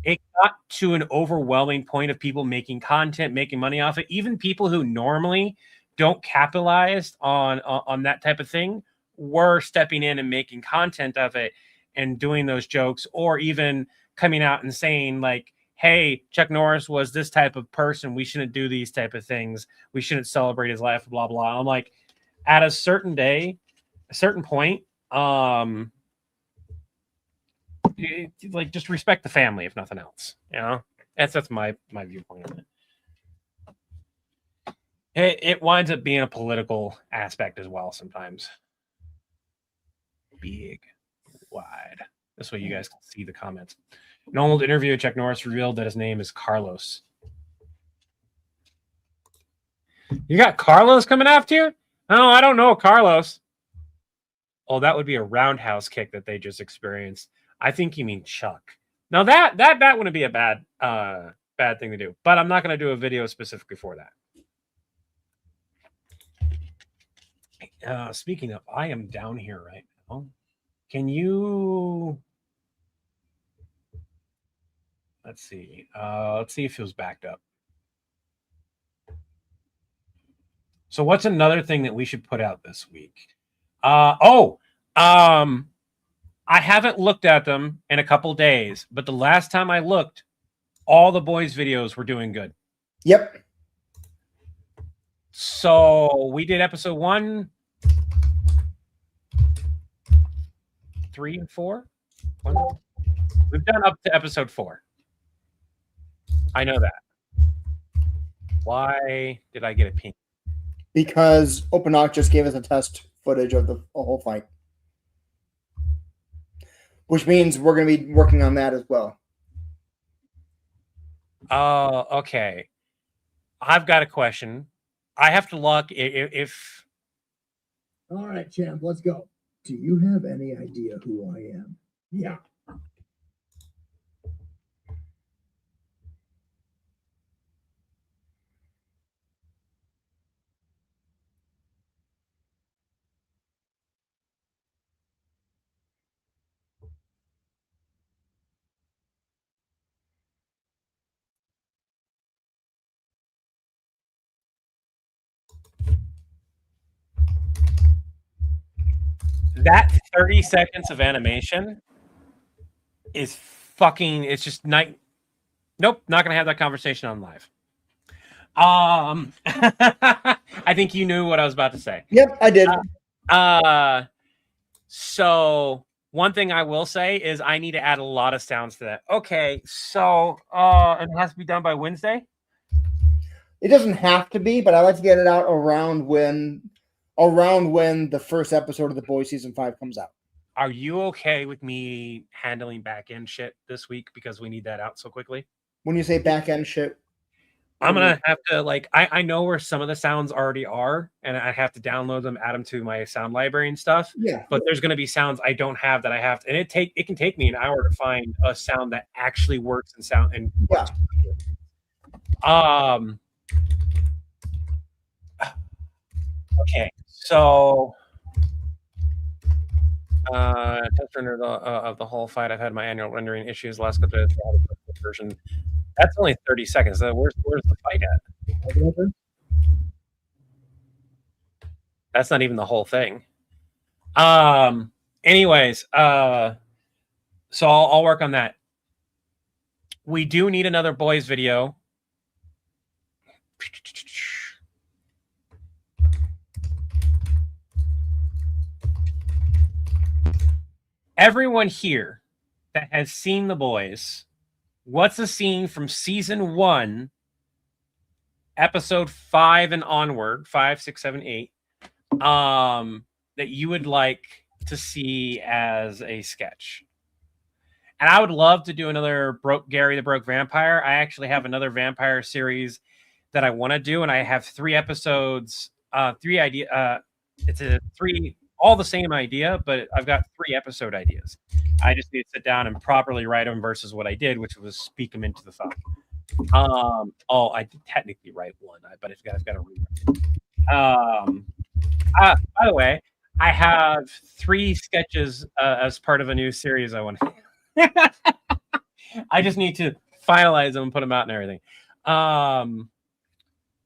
It got to an overwhelming point of people making content, making money off it. Even people who normally don't capitalize on that type of thing were stepping in and making content of it and doing those jokes, or even coming out and saying like, hey, Chuck Norris was this type of person. We shouldn't do these type of things. We shouldn't celebrate his life, blah, blah. I'm like, at a certain point, like, just respect the family, if nothing else. You know, that's my viewpoint on it. It winds up being a political aspect as well sometimes. Big, wide. This way you guys can see the comments. An old interview with Chuck Norris revealed that his name is Carlos. You got Carlos coming after you? Oh, I don't know Carlos. Oh, that would be a roundhouse kick that they just experienced. I think you mean Chuck. Now that wouldn't be a bad thing to do, but I'm not going to do a video specifically for that. Speaking of, I am down here right now. Can you? Let's see. Let's see if it was backed up. So what's another thing that we should put out this week? I haven't looked at them in a couple days, but the last time I looked, all the boys' videos were doing good. Yep. So we did episode 1, 3, and 4. We've done up to episode 4. I know that. Why did I get a pink? Because OpenOc just gave us a test footage of the whole fight. Which means we're going to be working on that as well. Oh, okay. I've got a question. I have to look if... All right, champ, let's go. Do you have any idea who I am? Yeah. That 30 seconds of animation is fucking, it's just night. Nope, not going to have that conversation on live. I think you knew what I was about to say. Yep, I did. So one thing I will say is I need to add a lot of sounds to that. Okay, so it has to be done by Wednesday? It doesn't have to be, but I like to get it out around when the first episode of The Boys season 5 comes out. Are you okay with me handling back end shit this week because we need that out so quickly? When you say back end shit, I'm gonna have to like I know where some of the sounds already are, and I have to download them, add them to my sound library and stuff. Yeah. But there's gonna be sounds I don't have that I have to, and it can take me an hour to find a sound that actually works and sound and Yeah. Okay, so test render of the whole fight. I've had my annual rendering issues last couple of days. Version. That's only 30 seconds. Where's the fight at? That's not even the whole thing. Anyways, so I'll work on that. We do need another boys video. Everyone here that has seen The Boys, what's a scene from season 1, episode 5 and onward, 5, 6, 7, 8, that you would like to see as a sketch? And I would love to do another Gary the Broke Vampire. I actually have another vampire series that I want to do, and I have 3 episodes, 3 idea. It's a 3, all the same idea, but I've got 3 episode ideas. I just need to sit down and properly write them versus what I did, which was speak them into the phone. I did technically write one, but I've got to rewrite. By the way, I have 3 sketches as part of a new series I want to. I just need to finalize them and put them out and everything.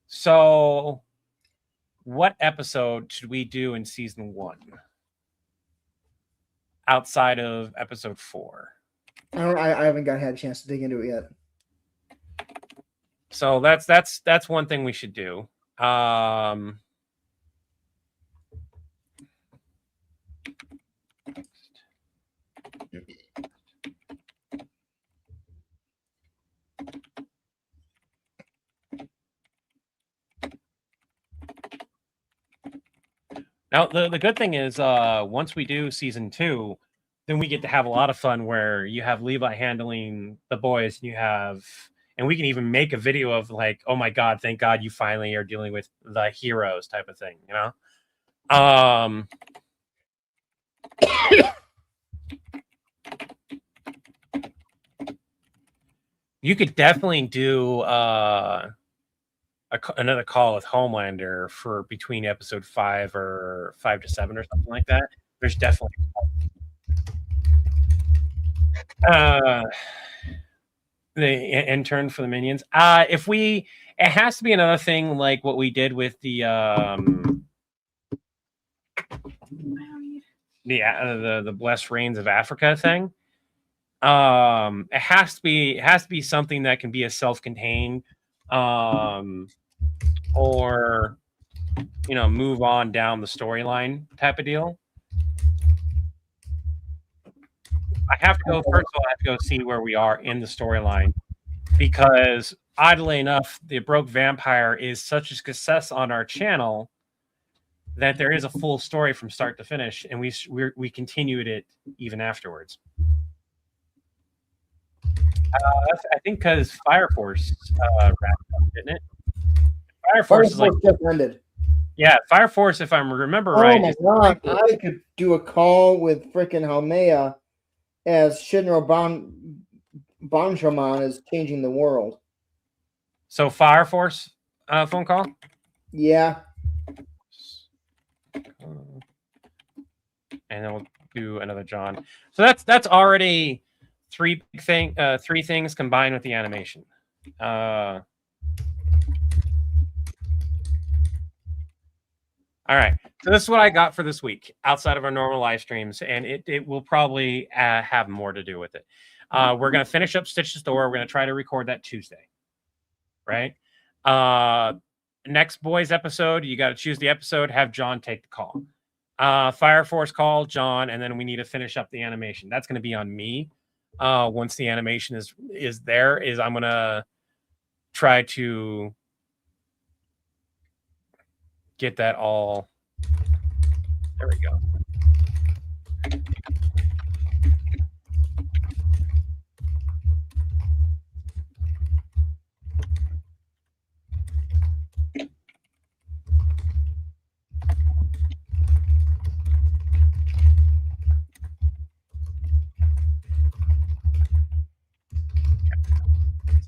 So what episode should we do in season 1 outside of episode 4? I haven't had a chance to dig into it yet. So that's one thing we should do. Now, the good thing is once we do season 2, then we get to have a lot of fun where you have Levi handling the boys, and we can even make a video of like, oh my God, thank God you finally are dealing with the heroes type of thing, you know? You could definitely do another call with Homelander for between episode 5 or 5 to 7 or something like that. There's definitely the intern for the minions. It has to be another thing like what we did with the Blessed Rains of Africa thing. It has to be something that can be a self-contained, or move on down the storyline type of deal. I have to go first of all. I have to go see where we are in the storyline, because oddly enough, the Broke Vampire is such a success on our channel that there is a full story from start to finish, and we continued it even afterwards. I think because Fire Force wrapped up, didn't it? Fire Force is like just ended. Yeah, Fire Force, if I remember Oh right. my God, I could do a call with freaking Halmea as Shinro Banshaman is changing the world. So Fire Force phone call? Yeah. And then we'll do another John. So that's already 3 things combined with the animation. All right, so this is what I got for this week outside of our normal live streams, and it will probably have more to do with it. We're going to finish up Stitch the Store. We're going to try to record that Tuesday, right? Next boys episode, you got to choose the episode, have John take the call. Fire Force call, John, and then we need to finish up the animation. That's going to be on me. Once the animation is there, I'm going to try to get that all. There we go.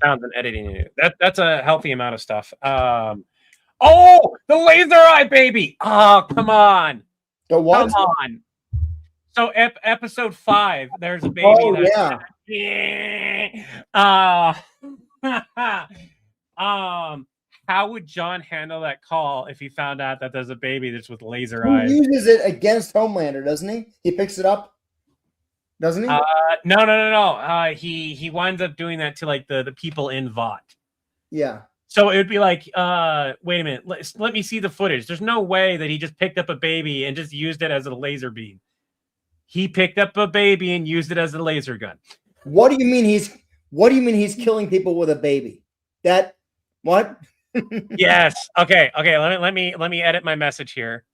sounds and editing it. That's a healthy amount of stuff. Oh, the laser eye baby. Oh, come on. The what? Come on. So episode 5, there's a baby. Oh that, yeah. how would John handle that call if he found out that there's a baby that's with laser He eyes? uses it against Homelander, doesn't he? He picks it up, doesn't he? No. He winds up doing that to like the people in Vought. Yeah. So it would be like, wait a minute, let me see the footage. There's no way that he just picked up a baby and just used it as a laser beam. He picked up a baby and used it as a laser gun. What do you mean he's killing people with a baby? That what? Yes. Okay. Let me edit my message here.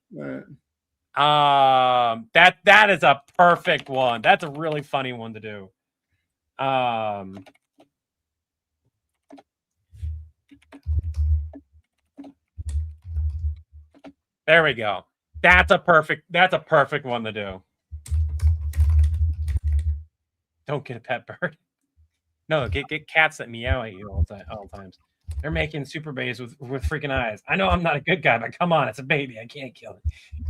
That is a perfect one. That's a really funny one to do. There we go. That's a perfect one to do. Don't get a pet bird. No, get cats that meow at you all times. They're making super babies with freaking eyes. I know I'm not a good guy, but come on, it's a baby. I can't kill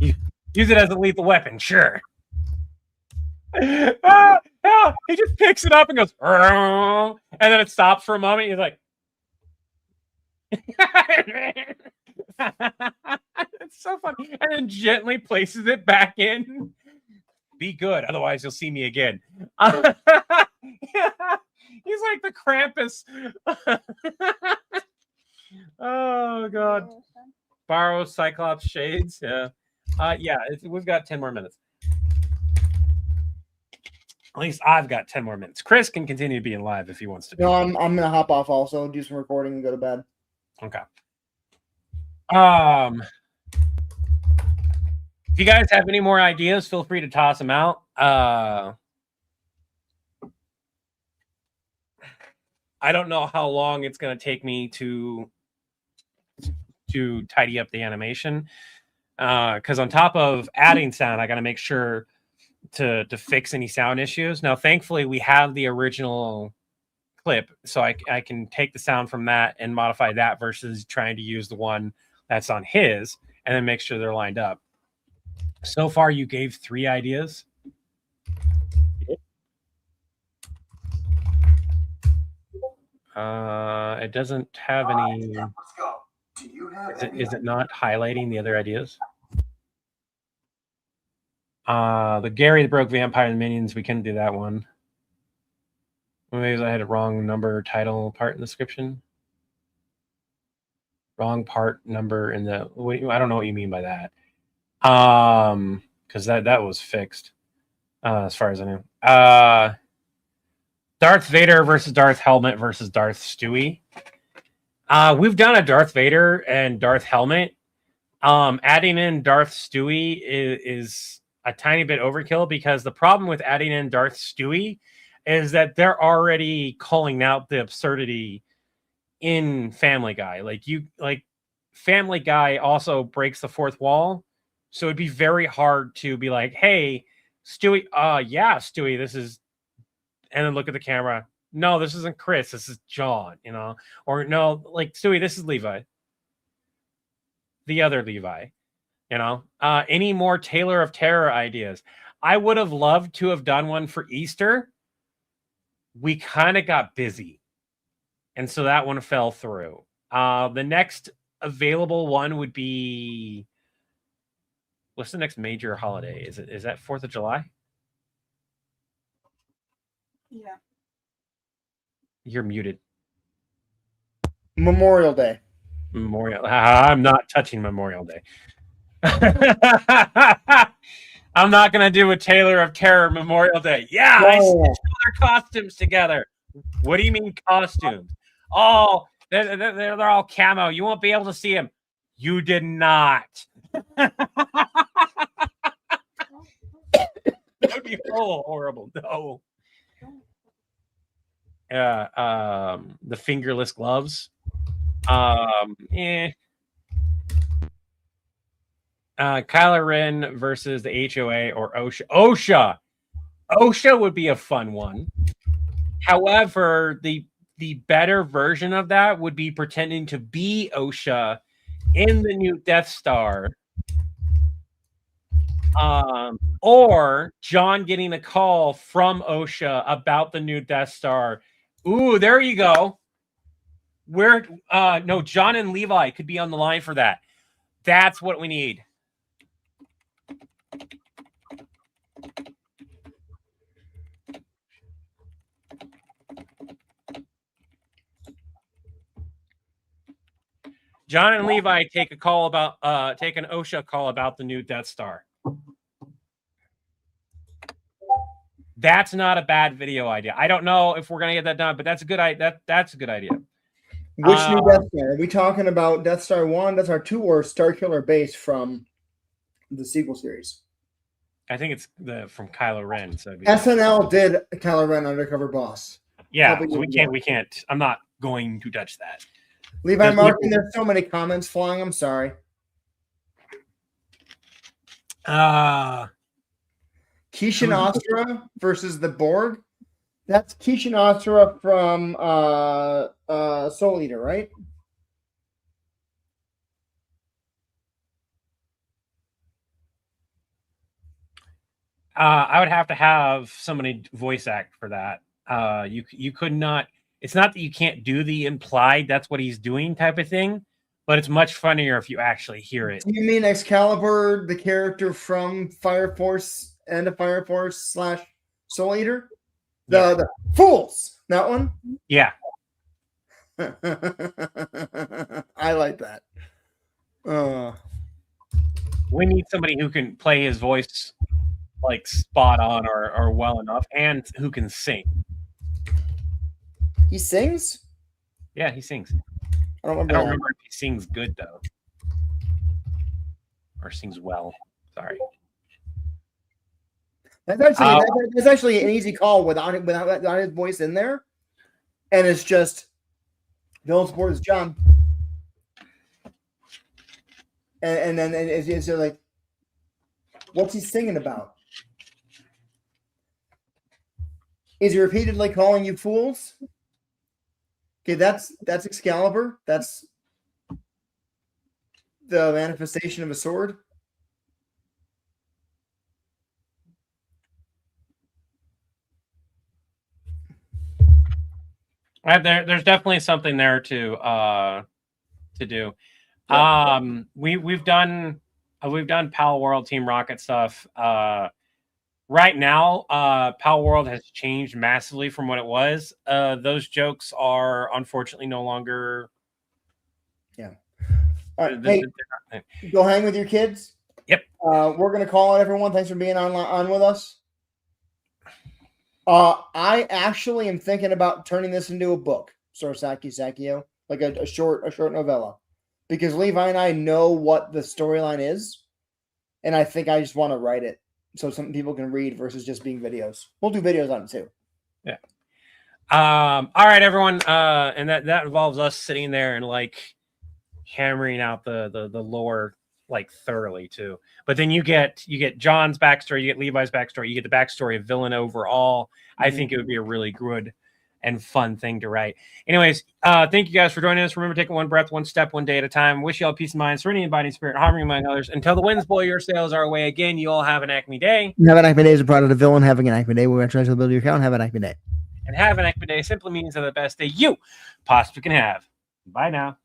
it. Use it as a lethal weapon, sure. He just picks it up and goes, and then it stops for a moment. He's like, it's so funny. And then gently places it back in. Be good, otherwise you'll see me again. He's like the Krampus. Oh god. Borrow Cyclops shades. Yeah. We've got 10 more minutes. At least I've got 10 more minutes. Chris can continue being live if he wants to be. No, I'm gonna hop off also, do some recording and go to bed. Okay. If you guys have any more ideas, feel free to toss them out. I don't know how long it's going to take me to tidy up the animation, because on top of adding sound, I got to make sure to fix any sound issues. Now, thankfully, we have the original clip, so I can take the sound from that and modify that versus trying to use the one that's on his and then make sure they're lined up. So far, you gave 3 ideas. It doesn't have any. Let's go. Do you have Is it not highlighting the other ideas? The Gary the Broke Vampire and the Minions, we couldn't do that one. Maybe I had a wrong number, title, part in the description. Wrong part, number in the. I don't know what you mean by that. Because that was fixed, as far as I know. Darth Vader versus Darth Helmet versus Darth Stewie. We've done a Darth Vader and Darth Helmet. Adding in Darth Stewie is a tiny bit overkill, because the problem with adding in Darth Stewie is that they're already calling out the absurdity in Family Guy. Like Family Guy also breaks the fourth wall. So it'd be very hard to be like, hey, Stewie, Stewie, this is, and then look at the camera. No, this isn't Chris. This is John, or no, like Stewie, this is Levi. The other Levi, any more Taylor of Terror ideas? I would have loved to have done one for Easter. We kind of got busy, and so that one fell through. The next available one would be, what's the next major holiday? Is that 4th of July? Yeah. You're muted. Memorial Day. I'm not touching Memorial Day. I'm not going to do a Taylor of Terror Memorial Day. Yeah, I stitched all their costumes together. What do you mean costumes? Oh, they're all camo. You won't be able to see them. You did not. That would be horrible. No. The fingerless gloves. Kylo Ren versus the HOA or OSHA. OSHA would be a fun one. However, the the better version of that would be pretending to be OSHA in the new Death Star. Or John getting a call from OSHA about the new Death Star. Ooh, there you go. No, John and Levi could be on the line for that. That's what we need. John and Levi take an OSHA call about the new Death Star. That's not a bad video idea. I don't know if we're gonna get that done, but that's a good idea. That's a good idea. Which new Death Star? Are we talking about Death Star 1, Death Star 2, or Starkiller Base from the sequel series? I think it's from Kylo Ren. So SNL did Kylo Ren Undercover Boss. yeah, so we can't. I'm not going to touch that. Levi Martin, there's so many comments flying. I'm sorry. Uh Keishan Astra versus the Borg. That's Keishan Astra from Soul Eater, right? I would have to have somebody voice act for that. You could not. It's not that you can't do the implied "that's what he's doing" type of thing, but it's much funnier if you actually hear it. Do you mean Excalibur, the character from Fire Force and the Fire Force / Soul Eater? The Fools. That one? Yeah. I like that. We need somebody who can play his voice like spot on or well enough, and who can sing. He sings? Yeah, he sings. I don't remember. I don't remember if he sings good though, or sings well. Sorry. That's actually an easy call without his voice in there, and it's just villain support is John, and then it's like, what's he singing about? Is he repeatedly calling you fools? Okay, that's Excalibur. That's the manifestation of a sword. There's definitely something there to do. Yeah. We've done Pal World Team Rocket stuff. Right now, Pal World has changed massively from what it was. Those jokes are unfortunately no longer. Yeah. All right. Hey, go hang with your kids. Yep. We're gonna call on everyone. Thanks for being on with us. I actually am thinking about turning this into a book, Sorosaki Sakio, like a short novella, because Levi and I know what the storyline is, and I think I just want to write it so some people can read versus just being videos. We'll do videos on it too. Yeah. All right, everyone. And that involves us sitting there and like hammering out the lore like thoroughly too. But then you get John's backstory, you get Levi's backstory, you get the backstory of villain overall. I think it would be a really good and fun thing to write. Anyways, thank you guys for joining us. Remember, taking one breath, one step, one day at a time. Wish you all peace of mind, serenity, and body, spirit, harmony among others. Until the winds blow your sails our way again, you all have an Acme day. Have an Acme day is a product of villain having an Acme day. We're trying to build your account. Have an Acme day. And have an Acme day simply means have the best day you possibly can have. Bye now.